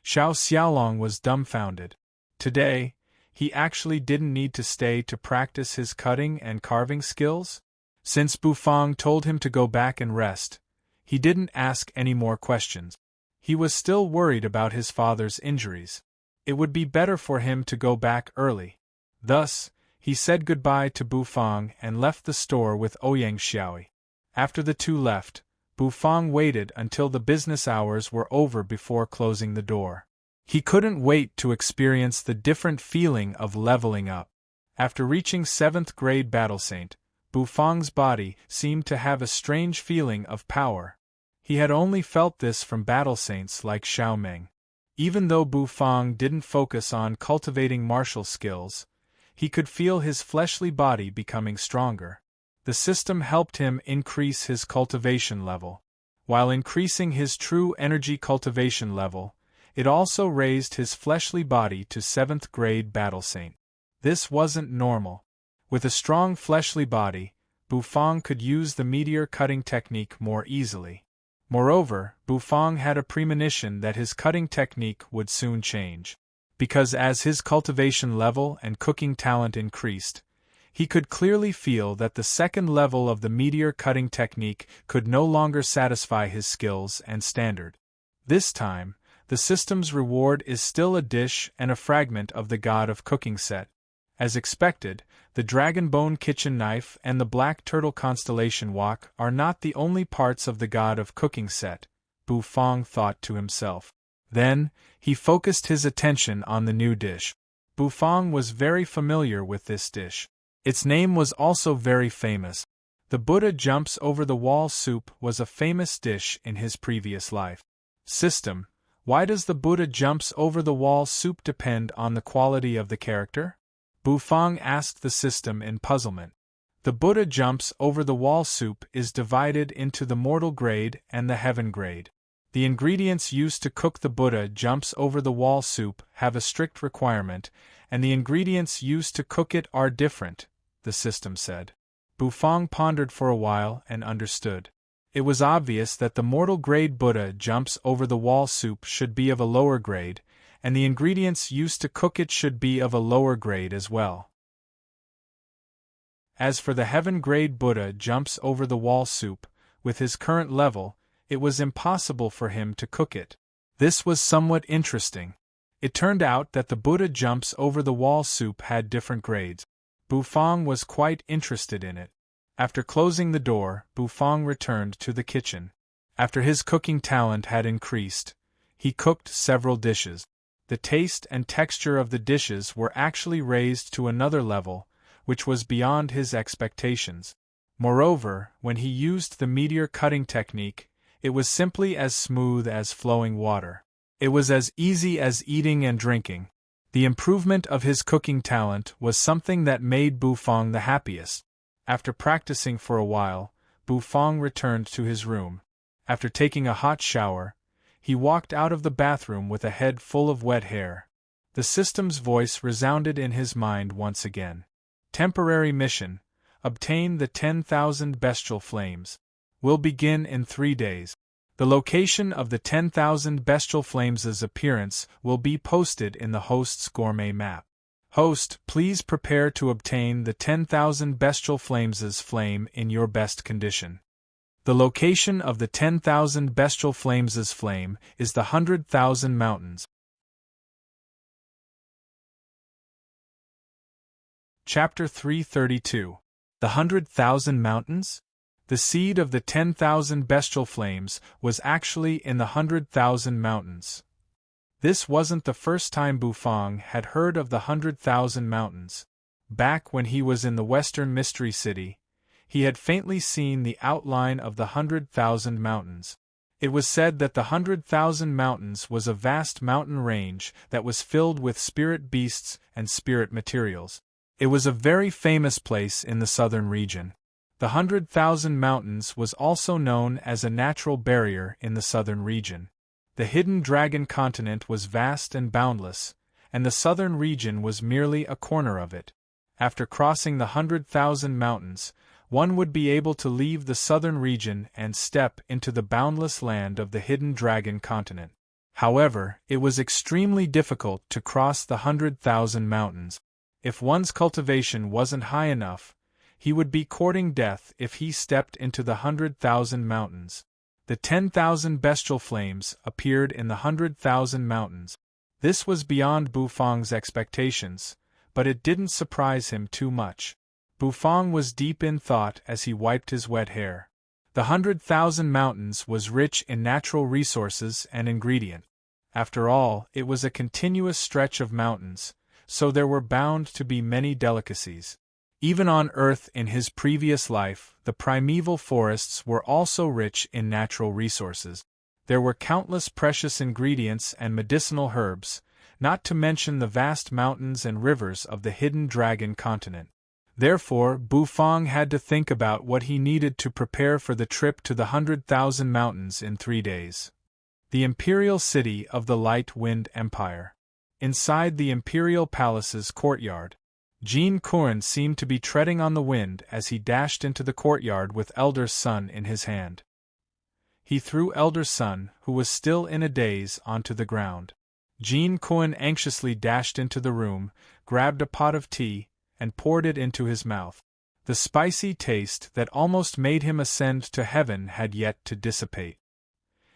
S1: Xiao Xiaolong was dumbfounded. Today, he actually didn't need to stay to practice his cutting and carving skills? Since Bufang told him to go back and rest, he didn't ask any more questions. He was still worried about his father's injuries. It would be better for him to go back early. Thus, he said goodbye to Bufang and left the store with Ouyang Xiaoyi. After the two left, Bufang waited until the business hours were over before closing the door. He couldn't wait to experience the different feeling of leveling up. After reaching 7th grade Battle Saint, Bufang's body seemed to have a strange feeling of power. He had only felt this from battle saints like Xiao Meng. Even though Bufang didn't focus on cultivating martial skills, he could feel his fleshly body becoming stronger. The system helped him increase his cultivation level. While increasing his true energy cultivation level, it also raised his fleshly body to 7th grade Battle Saint. This wasn't normal. With a strong fleshly body, Bufang could use the meteor cutting technique more easily. Moreover, Bufang had a premonition that his cutting technique would soon change. Because as his cultivation level and cooking talent increased, he could clearly feel that the second level of the meteor cutting technique could no longer satisfy his skills and standard. This time, the system's reward is still a dish and a fragment of the God of Cooking set. As expected, the dragon bone kitchen knife and the black turtle constellation wok are not the only parts of the God of Cooking set, Bufang thought to himself. Then, he focused his attention on the new dish. Bufang was very familiar with this dish. Its name was also very famous. The Buddha jumps over the wall soup was a famous dish in his previous life. System: why does the Buddha jumps over the wall soup depend on the quality of the character? Bufang asked the system in puzzlement. The Buddha jumps over the wall soup is divided into the mortal grade and the heaven grade. The ingredients used to cook the Buddha jumps over the wall soup have a strict requirement, and the ingredients used to cook it are different, the system said. Bufang pondered for a while and understood. It was obvious that the mortal grade Buddha jumps over the wall soup should be of a lower grade, and the ingredients used to cook it should be of a lower grade as well. As for the heaven grade Buddha jumps over the wall soup, with his current level, it was impossible for him to cook it. This was somewhat interesting. It turned out that the Buddha jumps over the wall soup had different grades. Bufang was quite interested in it. After closing the door, Bufang returned to the kitchen. After his cooking talent had increased, he cooked several dishes. The taste and texture of the dishes were actually raised to another level, which was beyond his expectations. Moreover, when he used the meteor cutting technique, it was simply as smooth as flowing water. It was as easy as eating and drinking. The improvement of his cooking talent was something that made Bufang the happiest. After practicing for a while, Bufang returned to his room. After taking a hot shower, he walked out of the bathroom with a head full of wet hair. The system's voice resounded in his mind once again. Temporary mission: obtain the 10,000 bestial flames. Will begin in 3 days. The location of the 10,000 bestial flames' appearance will be posted in the host's gourmet map. Host, please prepare to obtain the 10,000 bestial flames' flame in your best condition. The location of the 10,000 bestial flames' flame is the 100,000 mountains. Chapter 332. The 100,000 mountains? The seed of the 10,000 bestial flames was actually in the 100,000 mountains. This wasn't the first time Bufang had heard of the 100,000 mountains. Back when he was in the Western Mystery City, he had faintly seen the outline of the 100,000 mountains. It was said that the 100,000 mountains was a vast mountain range that was filled with spirit beasts and spirit materials. It was a very famous place in the southern region. The 100,000 mountains was also known as a natural barrier in the southern region. The hidden dragon continent was vast and boundless, and the southern region was merely a corner of it. After crossing the 100,000 mountains, one would be able to leave the southern region and step into the boundless land of the hidden dragon continent. However, it was extremely difficult to cross the 100,000 mountains. If one's cultivation wasn't high enough, he would be courting death if he stepped into the 100,000 mountains. The 10,000 bestial flames appeared in the 100,000 mountains. This was beyond Bufang's expectations, but it didn't surprise him too much. Bufang was deep in thought as he wiped his wet hair. The 100,000 mountains was rich in natural resources and ingredient. After all, it was a continuous stretch of mountains, so there were bound to be many delicacies. Even on Earth in his previous life, the primeval forests were also rich in natural resources. There were countless precious ingredients and medicinal herbs, not to mention the vast mountains and rivers of the hidden dragon continent. Therefore, Bufang had to think about what he needed to prepare for the trip to the 100,000 mountains in 3 days. The Imperial City of the Light Wind Empire. Inside the Imperial Palace's courtyard, Jean Coin seemed to be treading on the wind as he dashed into the courtyard with Elder Sun in his hand. He threw Elder Sun, who was still in a daze, onto the ground. Jean Coin anxiously dashed into the room, grabbed a pot of tea, and poured it into his mouth. The spicy taste that almost made him ascend to heaven had yet to dissipate.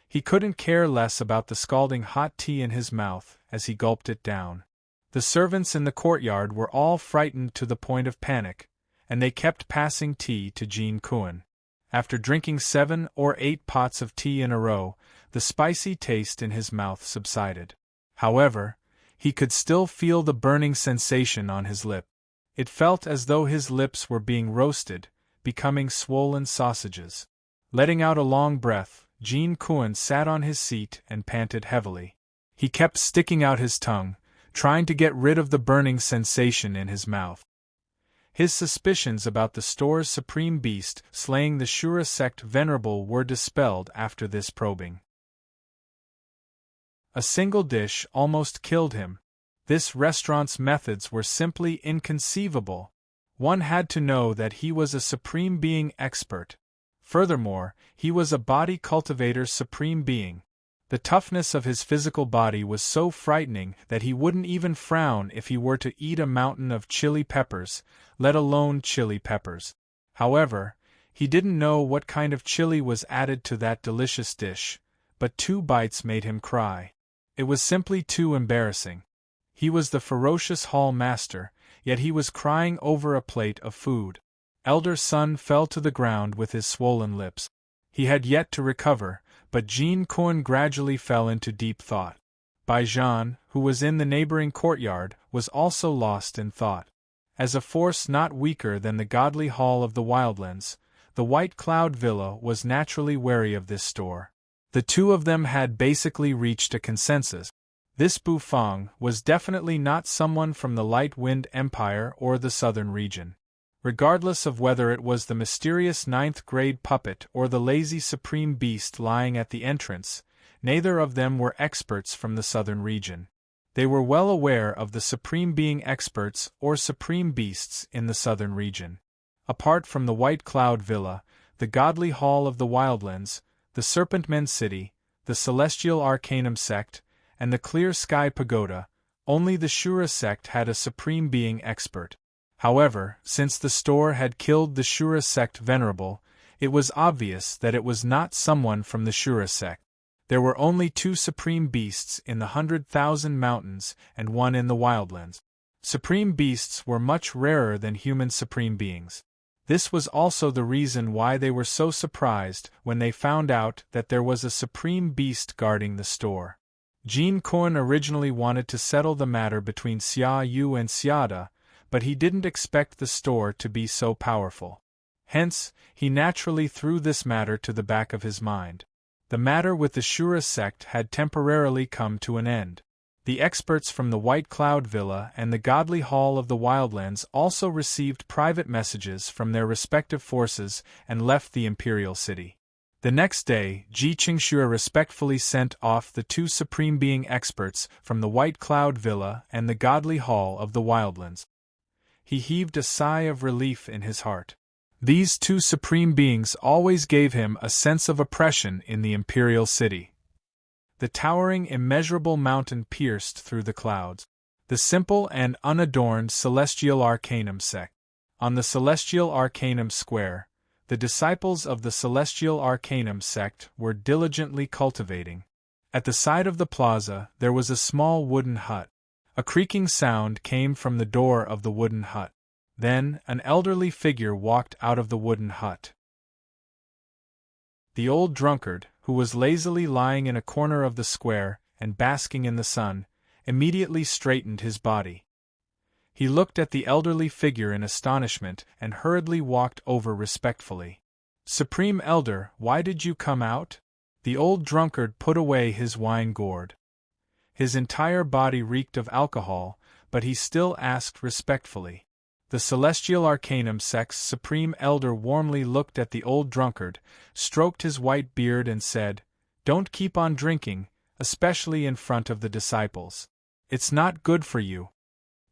S1: He couldn't care less about the scalding hot tea in his mouth as he gulped it down. The servants in the courtyard were all frightened to the point of panic, and they kept passing tea to Jean Coin. After drinking 7 or 8 pots of tea in a row, the spicy taste in his mouth subsided. However, he could still feel the burning sensation on his lip. It felt as though his lips were being roasted, becoming swollen sausages. Letting out a long breath, Jean Coin sat on his seat and panted heavily. He kept sticking out his tongue, trying to get rid of the burning sensation in his mouth. His suspicions about the store's supreme beast slaying the Shura sect venerable were dispelled after this probing. A single dish almost killed him. This restaurant's methods were simply inconceivable. One had to know that he was a supreme being expert. Furthermore, he was a body cultivator supreme being. The toughness of his physical body was so frightening that he wouldn't even frown if he were to eat a mountain of chili peppers, let alone chili peppers. However, he didn't know what kind of chili was added to that delicious dish, but 2 bites made him cry. It was simply too embarrassing. He was the ferocious hall master, yet he was crying over a plate of food. Elder Sun fell to the ground with his swollen lips. He had yet to recover, but Jean Coin gradually fell into deep thought. Baijan, who was in the neighboring courtyard, was also lost in thought. As a force not weaker than the godly hall of the Wildlands, the White Cloud Villa was naturally wary of this store. The two of them had basically reached a consensus. This Bufang was definitely not someone from the Light Wind Empire or the southern region. Regardless of whether it was the mysterious 9th-grade puppet or the lazy supreme beast lying at the entrance, neither of them were experts from the southern region. They were well aware of the supreme being experts or supreme beasts in the southern region. Apart from the White Cloud Villa, the Godly Hall of the Wildlands, the Serpentmen City, the Celestial Arcanum Sect, and the Clear Sky Pagoda, only the Shura sect had a supreme being expert. However, since the store had killed the Shura sect venerable, it was obvious that it was not someone from the Shura sect. There were only 2 supreme beasts in the 100,000 mountains and 1 in the wildlands. Supreme beasts were much rarer than human supreme beings. This was also the reason why they were so surprised when they found out that there was a supreme beast guarding the store. Jean Coin originally wanted to settle the matter between Xia Yu and Xiada, but he didn't expect the store to be so powerful. Hence, he naturally threw this matter to the back of his mind. The matter with the Shura sect had temporarily come to an end. The experts from the White Cloud Villa and the Godly Hall of the Wildlands also received private messages from their respective forces and left the Imperial City. The next day, Ji Qingxue respectfully sent off the 2 supreme being experts from the White Cloud Villa and the Godly Hall of the Wildlands. He heaved a sigh of relief in his heart. These 2 supreme beings always gave him a sense of oppression in the Imperial City. The towering, immeasurable mountain pierced through the clouds. The simple and unadorned Celestial Arcanum sect. On the Celestial Arcanum Square, the disciples of the Celestial Arcanum sect were diligently cultivating. At the side of the plaza, there was a small wooden hut. A creaking sound came from the door of the wooden hut. Then, an elderly figure walked out of the wooden hut. The old drunkard, who was lazily lying in a corner of the square and basking in the sun, immediately straightened his body. He looked at the elderly figure in astonishment and hurriedly walked over respectfully. "Supreme Elder, why did you come out?" The old drunkard put away his wine gourd. His entire body reeked of alcohol, but he still asked respectfully. The Celestial Arcanum sect's Supreme Elder warmly looked at the old drunkard, stroked his white beard and said, "Don't keep on drinking, especially in front of the disciples. It's not good for you."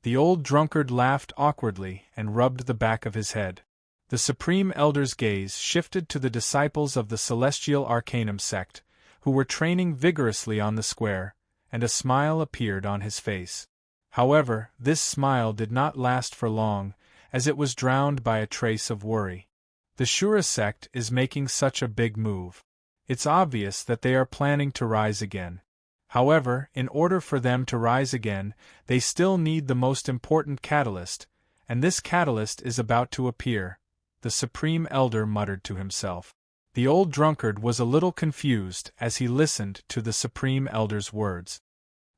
S1: The old drunkard laughed awkwardly and rubbed the back of his head. The Supreme Elder's gaze shifted to the disciples of the Celestial Arcanum sect, who were training vigorously on the square, and a smile appeared on his face. However, this smile did not last for long, as it was drowned by a trace of worry. The Shura sect is making such a big move. It's obvious that they are planning to rise again. However, in order for them to rise again, they still need the most important catalyst, and this catalyst is about to appear, the Supreme Elder muttered to himself. The old drunkard was a little confused as he listened to the Supreme Elder's words.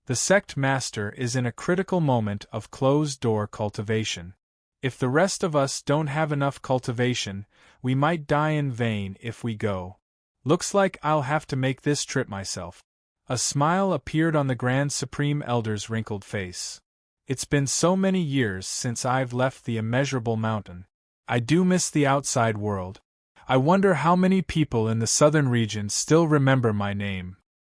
S1: The sect master is in a critical moment of closed-door cultivation. If the rest of us don't have enough cultivation, we might die in vain if we go. Looks like I'll have to make this trip myself. A smile appeared on the Grand Supreme Elder's wrinkled face. It's been so many years since I've left the immeasurable mountain. I do miss the outside world. I wonder how many people in the southern regions still remember my name.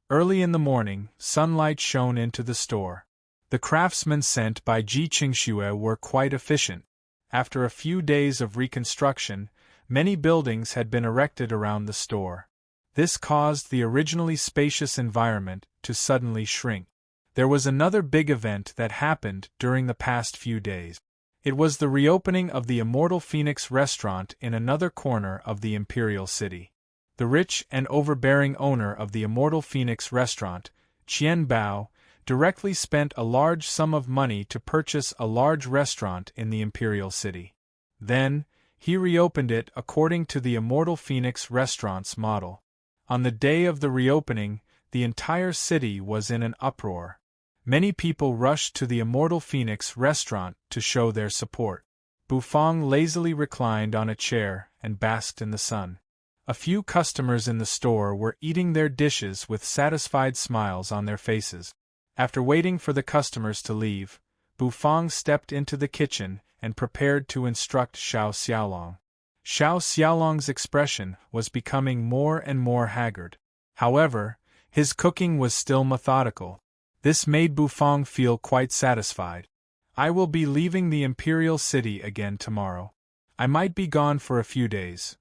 S1: Early in the morning, sunlight shone into the store. The craftsmen sent by Ji Qingxue were quite efficient. After a few days of reconstruction, many buildings had been erected around the store. This caused the originally spacious environment to suddenly shrink. There was another big event that happened during the past few days. It was the reopening of the Immortal Phoenix restaurant in another corner of the Imperial City. The rich and overbearing owner of the Immortal Phoenix restaurant, Qian Bao, directly spent a large sum of money to purchase a large restaurant in the Imperial City. Then, he reopened it according to the Immortal Phoenix restaurant's model. On the day of the reopening, the entire city was in an uproar. Many people rushed to the Immortal Phoenix restaurant to show their support. Bufang lazily reclined on a chair and basked in the sun. A few customers in the store were eating their dishes with satisfied smiles on their faces. After waiting for the customers to leave, Bufang stepped into the kitchen and prepared to instruct Xiao Xiaolong. Xiao Xiaolong's expression was becoming more and more haggard. However, his cooking was still methodical. This made Bufang feel quite satisfied. I will be leaving the Imperial City again tomorrow. I might be gone for a few days.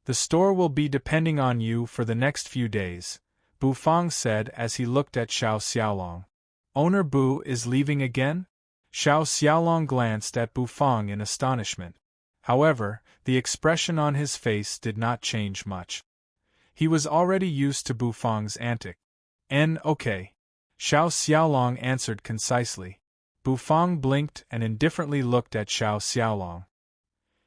S1: The store will be depending on you for the next few days, Bufang said as he looked at Xiao Xiaolong. Owner Bu is leaving again? Xiao Xiaolong glanced at Bufang in astonishment. However, the expression on his face did not change much. He was already used to Bufang's antic. Okay. Xiao Xiaolong answered concisely. Bufang blinked and indifferently looked at Xiao Xiaolong.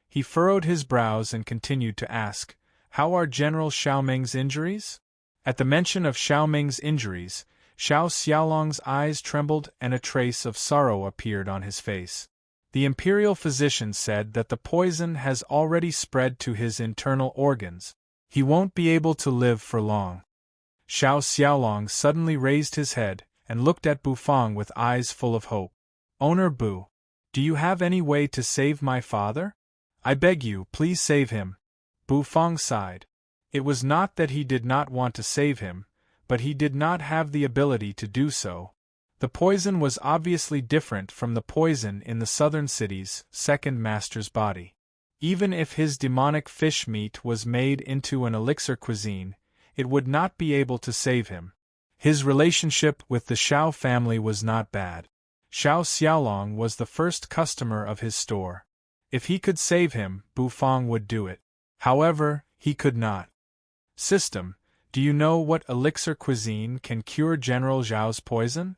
S1: He furrowed his brows and continued to ask, "How are General Xiaoming's injuries?" At the mention of Xiaoming's injuries, Xiao Xiaolong's eyes trembled and a trace of sorrow appeared on his face. The imperial physician said that the poison has already spread to his internal organs. He won't be able to live for long. Xiao Xiaolong suddenly raised his head and looked at Bufang with eyes full of hope. Owner Bu, do you have any way to save my father? I beg you, please save him. Bufang sighed. It was not that he did not want to save him, but he did not have the ability to do so. The poison was obviously different from the poison in the southern city's second master's body. Even if his demonic fish meat was made into an elixir cuisine, it would not be able to save him. His relationship with the Xiao family was not bad. Xiao Xiaolong was the first customer of his store. If he could save him, Bufang would do it. However, he could not. System, do you know what elixir cuisine can cure General Zhao's poison?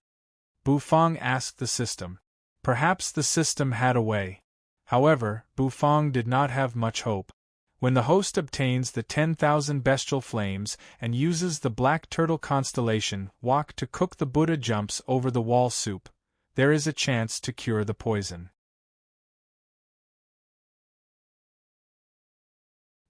S1: Bufang asked the system. Perhaps the system had a way. However, Bufang did not have much hope. When the host obtains the 10,000 bestial flames and uses the black turtle constellation wok to cook the Buddha jumps over the wall soup, there is a chance to cure the poison.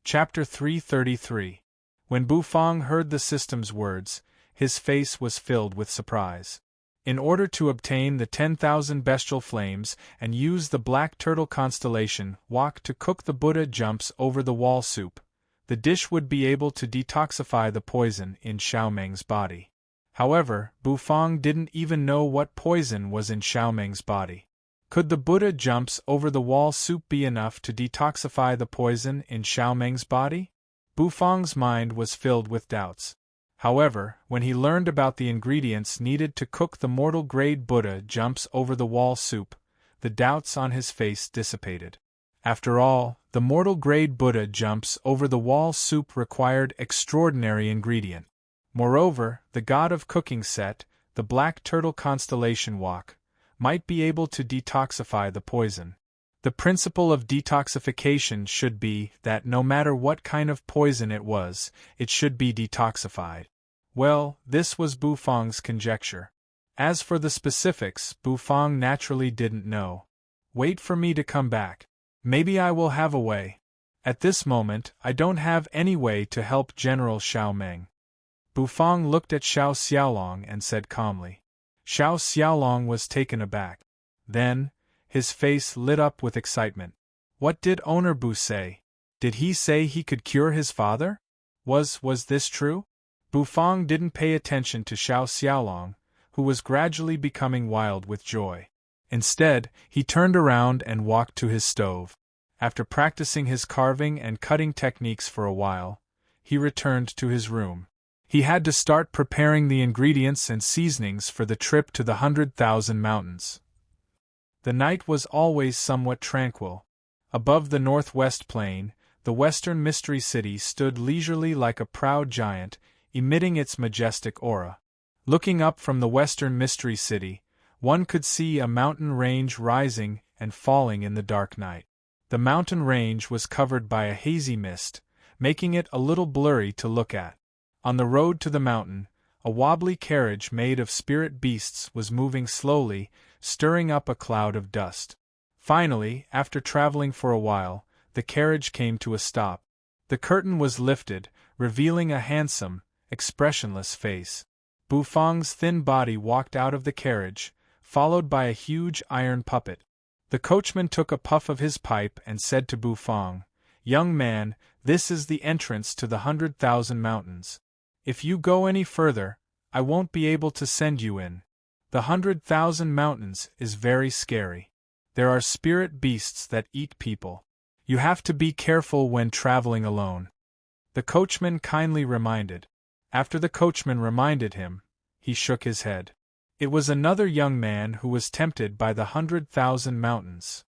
S1: Chapter 333. When Bufang heard the system's words, his face was filled with surprise. In order to obtain the 10,000 bestial flames and use the black turtle constellation wok to cook the Buddha jumps over the wall soup, the dish would be able to detoxify the poison in Xiaoming's body. However, Bufang didn't even know what poison was in Xiaomeng's body. Could the Buddha jumps over the wall soup be enough to detoxify the poison in Xiaomeng's body? Bufang's mind was filled with doubts. However, when he learned about the ingredients needed to cook the mortal-grade Buddha jumps over the wall soup, the doubts on his face dissipated. After all, the mortal-grade Buddha jumps over the wall soup required extraordinary ingredient. Moreover, the god of cooking Set, the black turtle constellation Wok, might be able to detoxify the poison. The principle of detoxification should be that no matter what kind of poison it was, it should be detoxified. Well, this was Bufang's conjecture. As for the specifics, Bufang naturally didn't know. Wait for me to come back. Maybe I will have a way. At this moment, I don't have any way to help General Xiaomeng. Bufang looked at Xiao Xiaolong and said calmly. Xiao Xiaolong was taken aback. Then, his face lit up with excitement. What did Owner Bu say? Did he say he could cure his father? Was this true? Bufang didn't pay attention to Xiao Xiaolong, who was gradually becoming wild with joy. Instead, he turned around and walked to his stove. After practicing his carving and cutting techniques for a while, he returned to his room. He had to start preparing the ingredients and seasonings for the trip to the 100,000 mountains. The night was always somewhat tranquil. Above the northwest plain, the western mystery city stood leisurely like a proud giant, emitting its majestic aura. Looking up from the western mystery city, one could see a mountain range rising and falling in the dark night. The mountain range was covered by a hazy mist, making it a little blurry to look at. On the road to the mountain, a wobbly carriage made of spirit beasts was moving slowly, stirring up a cloud of dust. Finally, after traveling for a while, the carriage came to a stop. The curtain was lifted, revealing a handsome, expressionless face. Bufang's thin body walked out of the carriage, followed by a huge iron puppet. The coachman took a puff of his pipe and said to Bufang, "Young man, this is the entrance to the 100,000 mountains. If you go any further, I won't be able to send you in. The 100,000 mountains is very scary. There are spirit beasts that eat people. You have to be careful when traveling alone." The coachman kindly reminded. After the coachman reminded him, he shook his head. It was another young man who was tempted by the 100,000 mountains.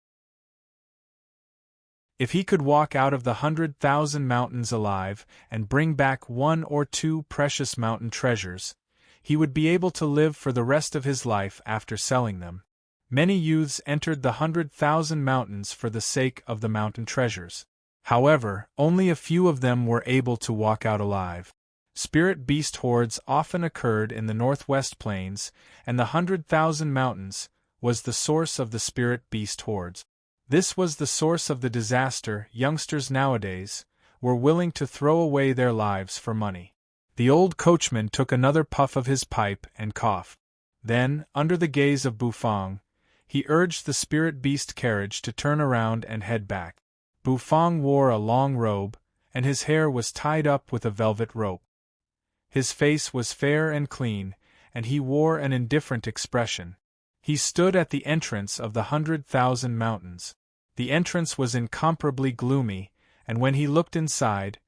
S1: If he could walk out of the 100,000 mountains alive and bring back 1 or 2 precious mountain treasures, he would be able to live for the rest of his life after selling them. Many youths entered the 100,000 mountains for the sake of the mountain treasures. However, only a few of them were able to walk out alive. Spirit beast hordes often occurred in the northwest plains, and the 100,000 mountains was the source of the spirit beast hordes. This was the source of the disaster. Youngsters nowadays were willing to throw away their lives for money. The old coachman took another puff of his pipe and coughed. Then, under the gaze of Bufang, he urged the spirit beast carriage to turn around and head back. Bufang wore a long robe, and his hair was tied up with a velvet rope. His face was fair and clean, and he wore an indifferent expression. He stood at the entrance of the 100,000 mountains. The entrance was incomparably gloomy, and when he looked inside,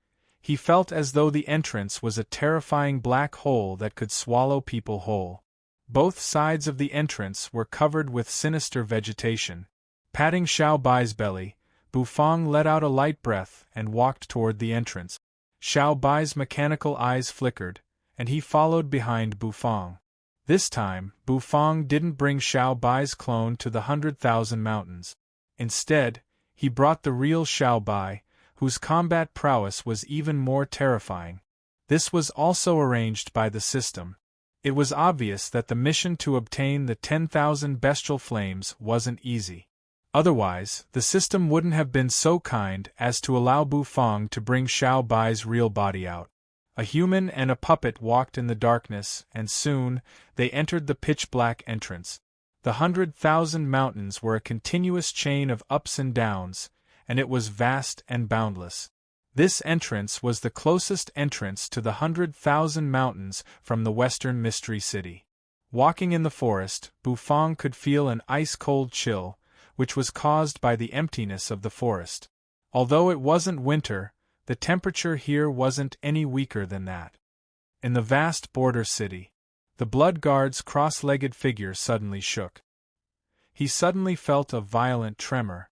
S1: he felt as though the entrance was a terrifying black hole that could swallow people whole. Both sides of the entrance were covered with sinister vegetation. Patting Xiao Bai's belly, Bufang let out a light breath and walked toward the entrance. Xiao Bai's mechanical eyes flickered, and he followed behind Bufang. This time, Bufang didn't bring Xiao Bai's clone to the 100,000 mountains. Instead, he brought the real Xiao Bai, whose combat prowess was even more terrifying. This was also arranged by the system. It was obvious that the mission to obtain the 10,000 bestial flames wasn't easy. Otherwise, the system wouldn't have been so kind as to allow Bufang to bring Xiao Bai's real body out. A human and a puppet walked in the darkness, and soon, they entered the pitch-black entrance. The 100,000 mountains were a continuous chain of ups and downs, and it was vast and boundless. This entrance was the closest entrance to the 100,000 mountains from the western Mystery City. Walking in the forest, Bufang could feel an ice-cold chill, which was caused by the emptiness of the forest. Although it wasn't winter, the temperature here wasn't any weaker than that. In the vast border city, the Blood Guard's cross-legged figure suddenly shook. He suddenly felt a violent tremor.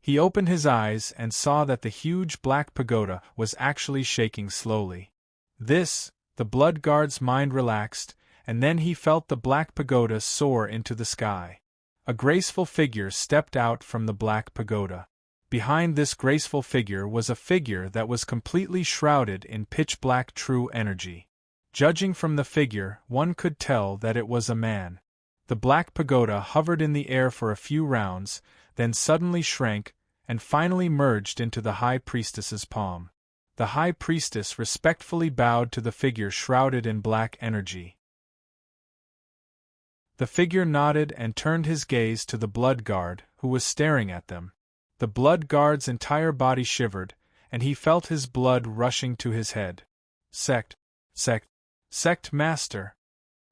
S1: He opened his eyes and saw that the huge black pagoda was actually shaking slowly. The Blood Guard's mind relaxed, and then he felt the black pagoda soar into the sky. A graceful figure stepped out from the black pagoda. Behind this graceful figure was a figure that was completely shrouded in pitch-black true energy. Judging from the figure, one could tell that it was a man. The black pagoda hovered in the air for a few rounds, then suddenly shrank, and finally merged into the High Priestess's palm. The High Priestess respectfully bowed to the figure shrouded in black energy. The figure nodded and turned his gaze to the Blood Guard, who was staring at them. The Blood Guard's entire body shivered, and he felt his blood rushing to his head. Sect Master!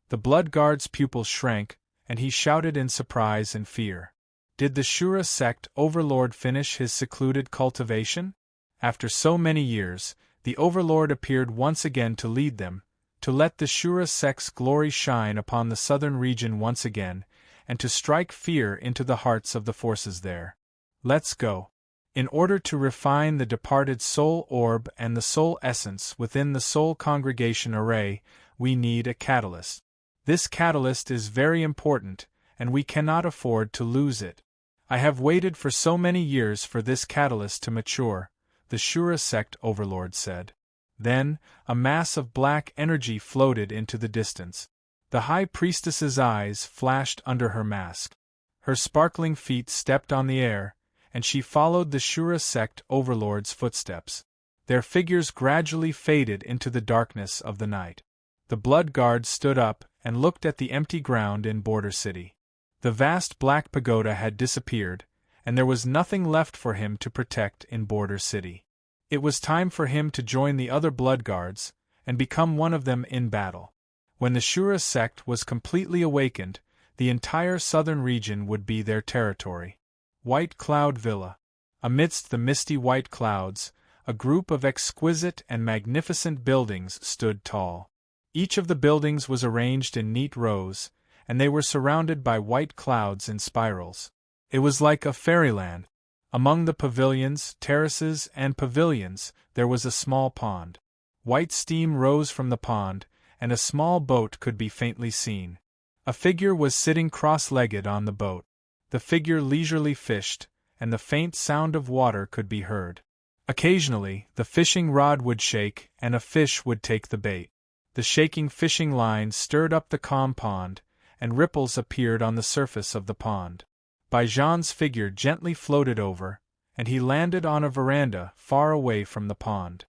S1: The Blood Guard's pupils shrank, and he shouted in surprise and fear. Did the Shura sect overlord finish his secluded cultivation? After so many years, the overlord appeared once again to lead them, to let the Shura sect's glory shine upon the southern region once again, and to strike fear into the hearts of the forces there. Let's go. In order to refine the departed soul orb and the soul essence within the soul congregation array, we need a catalyst. This catalyst is very important, and we cannot afford to lose it. I have waited for so many years for this catalyst to mature, the Shura sect overlord said. Then, a mass of black energy floated into the distance. The High Priestess's eyes flashed under her mask. Her sparkling feet stepped on the air, and she followed the Shura sect overlord's footsteps. Their figures gradually faded into the darkness of the night. The Blood Guard stood up and looked at the empty ground in Border City. The vast black pagoda had disappeared, and there was nothing left for him to protect in Border City. It was time for him to join the other Blood Guards, and become one of them in battle. When the Shura sect was completely awakened, the entire southern region would be their territory. White Cloud Villa. Amidst the misty white clouds, a group of exquisite and magnificent buildings stood tall. Each of the buildings was arranged in neat rows, and they were surrounded by white clouds in spirals. It was like a fairyland. Among the pavilions, terraces, and pavilions, there was a small pond. White steam rose from the pond, and a small boat could be faintly seen. A figure was sitting cross-legged on the boat. The figure leisurely fished, and the faint sound of water could be heard. Occasionally, the fishing rod would shake, and a fish would take the bait. The shaking fishing line stirred up the calm pond, and ripples appeared on the surface of the pond. Baijan's figure gently floated over, and he landed on a veranda far away from the pond.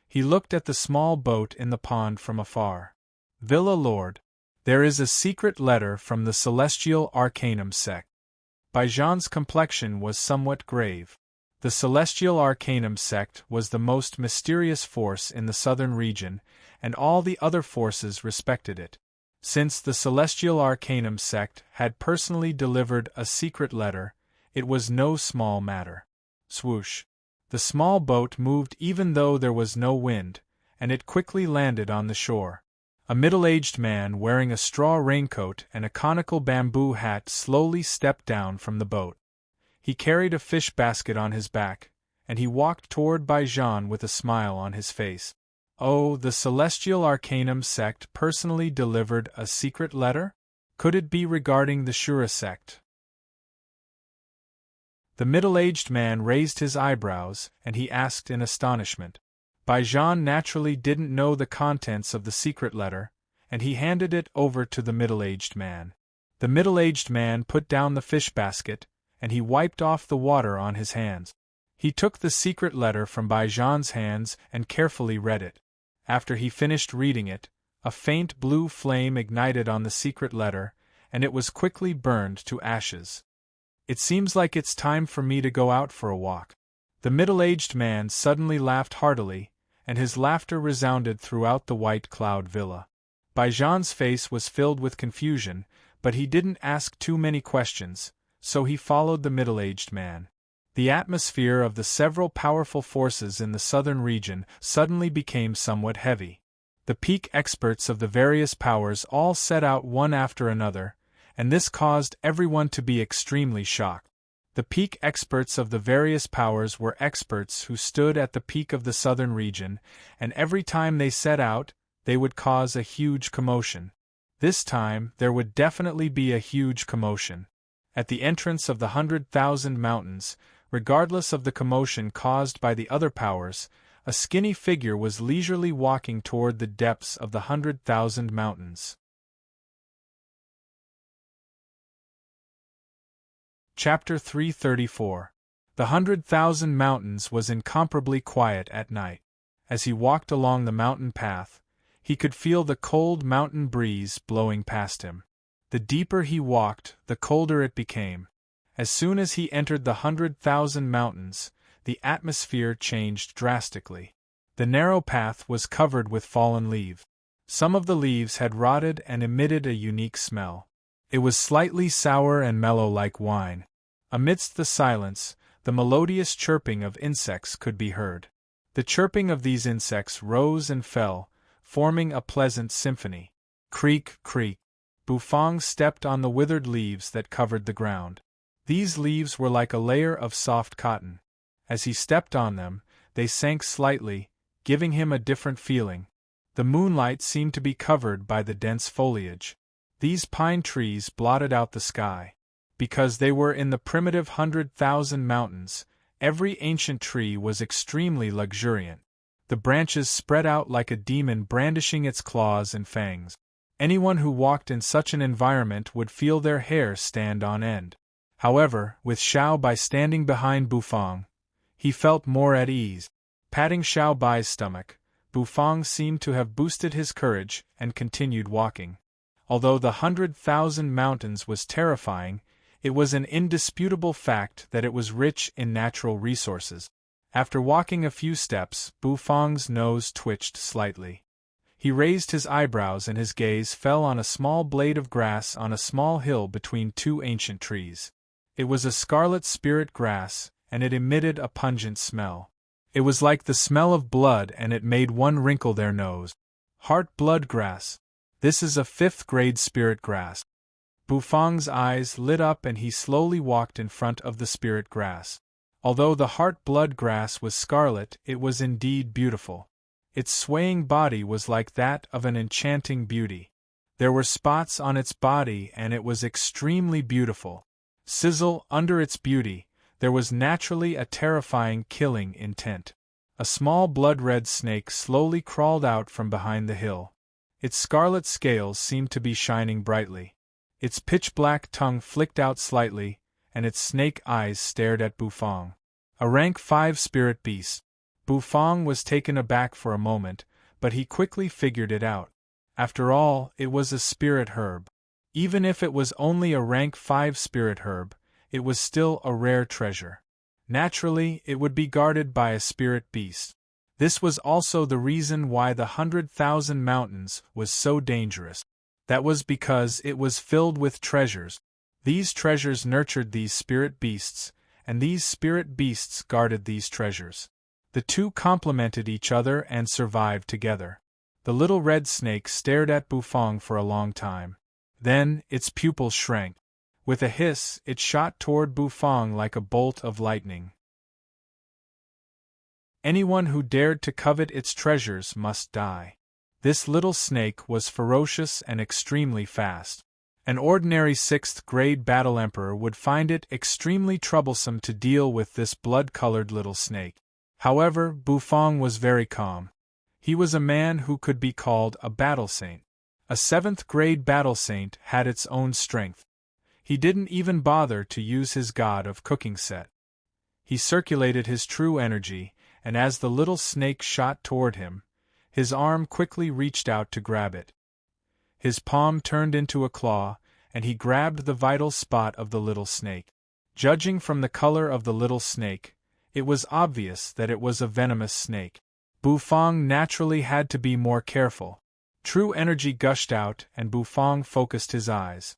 S1: He looked at the small boat in the pond from afar. Villa Lord, there is a secret letter from the Celestial Arcanum sect. Baijan's complexion was somewhat grave. The Celestial Arcanum sect was the most mysterious force in the southern region, and all the other forces respected it. Since the Celestial Arcanum sect had personally delivered a secret letter, it was no small matter. Swoosh! The small boat moved even though there was no wind, and it quickly landed on the shore. A middle-aged man wearing a straw raincoat and a conical bamboo hat slowly stepped down from the boat. He carried a fish basket on his back, and he walked toward Baijan with a smile on his face. Oh, the Celestial Arcanum sect personally delivered a secret letter? Could it be regarding the Shura sect? The middle-aged man raised his eyebrows, and he asked in astonishment. Baijan naturally didn't know the contents of the secret letter, and he handed it over to the middle-aged man. The middle-aged man put down the fish basket, and he wiped off the water on his hands. He took the secret letter from Baijan's hands and carefully read it. After he finished reading it, a faint blue flame ignited on the secret letter, and it was quickly burned to ashes. It seems like it's time for me to go out for a walk. The middle-aged man suddenly laughed heartily, and his laughter resounded throughout the White Cloud Villa. Baijan's face was filled with confusion, but he didn't ask too many questions, so he followed the middle-aged man. The atmosphere of the several powerful forces in the southern region suddenly became somewhat heavy. The peak experts of the various powers all set out one after another, and this caused everyone to be extremely shocked. The peak experts of the various powers were experts who stood at the peak of the southern region, and every time they set out, they would cause a huge commotion. This time, there would definitely be a huge commotion. At the entrance of the 100,000 mountains, regardless of the commotion caused by the other powers, a skinny figure was leisurely walking toward the depths of the 100,000 mountains. Chapter 334. The 100,000 Mountains was incomparably quiet at night. As he walked along the mountain path, he could feel the cold mountain breeze blowing past him. The deeper he walked, the colder it became. As soon as he entered the 100,000 mountains, the atmosphere changed drastically. The narrow path was covered with fallen leaves. Some of the leaves had rotted and emitted a unique smell. It was slightly sour and mellow like wine. Amidst the silence, the melodious chirping of insects could be heard. The chirping of these insects rose and fell, forming a pleasant symphony. Creak, creak. Bufang stepped on the withered leaves that covered the ground. These leaves were like a layer of soft cotton. As he stepped on them, they sank slightly, giving him a different feeling. The moonlight seemed to be covered by the dense foliage. These pine trees blotted out the sky. Because they were in the primitive 100,000 mountains, every ancient tree was extremely luxuriant. The branches spread out like a demon brandishing its claws and fangs. Anyone who walked in such an environment would feel their hair stand on end. However, with Xiao Bai standing behind Bufang, he felt more at ease. Patting Xiao Bai's stomach, Bufang seemed to have boosted his courage and continued walking. Although the 100,000 mountains was terrifying, it was an indisputable fact that it was rich in natural resources. After walking a few steps, Bufang's nose twitched slightly. He raised his eyebrows and his gaze fell on a small blade of grass on a small hill between two ancient trees. It was a scarlet spirit grass, and it emitted a pungent smell. It was like the smell of blood, and it made one wrinkle their nose. Heart blood grass. This is a 5th grade spirit grass. Bufang's eyes lit up and he slowly walked in front of the spirit grass. Although the heart blood grass was scarlet, it was indeed beautiful. Its swaying body was like that of an enchanting beauty. There were spots on its body and it was extremely beautiful. Sizzle, under its beauty, there was naturally a terrifying killing intent. A small blood-red snake slowly crawled out from behind the hill. Its scarlet scales seemed to be shining brightly. Its pitch-black tongue flicked out slightly, and its snake eyes stared at Bufang. A rank 5 spirit beast. Bufang was taken aback for a moment, but he quickly figured it out. After all, it was a spirit herb. Even if it was only a rank 5 spirit herb, it was still a rare treasure. Naturally, it would be guarded by a spirit beast. This was also the reason why the 100,000 mountains was so dangerous. That was because it was filled with treasures. These treasures nurtured these spirit beasts, and these spirit beasts guarded these treasures. The two complemented each other and survived together. The little red snake stared at Bufang for a long time. Then, its pupils shrank. With a hiss, it shot toward Bufang like a bolt of lightning. Anyone who dared to covet its treasures must die. This little snake was ferocious and extremely fast. An ordinary 6th grade battle emperor would find it extremely troublesome to deal with this blood-colored little snake. However, Bufang was very calm. He was a man who could be called a battle saint. A 7th grade battle saint had its own strength. He didn't even bother to use his god of cooking set. He circulated his true energy, and as the little snake shot toward him, his arm quickly reached out to grab it. His palm turned into a claw, and he grabbed the vital spot of the little snake. Judging from the color of the little snake, It was obvious that it was a venomous snake. Bufang naturally had to be more careful. True energy gushed out and Bufang focused his eyes.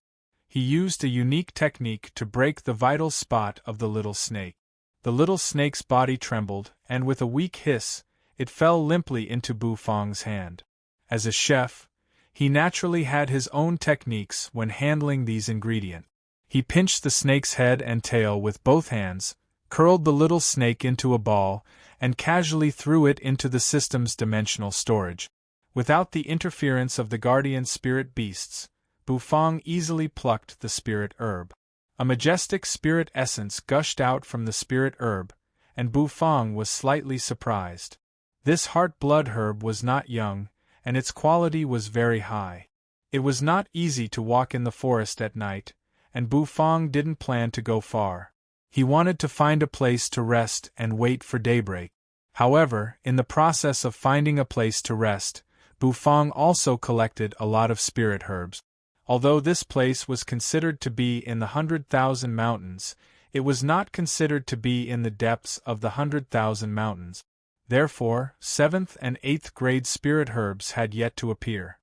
S1: He used a unique technique to break the vital spot of the little snake. The little snake's body trembled, and with a weak hiss, it fell limply into Bufang's hand. As a chef, he naturally had his own techniques when handling these ingredients. He pinched the snake's head and tail with both hands, curled the little snake into a ball, and casually threw it into the system's dimensional storage. Without the interference of the guardian spirit beasts, Bufang easily plucked the spirit herb. A majestic spirit essence gushed out from the spirit herb, and Bufang was slightly surprised. This heart-blood herb was not young, and its quality was very high. It was not easy to walk in the forest at night, and Bufang didn't plan to go far. He wanted to find a place to rest and wait for daybreak. However, in the process of finding a place to rest, Bufang also collected a lot of spirit herbs. Although this place was considered to be in the 100,000 mountains, it was not considered to be in the depths of the 100,000 mountains. Therefore, 7th and 8th grade spirit herbs had yet to appear.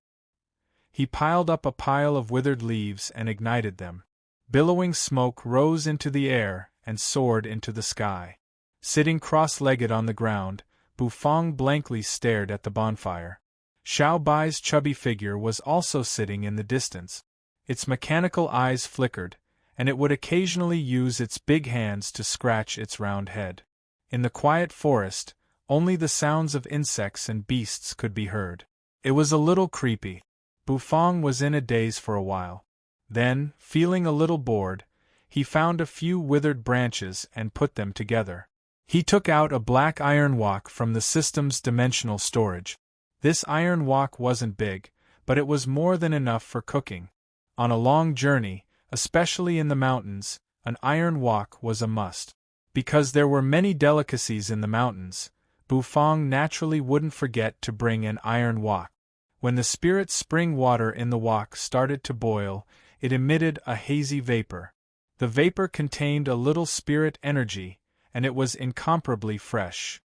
S1: He piled up a pile of withered leaves and ignited them. Billowing smoke rose into the air and soared into the sky. Sitting cross-legged on the ground, Bufang blankly stared at the bonfire. Xiao Bai's chubby figure was also sitting in the distance. Its mechanical eyes flickered, and it would occasionally use its big hands to scratch its round head. In the quiet forest, only the sounds of insects and beasts could be heard. It was a little creepy. Bufang was in a daze for a while. Then, feeling a little bored, he found a few withered branches and put them together. He took out a black iron wok from the system's dimensional storage. This iron wok wasn't big, but it was more than enough for cooking. On a long journey, especially in the mountains, an iron wok was a must. Because there were many delicacies in the mountains, Bufang naturally wouldn't forget to bring an iron wok. When the spirit spring water in the wok started to boil, it emitted a hazy vapor. The vapor contained a little spirit energy, and it was incomparably fresh.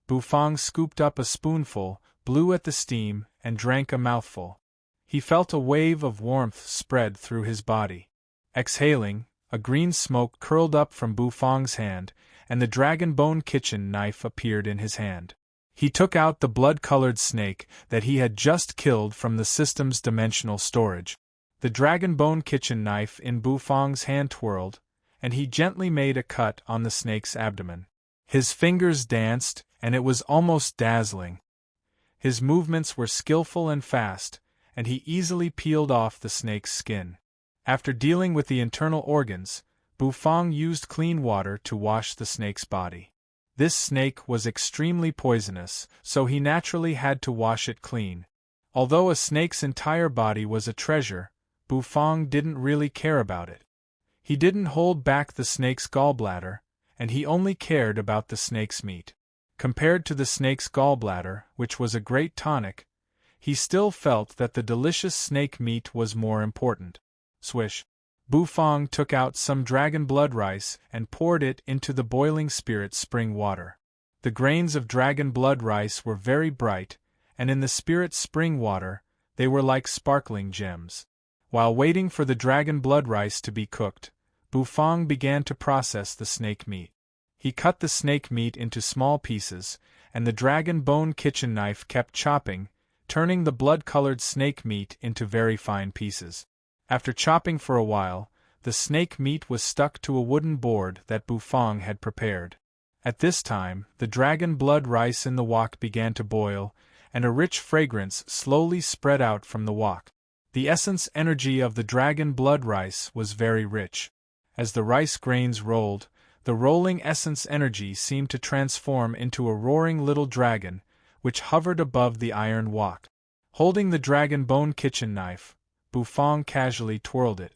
S1: Bufang scooped up a spoonful, blew at the steam, and drank a mouthful. He felt a wave of warmth spread through his body. Exhaling, a green smoke curled up from Bufang's hand, and the dragon bone kitchen knife appeared in his hand. He took out the blood-colored snake that he had just killed from the system's dimensional storage. The dragon bone kitchen knife in Bufang's hand twirled, and he gently made a cut on the snake's abdomen. His fingers danced, and it was almost dazzling. His movements were skillful and fast, and he easily peeled off the snake's skin. After dealing with the internal organs, Bufang used clean water to wash the snake's body. This snake was extremely poisonous, so he naturally had to wash it clean. Although a snake's entire body was a treasure, Bufang didn't really care about it. He didn't hold back the snake's gallbladder, and he only cared about the snake's meat. Compared to the snake's gallbladder, which was a great tonic, he still felt that the delicious snake meat was more important. Swish! Bufang took out some dragon blood rice and poured it into the boiling spirit spring water. The grains of dragon blood rice were very bright, and in the spirit spring water, they were like sparkling gems. While waiting for the dragon blood rice to be cooked, Bufang began to process the snake meat. He cut the snake meat into small pieces, and the dragon bone kitchen knife kept chopping, turning the blood-colored snake meat into very fine pieces. After chopping for a while, the snake meat was stuck to a wooden board that Bufang had prepared. At this time, the dragon blood rice in the wok began to boil, and a rich fragrance slowly spread out from the wok. The essence energy of the dragon blood rice was very rich. As the rice grains rolled, the rolling essence energy seemed to transform into a roaring little dragon, which hovered above the iron wok. Holding the dragon bone kitchen knife, Bufang casually twirled it.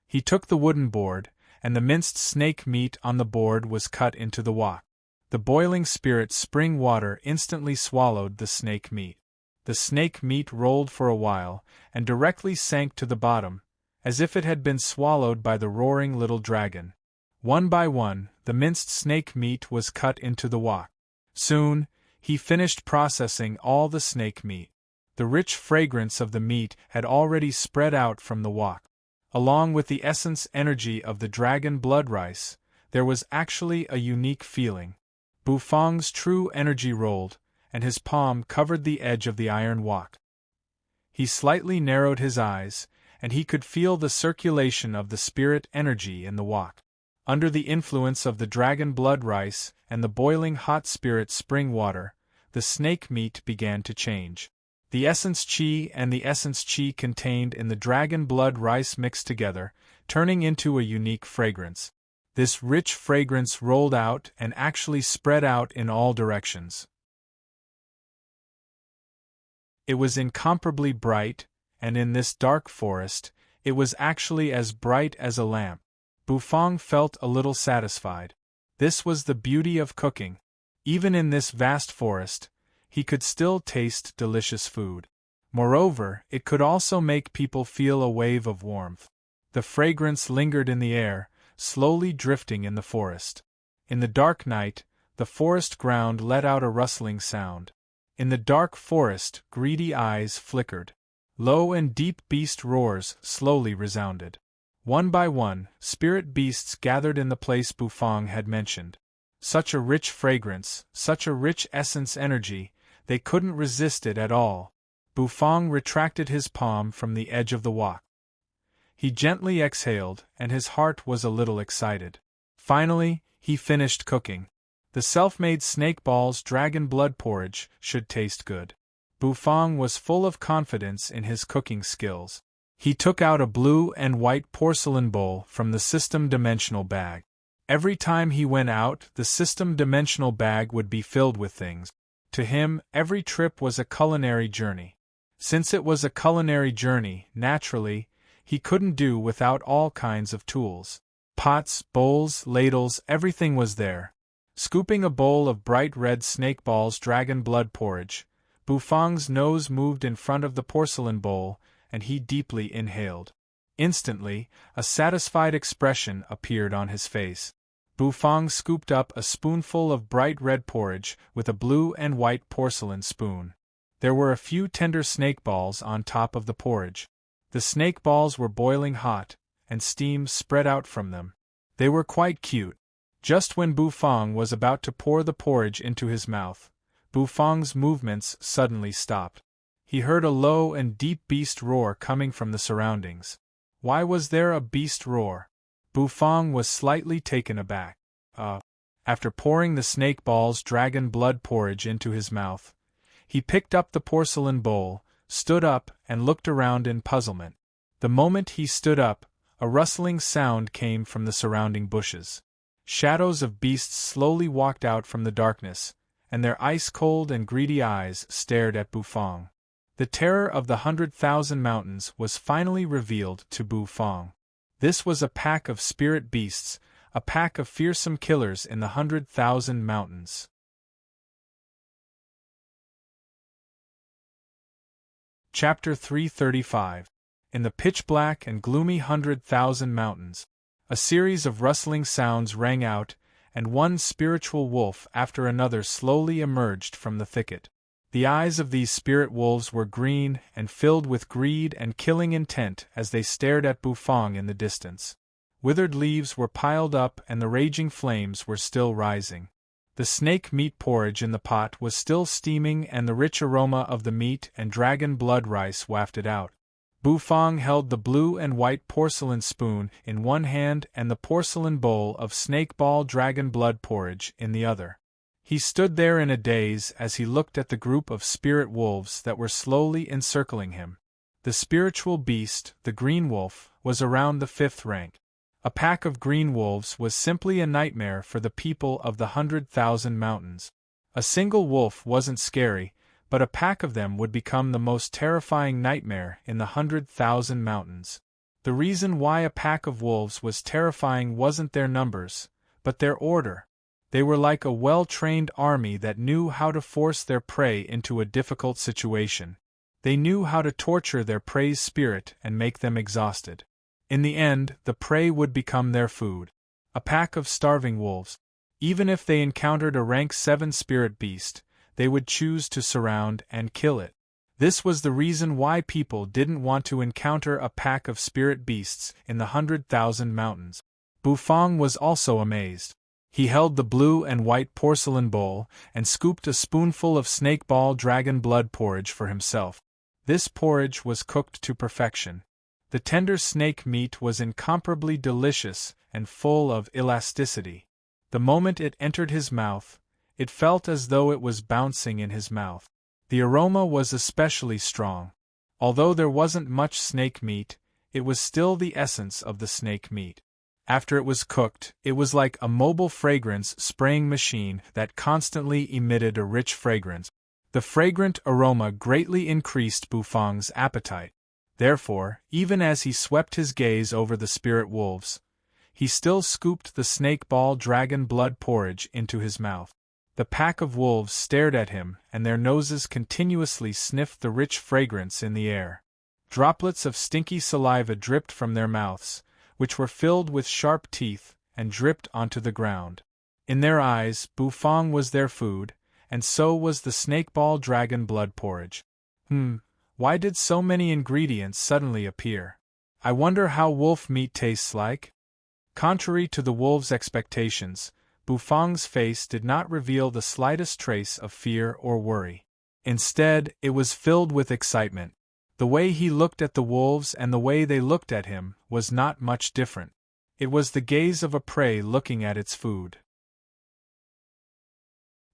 S1: He took the wooden board, and the minced snake meat on the board was cut into the wok. The boiling spirit spring water instantly swallowed the snake meat. The snake meat rolled for a while, and directly sank to the bottom, as if it had been swallowed by the roaring little dragon. One by one, the minced snake meat was cut into the wok. Soon, he finished processing all the snake meat. The rich fragrance of the meat had already spread out from the wok. Along with the essence energy of the dragon blood rice, there was actually a unique feeling. Bufang's true energy rolled, and his palm covered the edge of the iron wok. He slightly narrowed his eyes, and he could feel the circulation of the spirit energy in the wok. Under the influence of the dragon blood rice and the boiling hot spirit spring water, the snake meat began to change. The essence chi and the essence chi contained in the dragon blood rice mixed together, turning into a unique fragrance. This rich fragrance rolled out and actually spread out in all directions. It was incomparably bright, and in this dark forest, it was actually as bright as a lamp. Bufang felt a little satisfied. This was the beauty of cooking. Even in this vast forest, he could still taste delicious food. Moreover, it could also make people feel a wave of warmth. The fragrance lingered in the air, slowly drifting in the forest. In the dark night, the forest ground let out a rustling sound. In the dark forest, greedy eyes flickered. Low and deep beast roars slowly resounded. One by one, spirit beasts gathered in the place Bufang had mentioned. Such a rich fragrance, such a rich essence energy, they couldn't resist it at all. Bufang retracted his palm from the edge of the wok. He gently exhaled, and his heart was a little excited. Finally, he finished cooking. The self-made snake balls dragon blood porridge should taste good. Bufang was full of confidence in his cooking skills. He took out a blue and white porcelain bowl from the system-dimensional bag. Every time he went out, the system-dimensional bag would be filled with things. To him, every trip was a culinary journey. Since it was a culinary journey, naturally, he couldn't do without all kinds of tools. Pots, bowls, ladles, everything was there. Scooping a bowl of bright red snake balls dragon blood porridge, Bufang's nose moved in front of the porcelain bowl, and he deeply inhaled. Instantly, a satisfied expression appeared on his face. Bufang scooped up a spoonful of bright red porridge with a blue and white porcelain spoon. There were a few tender snake balls on top of the porridge. The snake balls were boiling hot, and steam spread out from them. They were quite cute. Just when Bufang was about to pour the porridge into his mouth, Bufang's movements suddenly stopped. He heard a low and deep beast roar coming from the surroundings. Why was there a beast roar? Bufang was slightly taken aback. After pouring the snake balls dragon blood porridge into his mouth, he picked up the porcelain bowl, stood up, and looked around in puzzlement. The moment he stood up, a rustling sound came from the surrounding bushes. Shadows of beasts slowly walked out from the darkness, and their ice-cold and greedy eyes stared at Bufang. The terror of the 100,000 mountains was finally revealed to Bufang. This was a pack of spirit beasts, a pack of fearsome killers in the 100,000 mountains. Chapter 335. In the pitch-black and gloomy 100,000 mountains, a series of rustling sounds rang out, and one spiritual wolf after another slowly emerged from the thicket. The eyes of these spirit wolves were green and filled with greed and killing intent as they stared at Bufang in the distance. Withered leaves were piled up and the raging flames were still rising. The snake meat porridge in the pot was still steaming and the rich aroma of the meat and dragon blood rice wafted out. Bufang held the blue and white porcelain spoon in one hand and the porcelain bowl of snake ball dragon blood porridge in the other. He stood there in a daze as he looked at the group of spirit wolves that were slowly encircling him. The spiritual beast, the green wolf, was around the 5th rank. A pack of green wolves was simply a nightmare for the people of the 100,000 mountains. A single wolf wasn't scary, but a pack of them would become the most terrifying nightmare in the 100,000 mountains. The reason why a pack of wolves was terrifying wasn't their numbers, but their order. They were like a well-trained army that knew how to force their prey into a difficult situation. They knew how to torture their prey's spirit and make them exhausted. In the end, the prey would become their food. A A pack of starving wolves. Even if they encountered a rank 7 spirit beast, they would choose to surround and kill it. This was the reason why people didn't want to encounter a pack of spirit beasts in the 100,000 mountains. Bufang was also amazed. He held the blue and white porcelain bowl and scooped a spoonful of snakeball dragon blood porridge for himself. This porridge was cooked to perfection. The tender snake meat was incomparably delicious and full of elasticity. The moment it entered his mouth, it felt as though it was bouncing in his mouth. The aroma was especially strong. Although there wasn't much snake meat, it was still the essence of the snake meat. After it was cooked, it was like a mobile fragrance spraying machine that constantly emitted a rich fragrance. The fragrant aroma greatly increased Bufang's appetite. Therefore, even as he swept his gaze over the spirit wolves, he still scooped the snake-ball dragon blood porridge into his mouth. The pack of wolves stared at him, and their noses continuously sniffed the rich fragrance in the air. Droplets of stinky saliva dripped from their mouths, which were filled with sharp teeth, and dripped onto the ground. In their eyes, Bufang was their food, and so was the snake-ball dragon blood porridge. Why did so many ingredients suddenly appear? I wonder how wolf meat tastes like? Contrary to the wolves' expectations, Bufang's face did not reveal the slightest trace of fear or worry. Instead, it was filled with excitement. The way he looked at the wolves and the way they looked at him was not much different. It was the gaze of a prey looking at its food.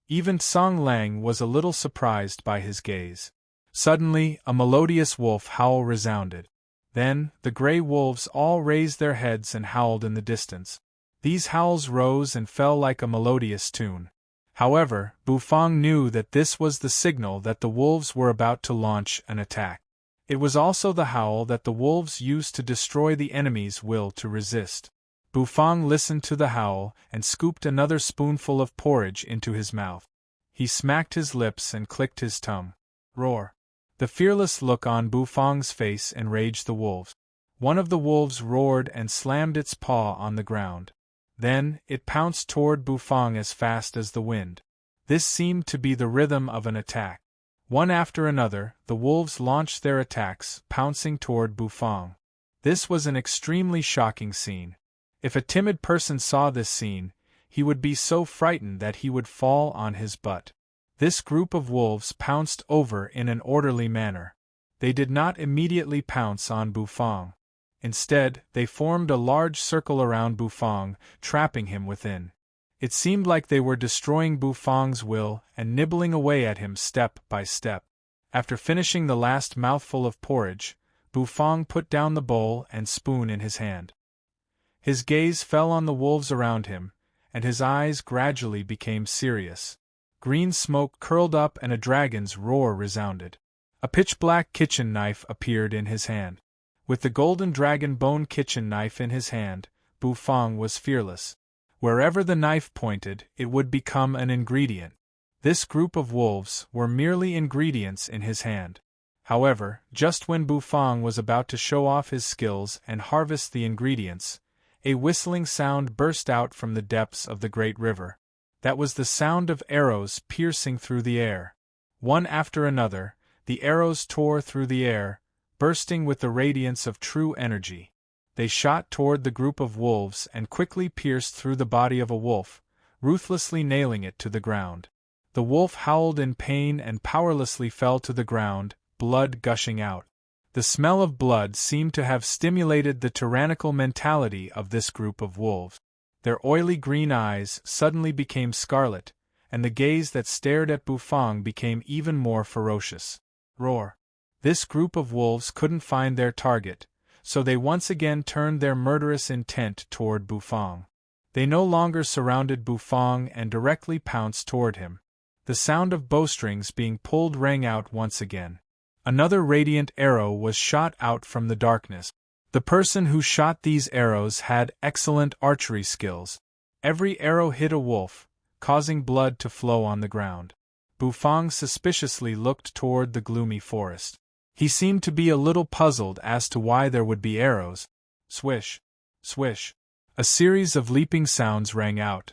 S1: Even Song Lang was a little surprised by his gaze. Suddenly, a melodious wolf howl resounded. Then, the gray wolves all raised their heads and howled in the distance. These howls rose and fell like a melodious tune. However, Bufang knew that this was the signal that the wolves were about to launch an attack. It was also the howl that the wolves used to destroy the enemy's will to resist. Bufang listened to the howl and scooped another spoonful of porridge into his mouth. He smacked his lips and clicked his tongue. Roar! The fearless look on Bufang's face enraged the wolves. One of the wolves roared and slammed its paw on the ground. Then, it pounced toward Bufang as fast as the wind. This seemed to be the rhythm of an attack. One after another, the wolves launched their attacks, pouncing toward Bufang. This was an extremely shocking scene. If a timid person saw this scene, he would be so frightened that he would fall on his butt. This group of wolves pounced over in an orderly manner. They did not immediately pounce on Bufang. Instead, they formed a large circle around Bufang, trapping him within. It seemed like they were destroying Bufang's will and nibbling away at him step by step. After finishing the last mouthful of porridge, Bufang put down the bowl and spoon in his hand. His gaze fell on the wolves around him, and his eyes gradually became serious. Green smoke curled up and a dragon's roar resounded. A pitch-black kitchen knife appeared in his hand. With the golden dragon bone kitchen knife in his hand, Bufang was fearless. Wherever the knife pointed, it would become an ingredient. This group of wolves were merely ingredients in his hand. However, just when Bufang was about to show off his skills and harvest the ingredients, a whistling sound burst out from the depths of the great river. That was the sound of arrows piercing through the air. One after another, the arrows tore through the air, bursting with the radiance of true energy. They shot toward the group of wolves and quickly pierced through the body of a wolf, ruthlessly nailing it to the ground. The wolf howled in pain and powerlessly fell to the ground, blood gushing out. The smell of blood seemed to have stimulated the tyrannical mentality of this group of wolves. Their oily green eyes suddenly became scarlet, and the gaze that stared at Bufang became even more ferocious. Roar! This group of wolves couldn't find their target, so they once again turned their murderous intent toward Bufang. They no longer surrounded Bufang and directly pounced toward him. The sound of bowstrings being pulled rang out once again. Another radiant arrow was shot out from the darkness. The person who shot these arrows had excellent archery skills. Every arrow hit a wolf, causing blood to flow on the ground. Bufang suspiciously looked toward the gloomy forest. He seemed to be a little puzzled as to why there would be arrows. Swish! Swish! A series of leaping sounds rang out.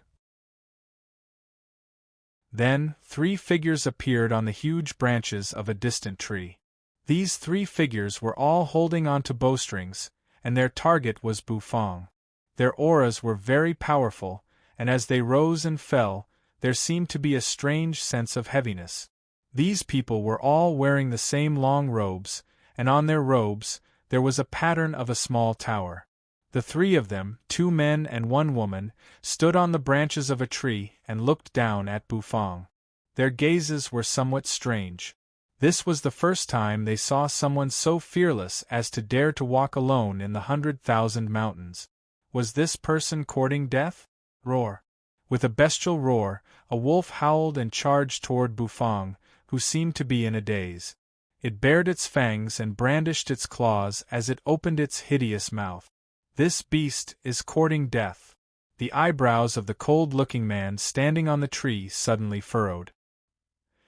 S1: Then, 3 figures appeared on the huge branches of a distant tree. These 3 figures were all holding onto bowstrings, and their target was Bufang. Their auras were very powerful, and as they rose and fell, there seemed to be a strange sense of heaviness. These people were all wearing the same long robes, and on their robes, there was a pattern of a small tower. The 3 of them, 2 men and 1 woman, stood on the branches of a tree and looked down at Bufang. Their gazes were somewhat strange. This was the first time they saw someone so fearless as to dare to walk alone in the 100,000 mountains. Was this person courting death? Roar! With a bestial roar, a wolf howled and charged toward Bufang, who seemed to be in a daze. It bared its fangs and brandished its claws as it opened its hideous mouth. This beast is courting death. The eyebrows of the cold-looking man standing on the tree suddenly furrowed.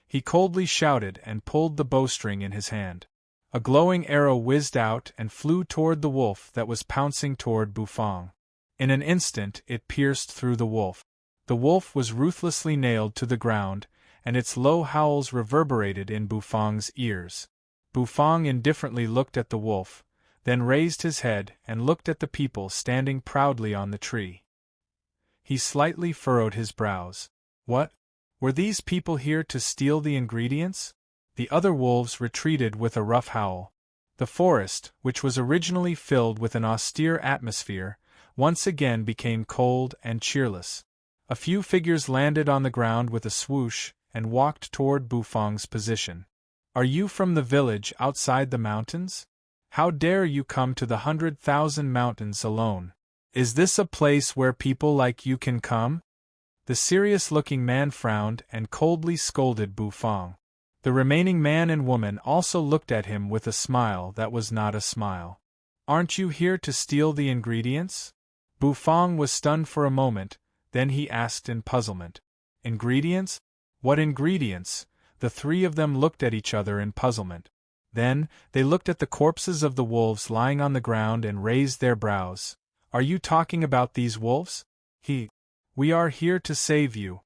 S1: He coldly shouted and pulled the bowstring in his hand. A glowing arrow whizzed out and flew toward the wolf that was pouncing toward Bufang. In an instant it pierced through the wolf. The wolf was ruthlessly nailed to the ground, and its low howls reverberated in Bufang's ears. Bufang indifferently looked at the wolf, then raised his head and looked at the people standing proudly on the tree. He slightly furrowed his brows. What? Were these people here to steal the ingredients? The other wolves retreated with a rough howl. The forest, which was originally filled with an austere atmosphere, once again became cold and cheerless. A few figures landed on the ground with a swoosh and walked toward Bufang's position. Are you from the village outside the mountains? How dare you come to the 100,000 mountains alone? Is this a place where people like you can come? The serious-looking man frowned and coldly scolded Bufang. The remaining man and woman also looked at him with a smile that was not a smile. Aren't you here to steal the ingredients? Bufang was stunned for a moment, then he asked in puzzlement. Ingredients? What ingredients? The 3 of them looked at each other in puzzlement. Then, they looked at the corpses of the wolves lying on the ground and raised their brows. Are you talking about these wolves? We are here to save you.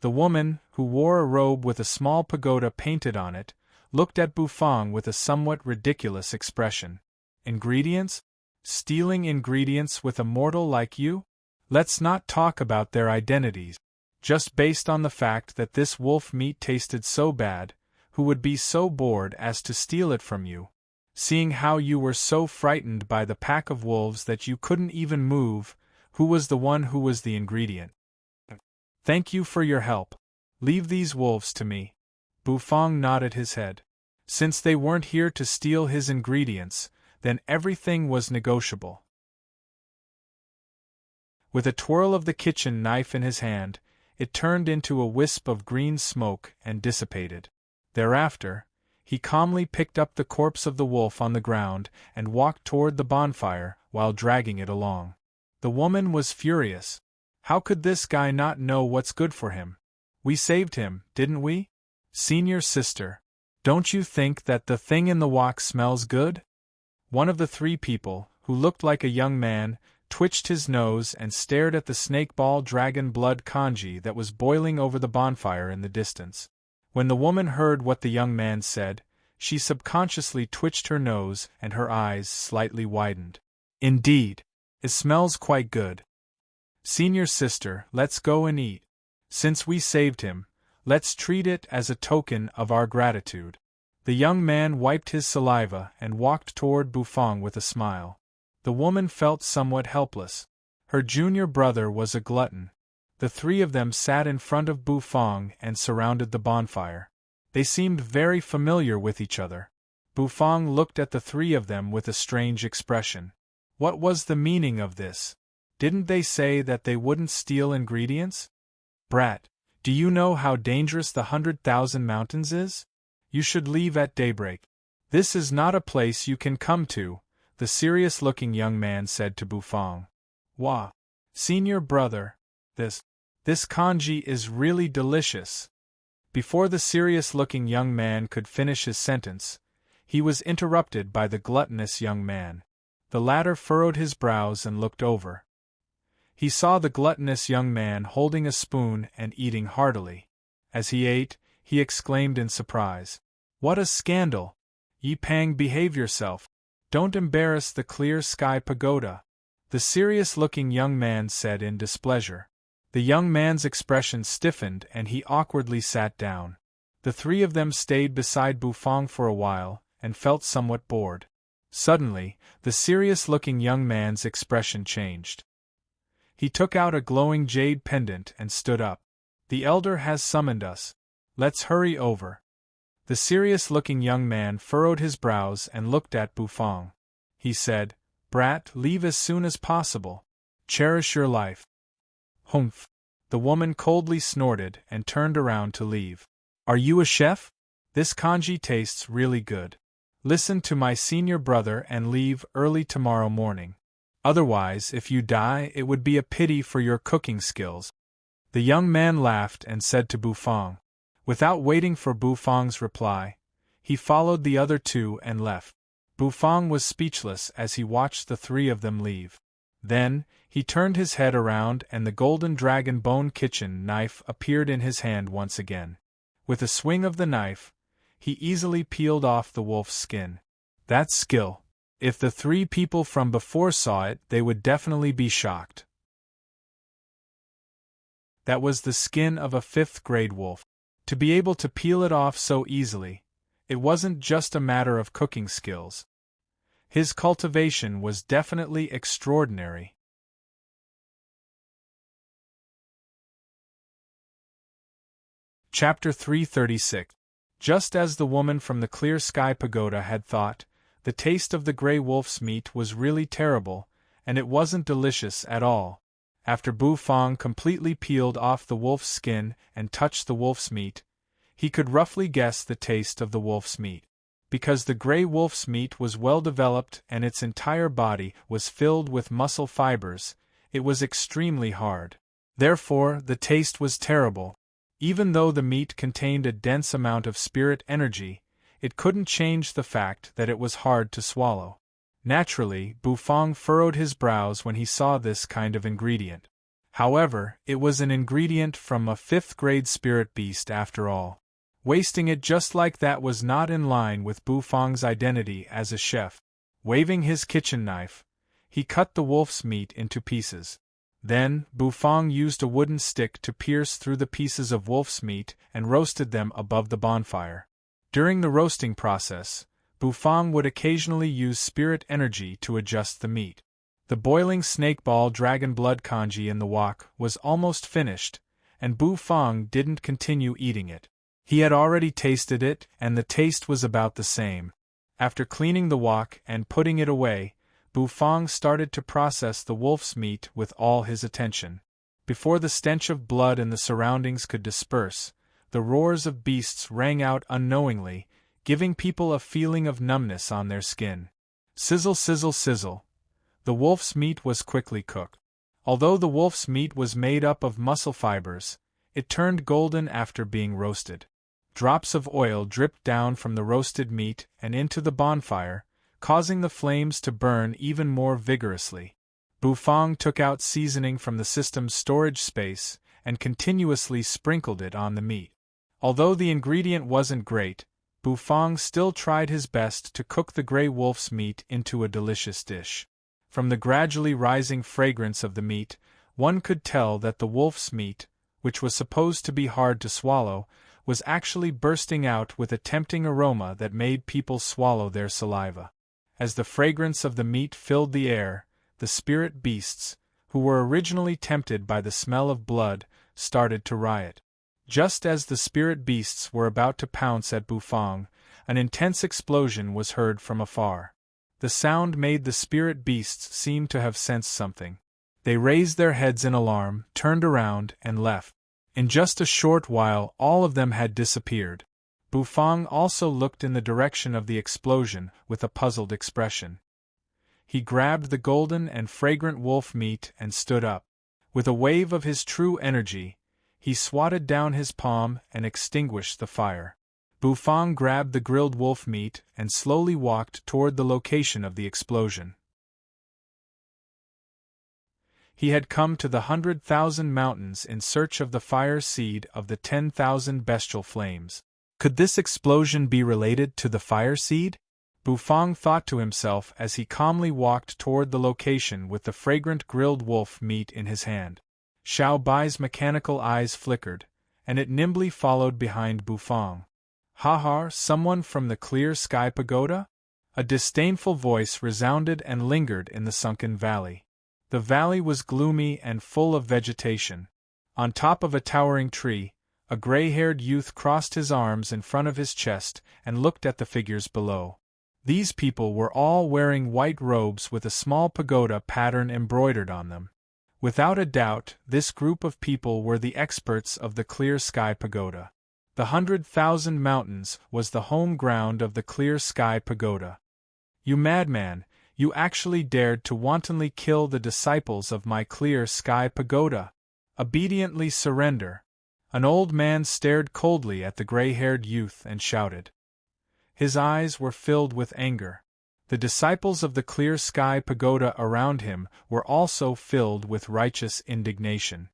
S1: The woman, who wore a robe with a small pagoda painted on it, looked at Bufang with a somewhat ridiculous expression. Ingredients? Stealing ingredients with a mortal like you? Let's not talk about their identities. Just based on the fact that this wolf meat tasted so bad, who would be so bored as to steal it from you? Seeing how you were so frightened by the pack of wolves that you couldn't even move, who was the one who was the ingredient? Thank you for your help. Leave these wolves to me. Bufang nodded his head. Since they weren't here to steal his ingredients, then everything was negotiable. With a twirl of the kitchen knife in his hand, it turned into a wisp of green smoke and dissipated. Thereafter, he calmly picked up the corpse of the wolf on the ground and walked toward the bonfire while dragging it along. The woman was furious. How could this guy not know what's good for him? We saved him, didn't we? Senior sister, don't you think that the thing in the wok smells good? One of the 3 people, who looked like a young man, twitched his nose and stared at the snake-ball dragon blood kanji that was boiling over the bonfire in the distance. When the woman heard what the young man said, she subconsciously twitched her nose and her eyes slightly widened. Indeed, it smells quite good. Senior sister, let's go and eat. Since we saved him, let's treat it as a token of our gratitude. The young man wiped his saliva and walked toward Bufang with a smile. The woman felt somewhat helpless. Her junior brother was a glutton. The 3 of them sat in front of Bufang and surrounded the bonfire. They seemed very familiar with each other. Bufang looked at the 3 of them with a strange expression. What was the meaning of this? Didn't they say that they wouldn't steal ingredients? Brat, do you know how dangerous the 100,000 mountains is? You should leave at daybreak. This is not a place you can come to, the serious-looking young man said to Bufang. Wah! Senior brother, this kanji is really delicious. Before the serious-looking young man could finish his sentence, he was interrupted by the gluttonous young man. The latter furrowed his brows and looked over. He saw the gluttonous young man holding a spoon and eating heartily. As he ate, he exclaimed in surprise, "What a scandal! Yi Pang, behave yourself. Don't embarrass the clear sky pagoda," the serious-looking young man said in displeasure. The young man's expression stiffened and he awkwardly sat down. The three of them stayed beside Bufang for a while, and felt somewhat bored. Suddenly, the serious-looking young man's expression changed. He took out a glowing jade pendant and stood up. "The elder has summoned us. Let's hurry over." The serious-looking young man furrowed his brows and looked at Bufang. He said, "Brat, leave as soon as possible. Cherish your life." "Humph!" The woman coldly snorted and turned around to leave. "Are you a chef? This congee tastes really good. Listen to my senior brother and leave early tomorrow morning. Otherwise, if you die, it would be a pity for your cooking skills." The young man laughed and said to Bufang. Without waiting for Bufang's reply, he followed the other two and left. Bufang was speechless as he watched the three of them leave. Then, he turned his head around and the golden dragon bone kitchen knife appeared in his hand once again. With a swing of the knife, he easily peeled off the wolf's skin. That's skill. If the three people from before saw it, they would definitely be shocked. That was the skin of a 5th-grade wolf. To be able to peel it off so easily, it wasn't just a matter of cooking skills. His cultivation was definitely extraordinary. Chapter 336. Just as the woman from the clear sky pagoda had thought, the taste of the gray wolf's meat was really terrible, and it wasn't delicious at all. After Bufang completely peeled off the wolf's skin and touched the wolf's meat, he could roughly guess the taste of the wolf's meat. Because the gray wolf's meat was well developed and its entire body was filled with muscle fibers, it was extremely hard. Therefore, the taste was terrible. Even though the meat contained a dense amount of spirit energy, it couldn't change the fact that it was hard to swallow. Naturally, Bufang furrowed his brows when he saw this kind of ingredient. However, it was an ingredient from a 5th-grade spirit beast after all. Wasting it just like that was not in line with Bufang's identity as a chef. Waving his kitchen knife, he cut the wolf's meat into pieces. Then, Bufang used a wooden stick to pierce through the pieces of wolf's meat and roasted them above the bonfire. During the roasting process, Bufang would occasionally use spirit energy to adjust the meat. The boiling snakeball dragon blood congee in the wok was almost finished, and Bufang didn't continue eating it. He had already tasted it, and the taste was about the same. After cleaning the wok and putting it away, Bufang started to process the wolf's meat with all his attention. Before the stench of blood in the surroundings could disperse, the roars of beasts rang out unknowingly, giving people a feeling of numbness on their skin. Sizzle, sizzle, sizzle. The wolf's meat was quickly cooked. Although the wolf's meat was made up of muscle fibers, it turned golden after being roasted. Drops of oil dripped down from the roasted meat and into the bonfire, causing the flames to burn even more vigorously. Bufang took out seasoning from the system's storage space and continuously sprinkled it on the meat. Although the ingredient wasn't great, Bufang still tried his best to cook the gray wolf's meat into a delicious dish. From the gradually rising fragrance of the meat, one could tell that the wolf's meat, which was supposed to be hard to swallow, was actually bursting out with a tempting aroma that made people swallow their saliva. As the fragrance of the meat filled the air, the spirit beasts, who were originally tempted by the smell of blood, started to riot. Just as the spirit beasts were about to pounce at Bufang, an intense explosion was heard from afar. The sound made the spirit beasts seem to have sensed something. They raised their heads in alarm, turned around, and left. In just a short while, all of them had disappeared. Bufang also looked in the direction of the explosion with a puzzled expression. He grabbed the golden and fragrant wolf meat and stood up. With a wave of his true energy, he swatted down his palm and extinguished the fire. Bufang grabbed the grilled wolf meat and slowly walked toward the location of the explosion. He had come to the 100,000 mountains in search of the fire seed of the 10,000 bestial flames. Could this explosion be related to the fire seed? Bufang thought to himself as he calmly walked toward the location with the fragrant grilled wolf meat in his hand. Xiao Bai's mechanical eyes flickered, and it nimbly followed behind Bufang. "Ha ha, someone from the clear sky pagoda?" A disdainful voice resounded and lingered in the sunken valley. The valley was gloomy and full of vegetation. On top of a towering tree, a gray-haired youth crossed his arms in front of his chest and looked at the figures below. These people were all wearing white robes with a small pagoda pattern embroidered on them. Without a doubt, this group of people were the experts of the Clear Sky Pagoda. The 100,000 Mountains was the home ground of the Clear Sky Pagoda. "You madman, you actually dared to wantonly kill the disciples of my Clear Sky Pagoda! Obediently surrender!" An old man stared coldly at the gray-haired youth and shouted. His eyes were filled with anger. The disciples of the Clear Sky Pagoda around him were also filled with righteous indignation.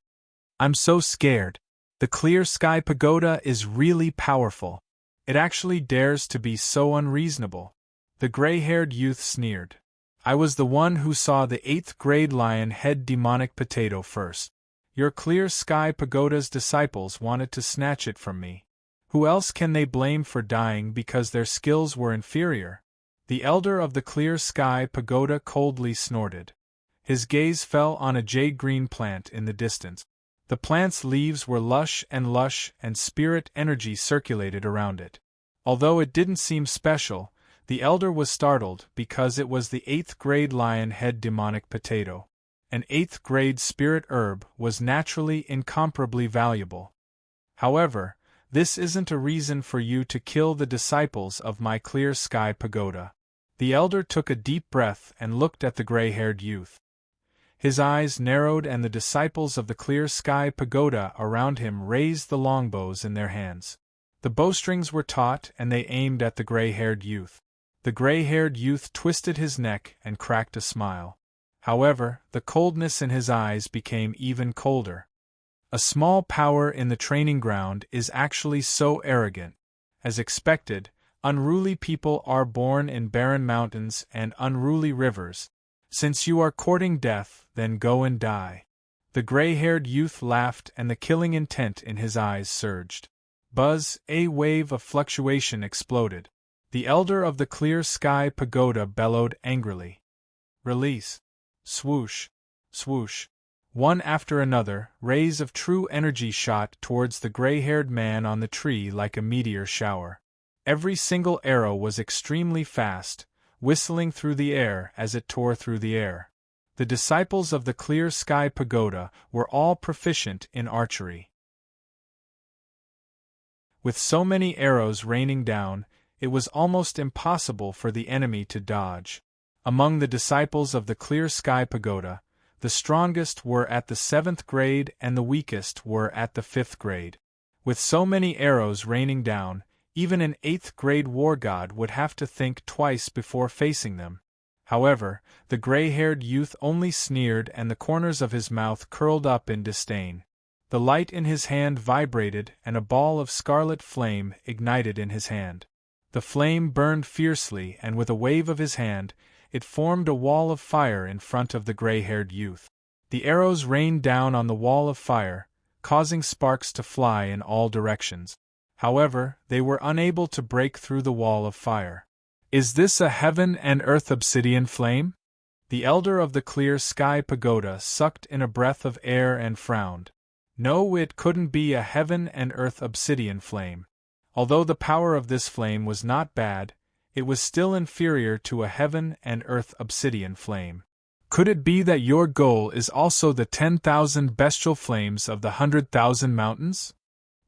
S1: "I'm so scared. The Clear Sky Pagoda is really powerful. It actually dares to be so unreasonable." The gray-haired youth sneered. "I was the one who saw the 8th grade lion head demonic potato first. Your Clear Sky Pagoda's disciples wanted to snatch it from me. Who else can they blame for dying because their skills were inferior?" The elder of the Clear Sky Pagoda coldly snorted. His gaze fell on a jade-green plant in the distance. The plant's leaves were lush, and spirit energy circulated around it. Although it didn't seem special, the elder was startled because it was the 8th grade lion head demonic potato. An 8th grade spirit herb was naturally incomparably valuable. However, this isn't a reason for you to kill the disciples of my Clear Sky Pagoda. The elder took a deep breath and looked at the gray-haired youth. His eyes narrowed and the disciples of the Clear Sky Pagoda around him raised the longbows in their hands. The bowstrings were taut and they aimed at the gray-haired youth. The gray-haired youth twisted his neck and cracked a smile. However, the coldness in his eyes became even colder. A small power in the training ground is actually so arrogant. As expected, unruly people are born in barren mountains and unruly rivers. Since you are courting death, then go and die. The gray-haired youth laughed and the killing intent in his eyes surged. Buzz, a wave of fluctuation exploded. The elder of the Clear Sky Pagoda bellowed angrily. "Release!" Swoosh! Swoosh! One after another, rays of true energy shot towards the gray-haired man on the tree like a meteor shower. Every single arrow was extremely fast, whistling through the air as it tore through the air. The disciples of the Clear Sky Pagoda were all proficient in archery. With so many arrows raining down, it was almost impossible for the enemy to dodge. Among the disciples of the Clear Sky Pagoda, the strongest were at the 7th grade and the weakest were at the 5th grade. With so many arrows raining down, even an 8th grade war god would have to think twice before facing them. However, the gray-haired youth only sneered and the corners of his mouth curled up in disdain. The light in his hand vibrated and a ball of scarlet flame ignited in his hand. The flame burned fiercely and with a wave of his hand, it formed a wall of fire in front of the gray-haired youth. The arrows rained down on the wall of fire, causing sparks to fly in all directions. However, they were unable to break through the wall of fire. "Is this a heaven and earth obsidian flame?" The elder of the Clear Sky Pagoda sucked in a breath of air and frowned. No, it couldn't be a heaven and earth obsidian flame. Although the power of this flame was not bad, it was still inferior to a heaven and earth obsidian flame. "Could it be that your goal is also the 10,000 bestial flames of the 100,000 mountains?"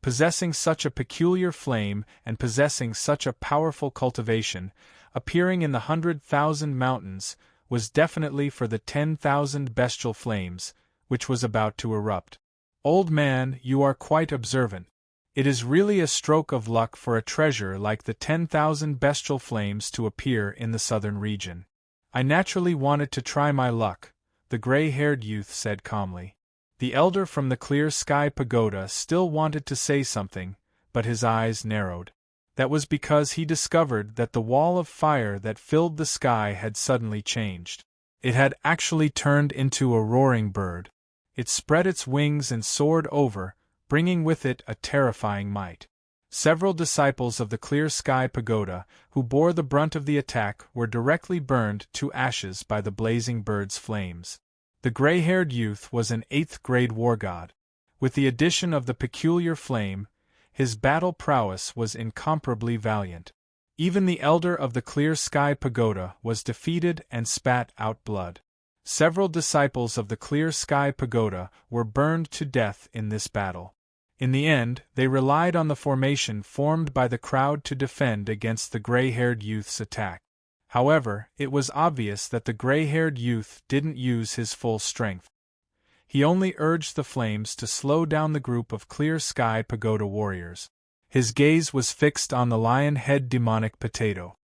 S1: Possessing such a peculiar flame and possessing such a powerful cultivation, appearing in the 100,000 mountains, was definitely for the 10,000 bestial flames, which was about to erupt. "Old man, you are quite observant. It is really a stroke of luck for a treasure like the 10,000 bestial flames to appear in the southern region. I naturally wanted to try my luck. the gray-haired youth said calmly. The elder from the clear sky pagoda still wanted to say something, but his eyes narrowed. That was because he discovered that the wall of fire that filled the sky had suddenly changed. It had actually turned into a roaring bird. It spread its wings and soared over, bringing with it a terrifying might. Several disciples of the clear sky pagoda, who bore the brunt of the attack, were directly burned to ashes by the blazing bird's flames. The gray-haired youth was an 8th-grade war god. With the addition of the peculiar flame, his battle prowess was incomparably valiant. Even the elder of the clear sky pagoda was defeated and spat out blood. Several disciples of the clear sky pagoda were burned to death in this battle. In the end, they relied on the formation formed by the crowd to defend against the gray-haired youth's attack. However, it was obvious that the gray-haired youth didn't use his full strength. He only urged the flames to slow down the group of clear sky pagoda warriors. His gaze was fixed on the lion-head demonic potato.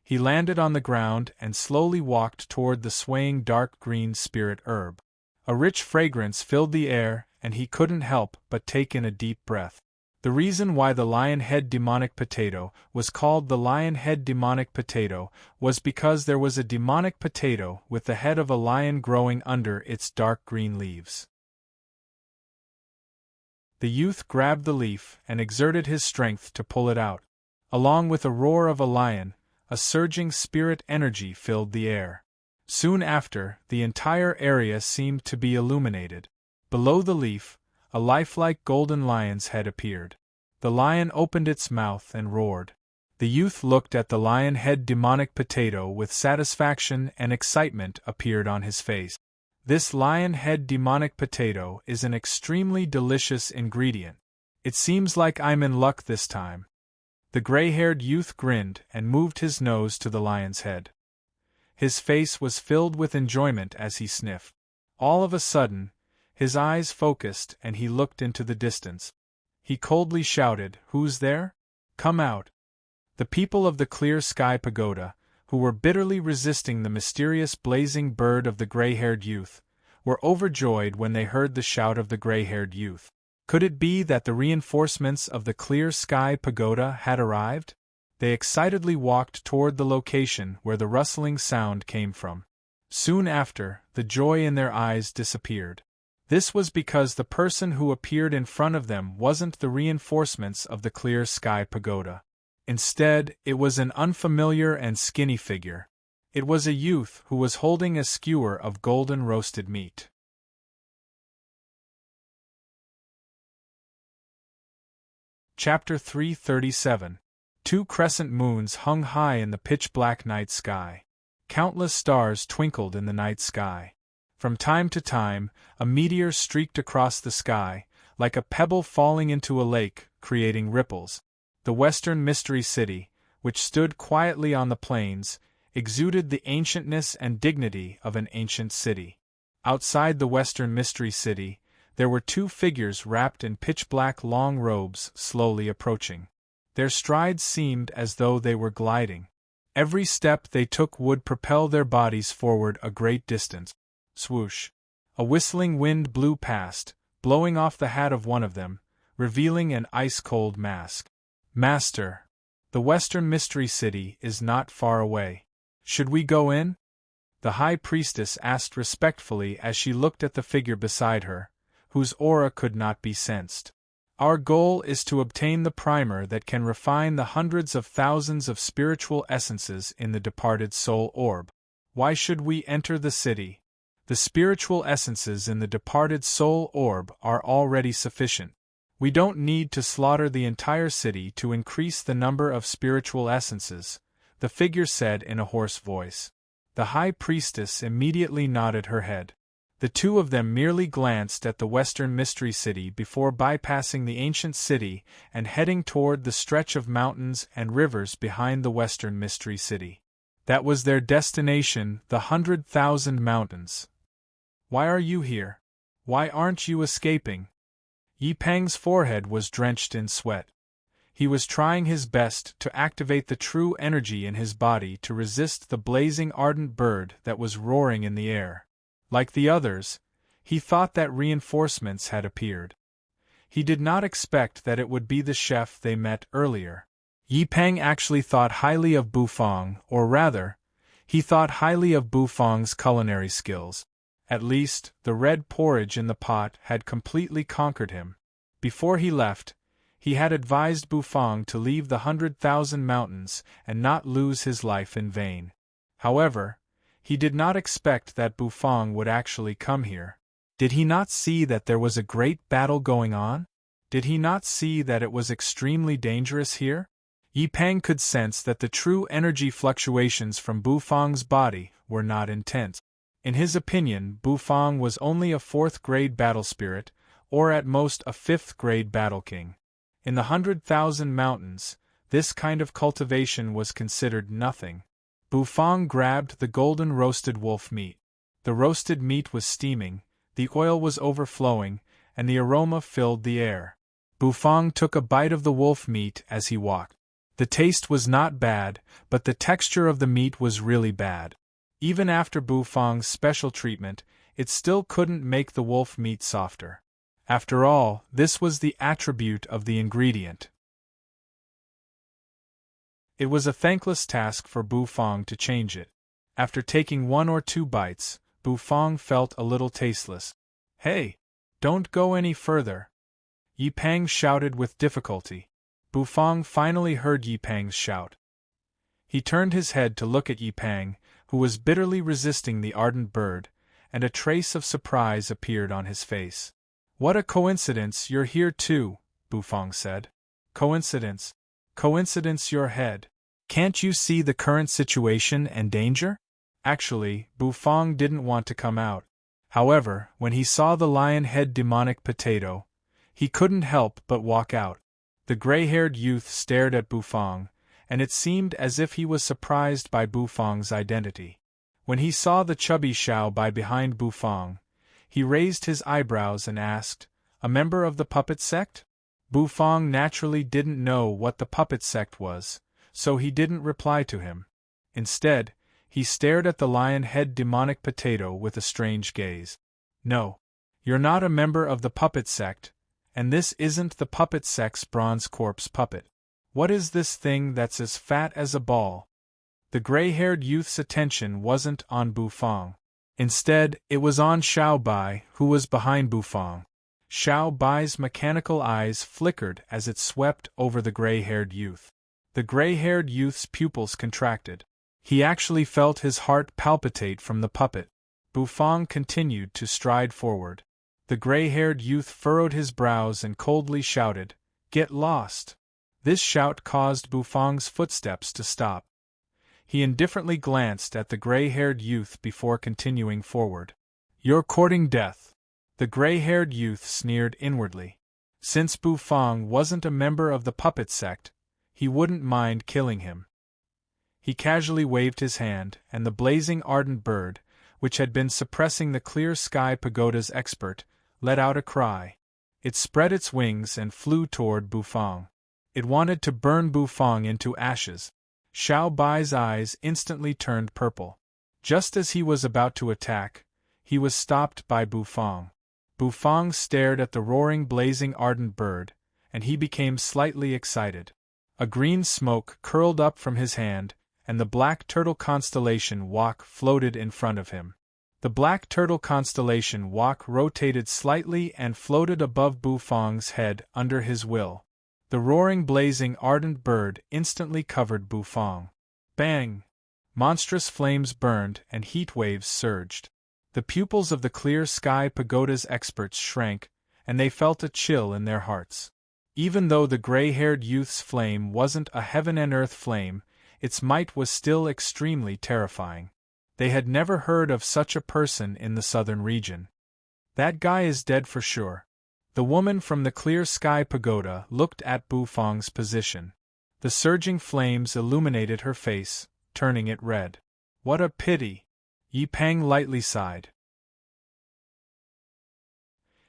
S1: He landed on the ground and slowly walked toward the swaying dark green spirit herb. A rich fragrance filled the air, and he couldn't help but take in a deep breath. The reason why the lion-head demonic potato was called the lion-head demonic potato was because there was a demonic potato with the head of a lion growing under its dark green leaves. The youth grabbed the leaf and exerted his strength to pull it out. Along with a roar of a lion, a surging spirit energy filled the air. Soon after, the entire area seemed to be illuminated. Below the leaf, a lifelike golden lion's head appeared. The lion opened its mouth and roared. The youth looked at the lion-head demonic potato with satisfaction, and excitement appeared on his face. This lion-head demonic potato is an extremely delicious ingredient. It seems like I'm in luck this time. The gray-haired youth grinned and moved his nose to the lion's head. His face was filled with enjoyment as he sniffed. All of a sudden, his eyes focused and he looked into the distance. He coldly shouted, "Who's there? Come out!" The people of the clear sky pagoda, who were bitterly resisting the mysterious blazing bird of the gray-haired youth, were overjoyed when they heard the shout of the gray-haired youth. Could it be that the reinforcements of the clear sky pagoda had arrived? They excitedly walked toward the location where the rustling sound came from. Soon after, the joy in their eyes disappeared. This was because the person who appeared in front of them wasn't the reinforcements of the clear sky pagoda. Instead, it was an unfamiliar and skinny figure. It was a youth who was holding a skewer of golden roasted meat. Chapter 337. 2 crescent moons hung high in the pitch-black night sky. Countless stars twinkled in the night sky. From time to time, a meteor streaked across the sky, like a pebble falling into a lake, creating ripples. The Western Mystery City, which stood quietly on the plains, exuded the ancientness and dignity of an ancient city. Outside the Western Mystery City, there were 2 figures wrapped in pitch-black long robes slowly approaching. Their strides seemed as though they were gliding. Every step they took would propel their bodies forward a great distance. Swoosh! A whistling wind blew past, blowing off the hat of one of them, revealing an ice-cold mask. "Master, the Western Mystery City is not far away. Should we go in?" The High Priestess asked respectfully as she looked at the figure beside her, whose aura could not be sensed. "Our goal is to obtain the primer that can refine the hundreds of thousands of spiritual essences in the departed soul orb. Why should we enter the city? The spiritual essences in the departed soul orb are already sufficient. We don't need to slaughter the entire city to increase the number of spiritual essences," the figure said in a hoarse voice. The High Priestess immediately nodded her head. The 2 of them merely glanced at the Western Mystery City before bypassing the ancient city and heading toward the stretch of mountains and rivers behind the Western Mystery City. That was their destination, the 100,000 mountains. "Why are you here? Why aren't you escaping?" Yi Peng's forehead was drenched in sweat. He was trying his best to activate the true energy in his body to resist the blazing ardent bird that was roaring in the air. Like the others, he thought that reinforcements had appeared. He did not expect that it would be the chef they met earlier. Yi Peng actually thought highly of Bufang, or rather, he thought highly of Bufang's culinary skills. At least, the red porridge in the pot had completely conquered him. Before he left, he had advised Bufang to leave the 100,000 mountains and not lose his life in vain. However, he did not expect that Bufang would actually come here. Did he not see that there was a great battle going on? Did he not see that it was extremely dangerous here? Yi Peng could sense that the true energy fluctuations from Bufang's body were not intense. In his opinion, Bufang was only a 4th-grade battle spirit, or at most a 5th-grade battle king. In the 100,000 mountains, this kind of cultivation was considered nothing. Bufang grabbed the golden roasted wolf meat. The roasted meat was steaming, the oil was overflowing, and the aroma filled the air. Bufang took a bite of the wolf meat as he walked. The taste was not bad, but the texture of the meat was really bad. Even after Bufang's special treatment, it still couldn't make the wolf meat softer. After all, this was the attribute of the ingredient. It was a thankless task for Bufang to change it. After taking 1 or 2 bites, Bufang felt a little tasteless. "Hey! Don't go any further!" Yi Peng shouted with difficulty. Bufang finally heard Yi Peng's shout. He turned his head to look at Yi Peng, who was bitterly resisting the ardent bird, and a trace of surprise appeared on his face. "What a coincidence you're here too," Bufang said. "Coincidence? Coincidence your head. Can't you see the current situation and danger?" Actually, Bufang didn't want to come out. However, when he saw the lion-head demonic potato, he couldn't help but walk out. The gray-haired youth stared at Bufang, and it seemed as if he was surprised by Bufang's identity. When he saw the chubby Xiao Bai behind Bufang, he raised his eyebrows and asked, "A member of the puppet sect?" Bufang naturally didn't know what the puppet sect was, so he didn't reply to him. Instead, he stared at the lion-head demonic potato with a strange gaze. "No. You're not a member of the puppet sect, and this isn't the puppet sect's bronze corpse puppet. What is this thing that's as fat as a ball?" The gray-haired youth's attention wasn't on Bufang. Instead, it was on Xiao Bai, who was behind Bufang. Xiao Bai's mechanical eyes flickered as it swept over the gray-haired youth. The gray-haired youth's pupils contracted. He actually felt his heart palpitate from the puppet. Bufang continued to stride forward. The gray-haired youth furrowed his brows and coldly shouted, "Get lost!" This shout caused Bufang's footsteps to stop. He indifferently glanced at the gray-haired youth before continuing forward. "You're courting death." The gray-haired youth sneered inwardly. Since Bufang wasn't a member of the puppet sect, he wouldn't mind killing him. He casually waved his hand, and the blazing ardent bird, which had been suppressing the clear sky pagoda's expert, let out a cry. It spread its wings and flew toward Bufang. It wanted to burn Bufang into ashes. Xiao Bai's eyes instantly turned purple. Just as he was about to attack, he was stopped by Bufang. Bufang stared at the roaring blazing ardent bird, and he became slightly excited. A green smoke curled up from his hand, and the black turtle constellation Wak floated in front of him. The black turtle constellation Wak rotated slightly and floated above Bufang's head under his will. The roaring blazing ardent bird instantly covered Bufang. Bang! Monstrous flames burned and heat waves surged. The pupils of the clear sky pagoda's experts shrank, and they felt a chill in their hearts. Even though the gray-haired youth's flame wasn't a heaven-and-earth flame, its might was still extremely terrifying. They had never heard of such a person in the southern region. "That guy is dead for sure." The woman from the clear sky pagoda looked at Bufang's position. The surging flames illuminated her face, turning it red. "What a pity!" Yi Peng lightly sighed.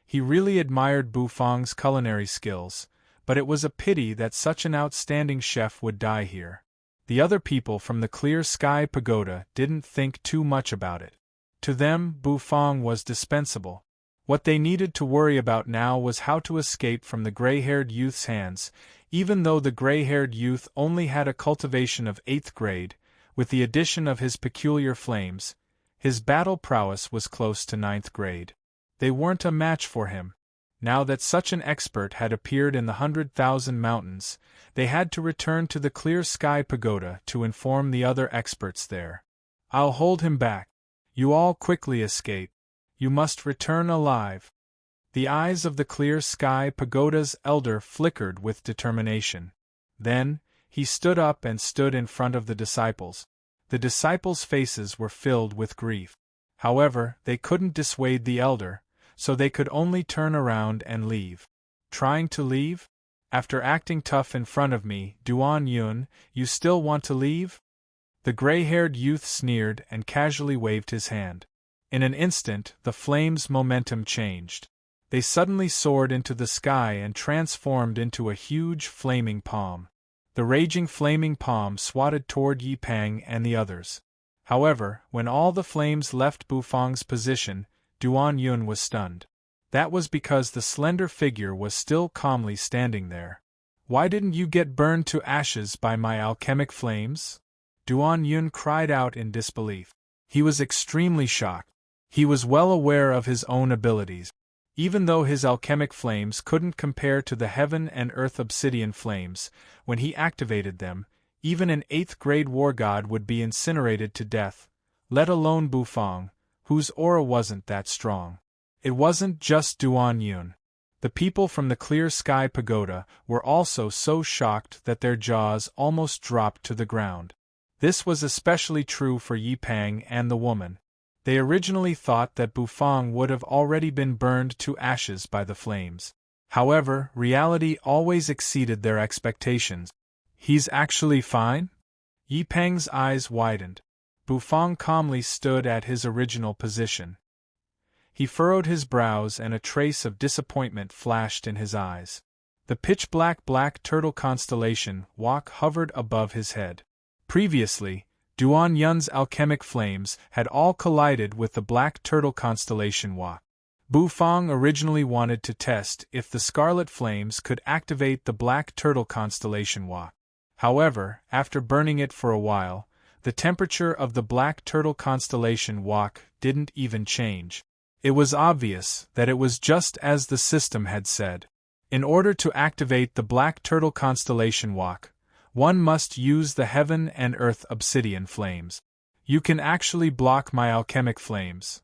S1: He really admired Bufang's culinary skills, but it was a pity that such an outstanding chef would die here. The other people from the clear sky pagoda didn't think too much about it. To them, Bufang was dispensable. What they needed to worry about now was how to escape from the gray-haired youth's hands, even though the gray-haired youth only had a cultivation of 8th grade, with the addition of his peculiar flames. His battle prowess was close to 9th grade. They weren't a match for him. Now that such an expert had appeared in the 100,000 Mountains, they had to return to the Clear Sky Pagoda to inform the other experts there. "I'll hold him back. You all quickly escape. You must return alive." The eyes of the Clear Sky Pagoda's elder flickered with determination. Then, he stood up and stood in front of the disciples. The disciples' faces were filled with grief. However, they couldn't dissuade the elder, so they could only turn around and leave. "Trying to leave? After acting tough in front of me, Duan Yun, you still want to leave?" The gray-haired youth sneered and casually waved his hand. In an instant, the flames' momentum changed. They suddenly soared into the sky and transformed into a huge flaming palm. The raging flaming palm swatted toward Yi Peng and the others. However, when all the flames left Bufang's position, Duan Yun was stunned. That was because the slender figure was still calmly standing there. "Why didn't you get burned to ashes by my alchemic flames?" Duan Yun cried out in disbelief. He was extremely shocked. He was well aware of his own abilities. Even though his alchemic flames couldn't compare to the heaven and earth obsidian flames, when he activated them, even an 8th grade war god would be incinerated to death, let alone Bufang, whose aura wasn't that strong. It wasn't just Duan Yun. The people from the Clear Sky Pagoda were also so shocked that their jaws almost dropped to the ground. This was especially true for Yi Peng and the woman. They originally thought that Bufang would have already been burned to ashes by the flames. However, reality always exceeded their expectations. "He's actually fine?" Yi Peng's eyes widened. Bufang calmly stood at his original position. He furrowed his brows and a trace of disappointment flashed in his eyes. The pitch-black black turtle constellation Wak hovered above his head. Previously, Duan Yun's alchemic flames had all collided with the black turtle constellation Wak. Bufang originally wanted to test if the scarlet flames could activate the black turtle constellation Wak. However, after burning it for a while, the temperature of the black turtle constellation Wak didn't even change. It was obvious that it was just as the system had said. In order to activate the black turtle constellation Wak, one must use the heaven and earth obsidian flames. "You can actually block my alchemic flames."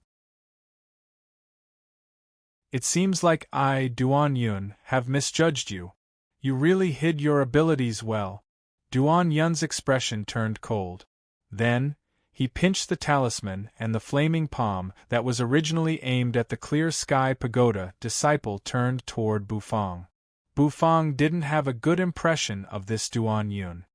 S1: "It seems like I, Duan Yun, have misjudged you. You really hid your abilities well." Duan Yun's expression turned cold. Then, he pinched the talisman and the flaming palm that was originally aimed at the Clear Sky Pagoda disciple turned toward Bufang. Bufang didn't have a good impression of this Duan Yun.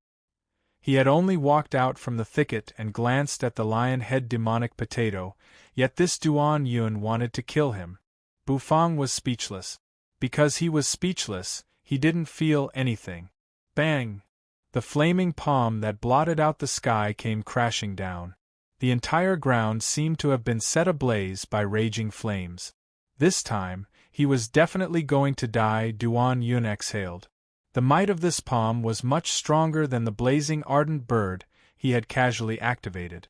S1: He had only walked out from the thicket and glanced at the lion-head demonic potato, yet this Duan Yun wanted to kill him. Bufang was speechless. Because he was speechless, he didn't feel anything. Bang! The flaming palm that blotted out the sky came crashing down. The entire ground seemed to have been set ablaze by raging flames. This time, he was definitely going to die, Duan Yun exhaled. The might of this palm was much stronger than the blazing ardent bird he had casually activated.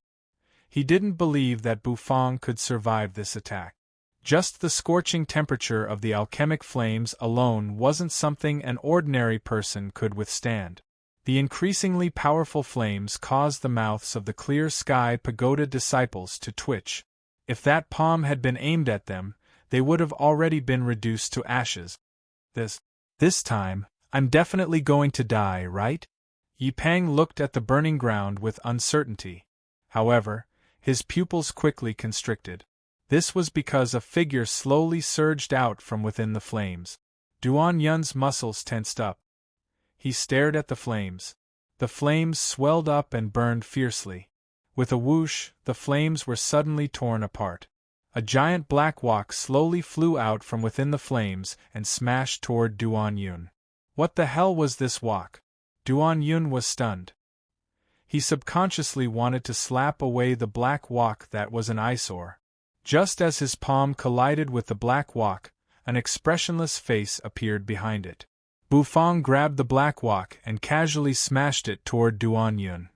S1: He didn't believe that Bufang could survive this attack. Just the scorching temperature of the alchemic flames alone wasn't something an ordinary person could withstand. The increasingly powerful flames caused the mouths of the Clear Sky Pagoda disciples to twitch. If that palm had been aimed at them, they would have already been reduced to ashes. This time, I'm definitely going to die, right? Yi Peng looked at the burning ground with uncertainty. However, his pupils quickly constricted. This was because a figure slowly surged out from within the flames. Duan Yun's muscles tensed up. He stared at the flames. The flames swelled up and burned fiercely. With a whoosh, the flames were suddenly torn apart. A giant black wak slowly flew out from within the flames and smashed toward Duan Yun. What the hell was this wak? Duan Yun was stunned. He subconsciously wanted to slap away the black wak that was an eyesore. Just as his palm collided with the black wok, an expressionless face appeared behind it. Bufang grabbed the black wok and casually smashed it toward Duan Yun.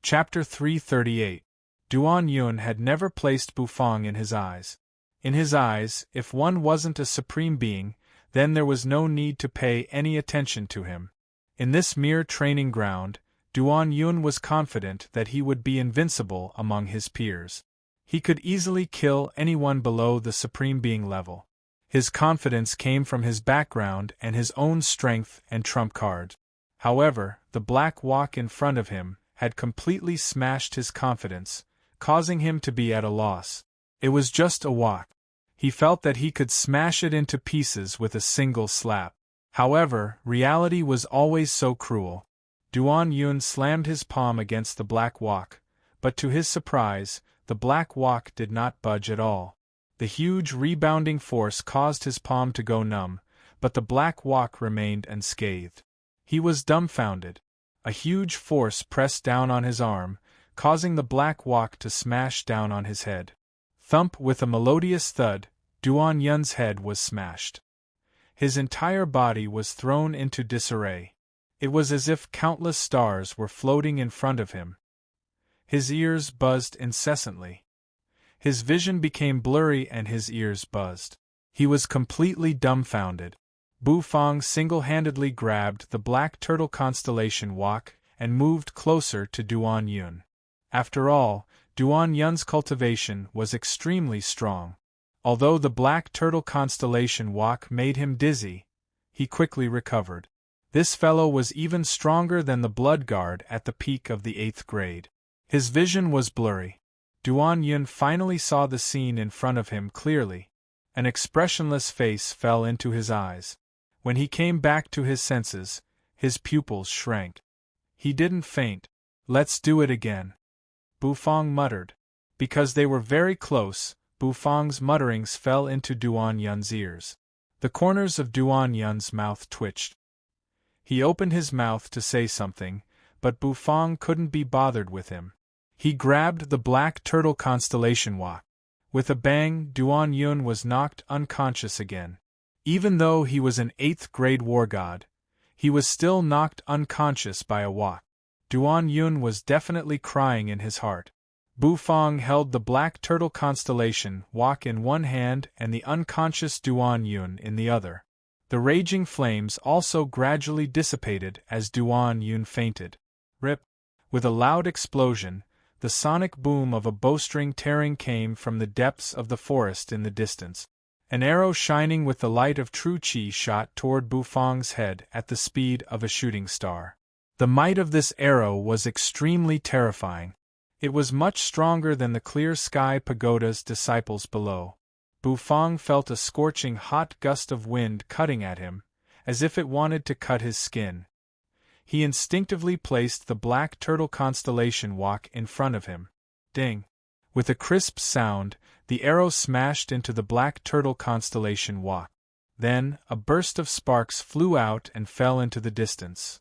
S1: Chapter 338. Duan Yun had never placed Bufang in his eyes. In his eyes, if one wasn't a supreme being, then there was no need to pay any attention to him. In this mere training ground, Duan Yun was confident that he would be invincible among his peers. He could easily kill anyone below the supreme being level. His confidence came from his background and his own strength and trump card. However, the black wok in front of him had completely smashed his confidence, causing him to be at a loss. It was just a wok. He felt that he could smash it into pieces with a single slap. However, reality was always so cruel. Duan Yun slammed his palm against the black wok, but to his surprise, the black wok did not budge at all. The huge rebounding force caused his palm to go numb, but the black wok remained unscathed. He was dumbfounded. A huge force pressed down on his arm, causing the black wok to smash down on his head. Thump! With a melodious thud, Duan Yun's head was smashed. His entire body was thrown into disarray. It was as if countless stars were floating in front of him. His ears buzzed incessantly. His vision became blurry and his ears buzzed. He was completely dumbfounded. Bufang single-handedly grabbed the black turtle constellation wok and moved closer to Duan Yun. After all, Duan Yun's cultivation was extremely strong. Although the black turtle constellation wok made him dizzy, he quickly recovered. This fellow was even stronger than the blood guard at the peak of the 8th grade. His vision was blurry. Duan Yun finally saw the scene in front of him clearly. An expressionless face fell into his eyes. When he came back to his senses, his pupils shrank. He didn't faint. "Let's do it again," Bufang muttered. Because they were very close, Bufang's mutterings fell into Duan Yun's ears. The corners of Duan Yun's mouth twitched. He opened his mouth to say something, but Bufang couldn't be bothered with him. He grabbed the black turtle constellation wok. With a bang, Duan Yun was knocked unconscious again. Even though he was an 8th grade war god, he was still knocked unconscious by a wok. Duan Yun was definitely crying in his heart. Bufang held the black turtle constellation wok in one hand and the unconscious Duan Yun in the other. The raging flames also gradually dissipated as Duan Yun fainted. Rip! With a loud explosion, the sonic boom of a bowstring tearing came from the depths of the forest in the distance. An arrow shining with the light of true chi shot toward Bufang's head at the speed of a shooting star. The might of this arrow was extremely terrifying. It was much stronger than the clear sky pagoda's disciples below. Bufang felt a scorching hot gust of wind cutting at him, as if it wanted to cut his skin. He instinctively placed the black turtle constellation wok in front of him. Ding! With a crisp sound, the arrow smashed into the black turtle constellation wok. Then, a burst of sparks flew out and fell into the distance.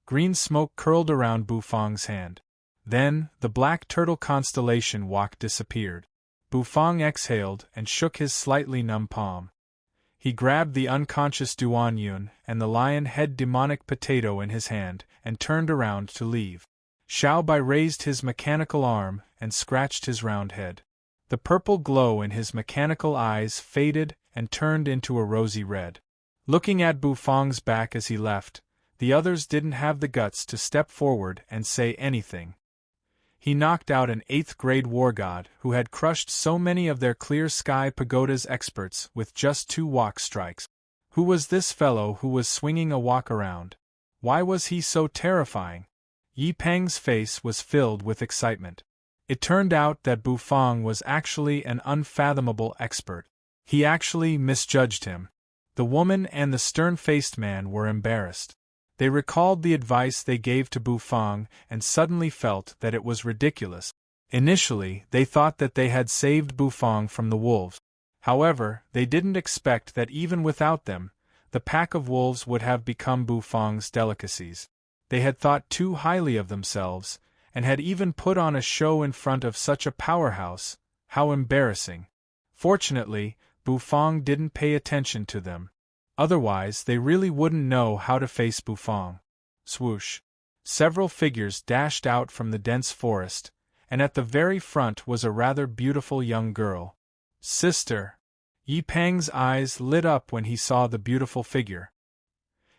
S1: Green smoke curled around Bufang's hand. Then, the black turtle constellation wok disappeared. Bufang exhaled and shook his slightly numb palm. He grabbed the unconscious Duan Yun and the lion head demonic potato in his hand and turned around to leave. Xiao Bai raised his mechanical arm and scratched his round head. The purple glow in his mechanical eyes faded and turned into a rosy red. Looking at Bufang's back as he left, the others didn't have the guts to step forward and say anything. He knocked out an 8th grade war god who had crushed so many of their clear sky pagoda's experts with just 2 wok strikes. Who was this fellow who was swinging a wok around? Why was he so terrifying? Yi Peng's face was filled with excitement. It turned out that Bufang was actually an unfathomable expert. He actually misjudged him. The woman and the stern-faced man were embarrassed. They recalled the advice they gave to Bufang and suddenly felt that it was ridiculous. Initially, they thought that they had saved Bufang from the wolves. However, they didn't expect that even without them, the pack of wolves would have become Bufang's delicacies. They had thought too highly of themselves, and had even put on a show in front of such a powerhouse. How embarrassing. Fortunately, Bufang didn't pay attention to them. Otherwise, they really wouldn't know how to face Bufang. Swoosh. Several figures dashed out from the dense forest, and at the very front was a rather beautiful young girl. Sister! Yi Peng's eyes lit up when he saw the beautiful figure.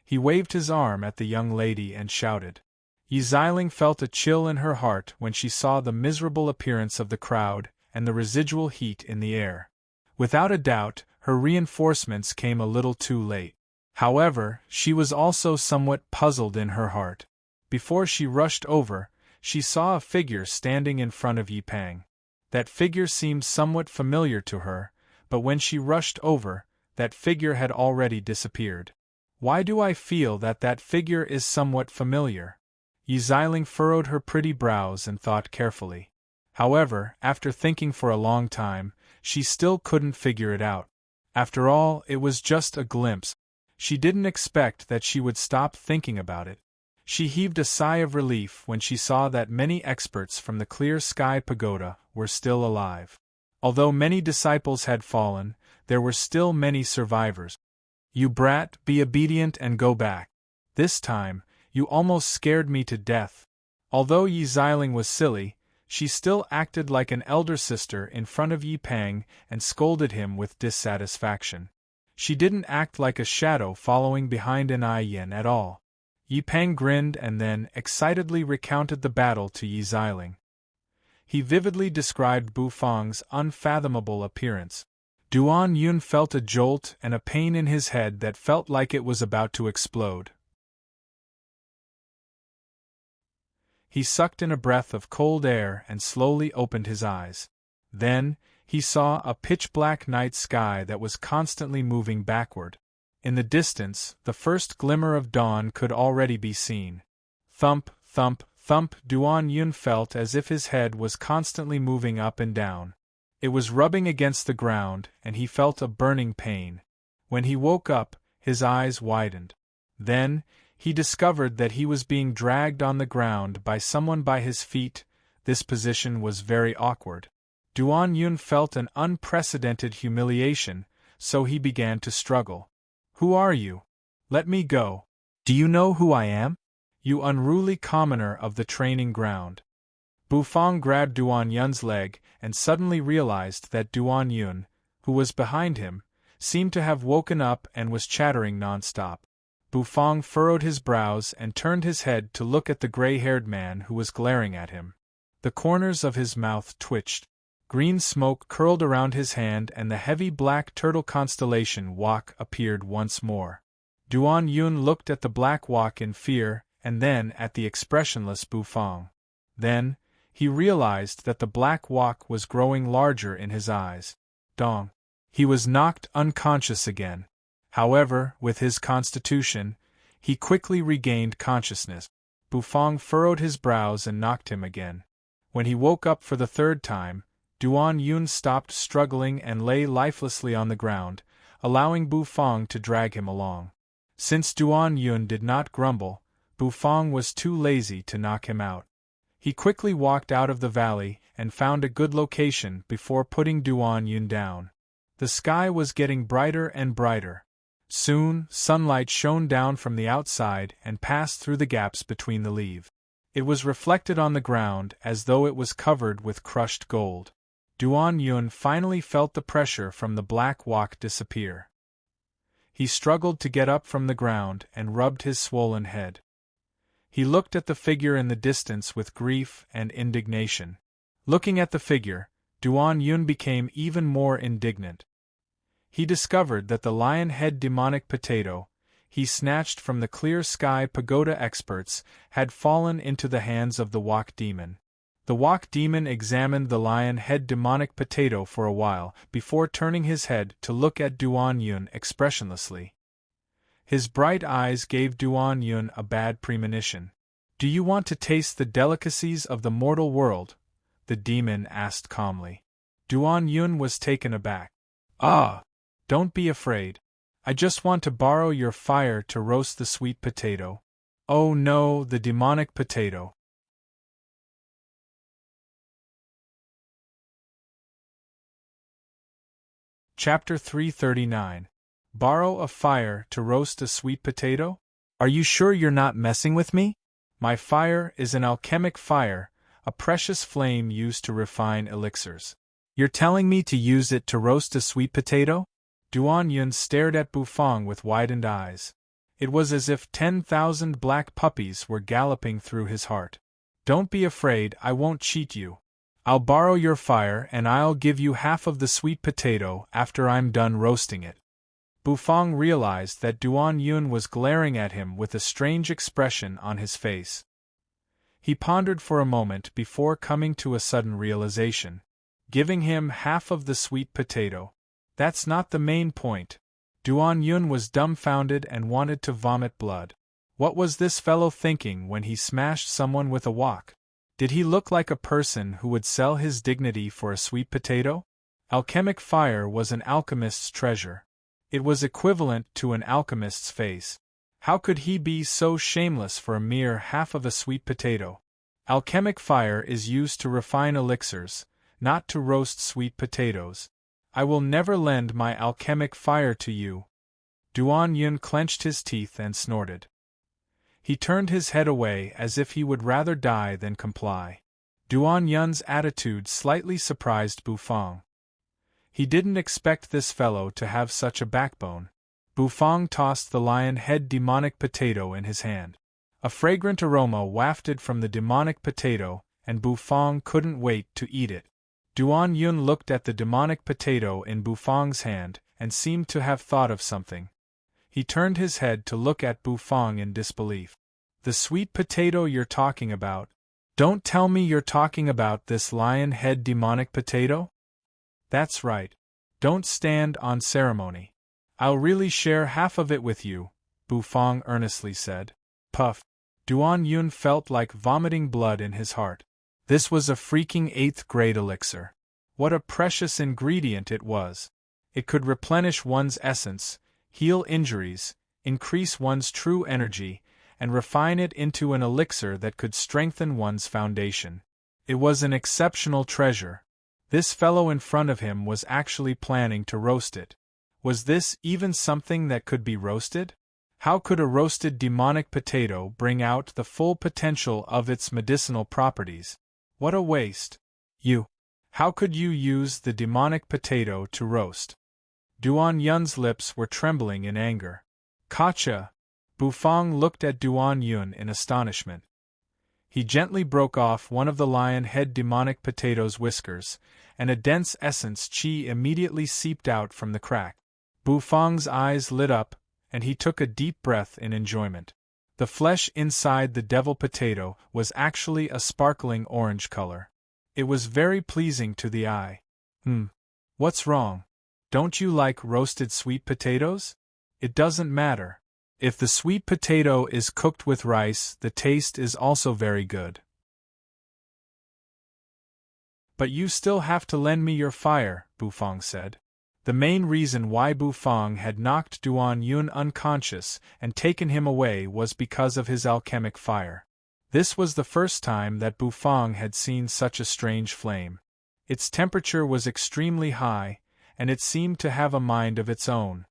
S1: He waved his arm at the young lady and shouted. Yi Xiling felt a chill in her heart when she saw the miserable appearance of the crowd and the residual heat in the air. Without a doubt, her reinforcements came a little too late. However, she was also somewhat puzzled in her heart. Before she rushed over, she saw a figure standing in front of Yi Peng. That figure seemed somewhat familiar to her, but when she rushed over, that figure had already disappeared. Why do I feel that that figure is somewhat familiar? Yi Xiling furrowed her pretty brows and thought carefully. However, after thinking for a long time, she still couldn't figure it out. After all, it was just a glimpse. She didn't expect that she would stop thinking about it. She heaved a sigh of relief when she saw that many experts from the Clear Sky Pagoda were still alive. Although many disciples had fallen, there were still many survivors. You brat, be obedient and go back. This time, you almost scared me to death. Although Yi Xiling was silly, she still acted like an elder sister in front of Yi Peng and scolded him with dissatisfaction. She didn't act like a shadow following behind an Yin at all. Yi Peng grinned and then excitedly recounted the battle to Yi Xiling. He vividly described Bufang's unfathomable appearance. Duan Yun felt a jolt and a pain in his head that felt like it was about to explode. He sucked in a breath of cold air and slowly opened his eyes. Then, he saw a pitch-black night sky that was constantly moving backward. In the distance, the first glimmer of dawn could already be seen. Thump, thump, thump. Duan Yun felt as if his head was constantly moving up and down. It was rubbing against the ground, and he felt a burning pain. When he woke up, his eyes widened. Then, he discovered that he was being dragged on the ground by someone by his feet. This position was very awkward. Duan Yun felt an unprecedented humiliation, so he began to struggle. Who are you? Let me go. Do you know who I am? You unruly commoner of the training ground. Bufang grabbed Duan Yun's leg and suddenly realized that Duan Yun, who was behind him, seemed to have woken up and was chattering non-stop. Bufang furrowed his brows and turned his head to look at the gray-haired man who was glaring at him. The corners of his mouth twitched. Green smoke curled around his hand and the heavy black turtle constellation Wak appeared once more. Duan Yun looked at the black Wak in fear and then at the expressionless Bufang. Then, he realized that the black Wak was growing larger in his eyes. Dong. He was knocked unconscious again. However, with his constitution, he quickly regained consciousness. Bufang furrowed his brows and knocked him again. When he woke up for the third time, Duan Yun stopped struggling and lay lifelessly on the ground, allowing Bufang to drag him along. Since Duan Yun did not grumble, Bufang was too lazy to knock him out. He quickly walked out of the valley and found a good location before putting Duan Yun down. The sky was getting brighter and brighter. Soon, sunlight shone down from the outside and passed through the gaps between the leaves. It was reflected on the ground as though it was covered with crushed gold. Duan Yun finally felt the pressure from the black Wak disappear. He struggled to get up from the ground and rubbed his swollen head. He looked at the figure in the distance with grief and indignation. Looking at the figure, Duan Yun became even more indignant. He discovered that the lion-head demonic potato he snatched from the Clear Sky Pagoda experts had fallen into the hands of the Wak demon. The Wak demon examined the lion-head demonic potato for a while before turning his head to look at Duan Yun expressionlessly. His bright eyes gave Duan Yun a bad premonition. "Do you want to taste the delicacies of the mortal world?" the demon asked calmly. Duan Yun was taken aback. "Ah! Don't be afraid. I just want to borrow your fire to roast the sweet potato." Oh no, the demonic potato. Chapter 339. Borrow a fire to roast a sweet potato? Are you sure you're not messing with me? My fire is an alchemic fire, a precious flame used to refine elixirs. You're telling me to use it to roast a sweet potato? Duan Yun stared at Bufang with widened eyes. It was as if 10,000 black puppies were galloping through his heart. Don't be afraid, I won't cheat you. I'll borrow your fire and I'll give you half of the sweet potato after I'm done roasting it. Bufang realized that Duan Yun was glaring at him with a strange expression on his face. He pondered for a moment before coming to a sudden realization. Giving him half of the sweet potato. That's not the main point. Duan Yun was dumbfounded and wanted to vomit blood. What was this fellow thinking when he smashed someone with a wok? Did he look like a person who would sell his dignity for a sweet potato? Alchemic fire was an alchemist's treasure. It was equivalent to an alchemist's face. How could he be so shameless for a mere half of a sweet potato? Alchemic fire is used to refine elixirs, not to roast sweet potatoes. I will never lend my alchemic fire to you. Duan Yun clenched his teeth and snorted. He turned his head away as if he would rather die than comply. Duan Yun's attitude slightly surprised Bufang. He didn't expect this fellow to have such a backbone. Bufang tossed the lion head demonic potato in his hand. A fragrant aroma wafted from the demonic potato, and Bufang couldn't wait to eat it. Duan Yun looked at the demonic potato in Bufang's hand, and seemed to have thought of something. He turned his head to look at Bufang in disbelief. The sweet potato you're talking about? Don't tell me you're talking about this lion head demonic potato? That's right. Don't stand on ceremony. I'll really share half of it with you, Bufang earnestly said. Puff. Duan Yun felt like vomiting blood in his heart. This was a freaking 8th grade elixir. What a precious ingredient it was. It could replenish one's essence, heal injuries, increase one's true energy, and refine it into an elixir that could strengthen one's foundation. It was an exceptional treasure. This fellow in front of him was actually planning to roast it. Was this even something that could be roasted? How could a roasted demonic potato bring out the full potential of its medicinal properties? What a waste. How could you use the demonic potato to roast? Duan Yun's lips were trembling in anger. Gotcha! Bufang looked at Duan Yun in astonishment. He gently broke off one of the lion head demonic potato's whiskers, and a dense essence qi immediately seeped out from the crack. Bufang's eyes lit up, and he took a deep breath in enjoyment. The flesh inside the devil potato was actually a sparkling orange color. It was very pleasing to the eye. What's wrong? Don't you like roasted sweet potatoes? It doesn't matter. If the sweet potato is cooked with rice, the taste is also very good. But you still have to lend me your fire, Bufang said. The main reason why Bufang had knocked Duan Yun unconscious and taken him away was because of his alchemic fire. This was the first time that Bufang had seen such a strange flame. Its temperature was extremely high, and it seemed to have a mind of its own.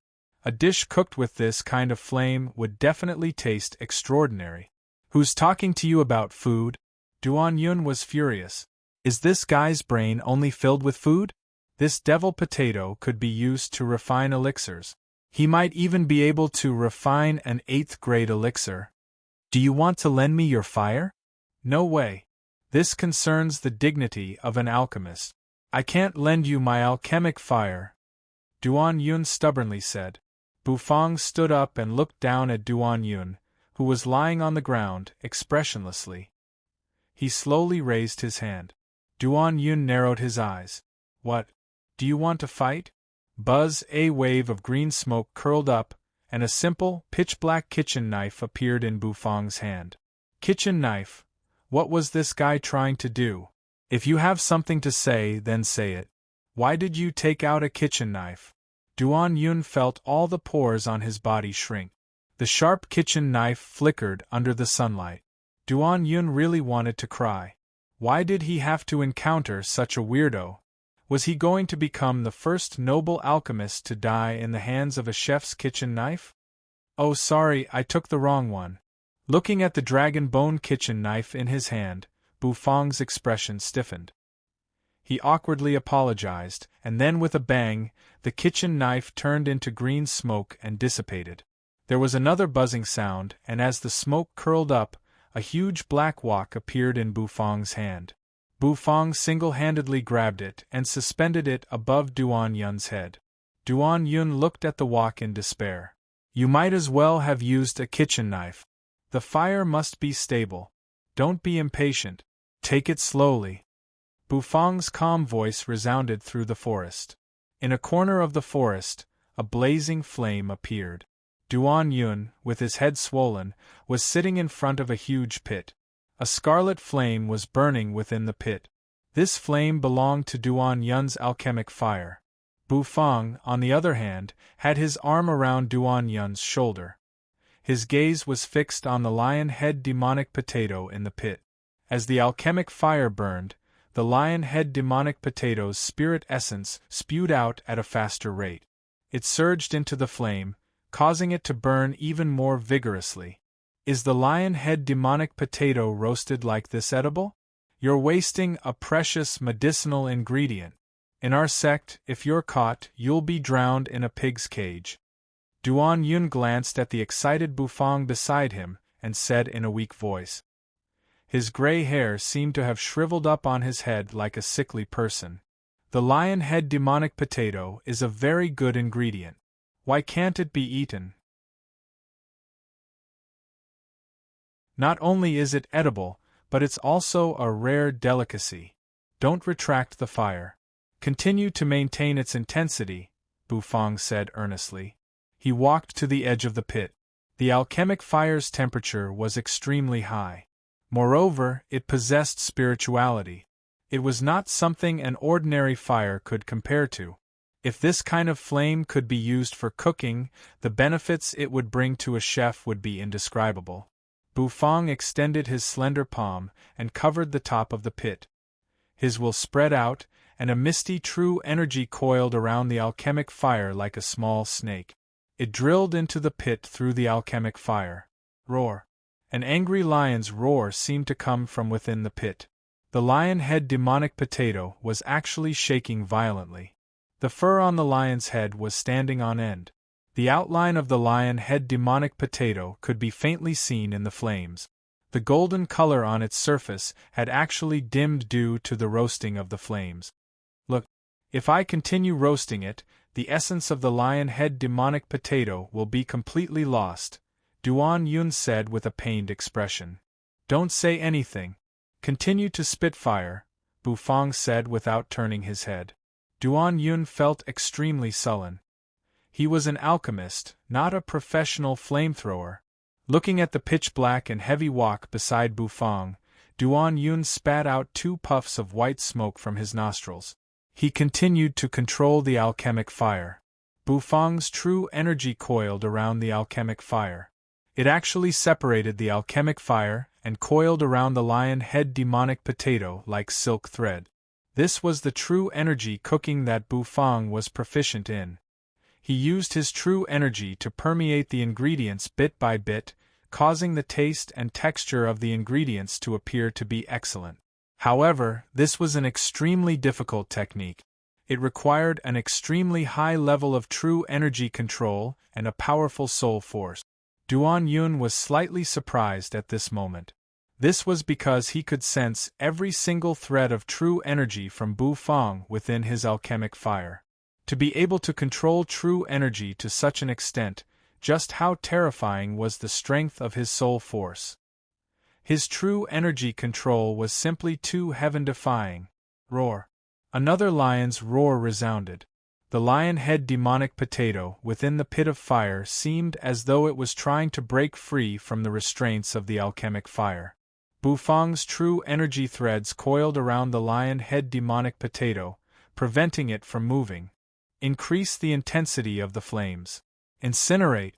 S1: A dish cooked with this kind of flame would definitely taste extraordinary. Who's talking to you about food? Duan Yun was furious. Is this guy's brain only filled with food? This devil potato could be used to refine elixirs. He might even be able to refine an 8th grade elixir. Do you want to lend me your fire? No way. This concerns the dignity of an alchemist. I can't lend you my alchemic fire, Duan Yun stubbornly said. Bufang stood up and looked down at Duan Yun, who was lying on the ground, expressionlessly. He slowly raised his hand. Duan Yun narrowed his eyes. What? Do you want to fight? Buzz! A wave of green smoke curled up, and a simple, pitch-black kitchen knife appeared in Bufang's hand. Kitchen knife? What was this guy trying to do? If you have something to say, then say it. Why did you take out a kitchen knife? Duan Yun felt all the pores on his body shrink. The sharp kitchen knife flickered under the sunlight. Duan Yun really wanted to cry. Why did he have to encounter such a weirdo? Was he going to become the first noble alchemist to die in the hands of a chef's kitchen knife? Oh, sorry, I took the wrong one. Looking at the dragon bone kitchen knife in his hand, Bu Fang's expression stiffened. He awkwardly apologized, and then with a bang, the kitchen knife turned into green smoke and dissipated. There was another buzzing sound, and as the smoke curled up, a huge black wok appeared in Bu Fang's hand. Bu Fang single-handedly grabbed it and suspended it above Duan Yun's head. Duan Yun looked at the wok in despair. You might as well have used a kitchen knife. The fire must be stable. Don't be impatient. Take it slowly. Bu Fang's calm voice resounded through the forest. In a corner of the forest, a blazing flame appeared. Duan Yun, with his head swollen, was sitting in front of a huge pit. A scarlet flame was burning within the pit. This flame belonged to Duan Yun's alchemic fire. Bu Fang, on the other hand, had his arm around Duan Yun's shoulder. His gaze was fixed on the lion-head demonic potato in the pit. As the alchemic fire burned, the lion-head demonic potato's spirit essence spewed out at a faster rate. It surged into the flame, causing it to burn even more vigorously. Is the lion-head demonic potato roasted like this edible? You're wasting a precious medicinal ingredient. In our sect, if you're caught, you'll be drowned in a pig's cage. Duan Yun glanced at the excited Bu Fang beside him, and said in a weak voice. His gray hair seemed to have shriveled up on his head like a sickly person. The lion-head demonic potato is a very good ingredient. Why can't it be eaten? Not only is it edible, but it's also a rare delicacy. Don't retract the fire. Continue to maintain its intensity, Bu Fang said earnestly. He walked to the edge of the pit. The alchemic fire's temperature was extremely high. Moreover, it possessed spirituality. It was not something an ordinary fire could compare to. If this kind of flame could be used for cooking, the benefits it would bring to a chef would be indescribable. Bu Fang extended his slender palm and covered the top of the pit. His will spread out, and a misty true energy coiled around the alchemic fire like a small snake. It drilled into the pit through the alchemic fire. Roar! An angry lion's roar seemed to come from within the pit. The lion-head demonic potato was actually shaking violently. The fur on the lion's head was standing on end. The outline of the lion-head demonic potato could be faintly seen in the flames. The golden color on its surface had actually dimmed due to the roasting of the flames. Look, if I continue roasting it, the essence of the lion-head demonic potato will be completely lost, Duan Yun said with a pained expression. Don't say anything. Continue to spit fire, Bu Fang said without turning his head. Duan Yun felt extremely sullen. He was an alchemist, not a professional flamethrower. Looking at the pitch-black and heavy wok beside Bu Fang, Duan Yun spat out 2 puffs of white smoke from his nostrils. He continued to control the alchemic fire. Bu Fang's true energy coiled around the alchemic fire. It actually separated the alchemic fire and coiled around the lion-head demonic potato like silk thread. This was the true energy cooking that Bu Fang was proficient in. He used his true energy to permeate the ingredients bit by bit, causing the taste and texture of the ingredients to appear to be excellent. However, this was an extremely difficult technique. It required an extremely high level of true energy control and a powerful soul force. Duan Yun was slightly surprised at this moment. This was because he could sense every single thread of true energy from Bu Fang within his alchemic fire. To be able to control true energy to such an extent, just how terrifying was the strength of his soul force. His true energy control was simply too heaven-defying. Roar! Another lion's roar resounded. The lion-head demonic potato within the pit of fire seemed as though it was trying to break free from the restraints of the alchemic fire. Bu Fang's true energy threads coiled around the lion-head demonic potato, preventing it from moving. Increase the intensity of the flames. Incinerate!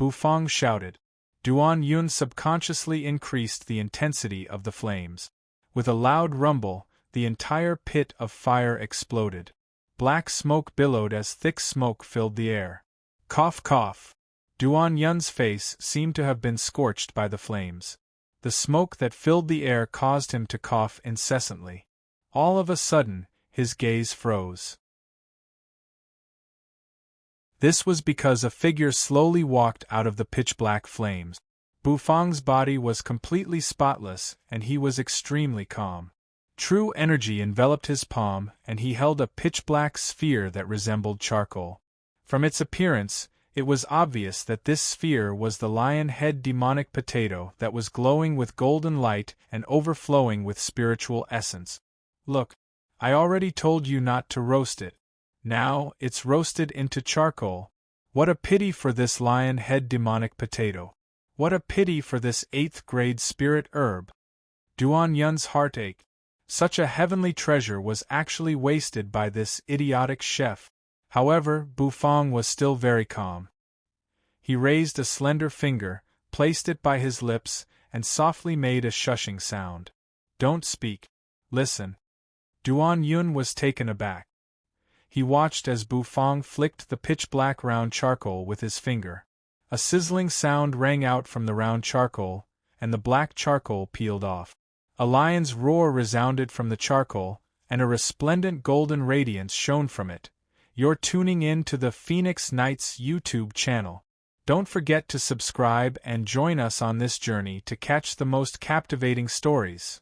S1: Bufang shouted. Duan Yun subconsciously increased the intensity of the flames. With a loud rumble, the entire pit of fire exploded. Black smoke billowed as thick smoke filled the air. Cough, cough. Duan Yun's face seemed to have been scorched by the flames. The smoke that filled the air caused him to cough incessantly. All of a sudden, his gaze froze. This was because a figure slowly walked out of the pitch-black flames. Bufang's body was completely spotless, and he was extremely calm. True energy enveloped his palm, and he held a pitch-black sphere that resembled charcoal. From its appearance, it was obvious that this sphere was the lion-head demonic potato that was glowing with golden light and overflowing with spiritual essence. Look, I already told you not to roast it. Now, it's roasted into charcoal. What a pity for this lion-head demonic potato. What a pity for this 8th-grade spirit herb. Duan Yun's heart ached. Such a heavenly treasure was actually wasted by this idiotic chef. However, Bufang was still very calm. He raised a slender finger, placed it by his lips, and softly made a shushing sound. Don't speak. Listen. Duan Yun was taken aback. He watched as Bufang flicked the pitch-black round charcoal with his finger. A sizzling sound rang out from the round charcoal, and the black charcoal peeled off. A lion's roar resounded from the charcoal, and a resplendent golden radiance shone from it. You're tuning in to the Phoenix Knights YouTube channel. Don't forget to subscribe and join us on this journey to catch the most captivating stories.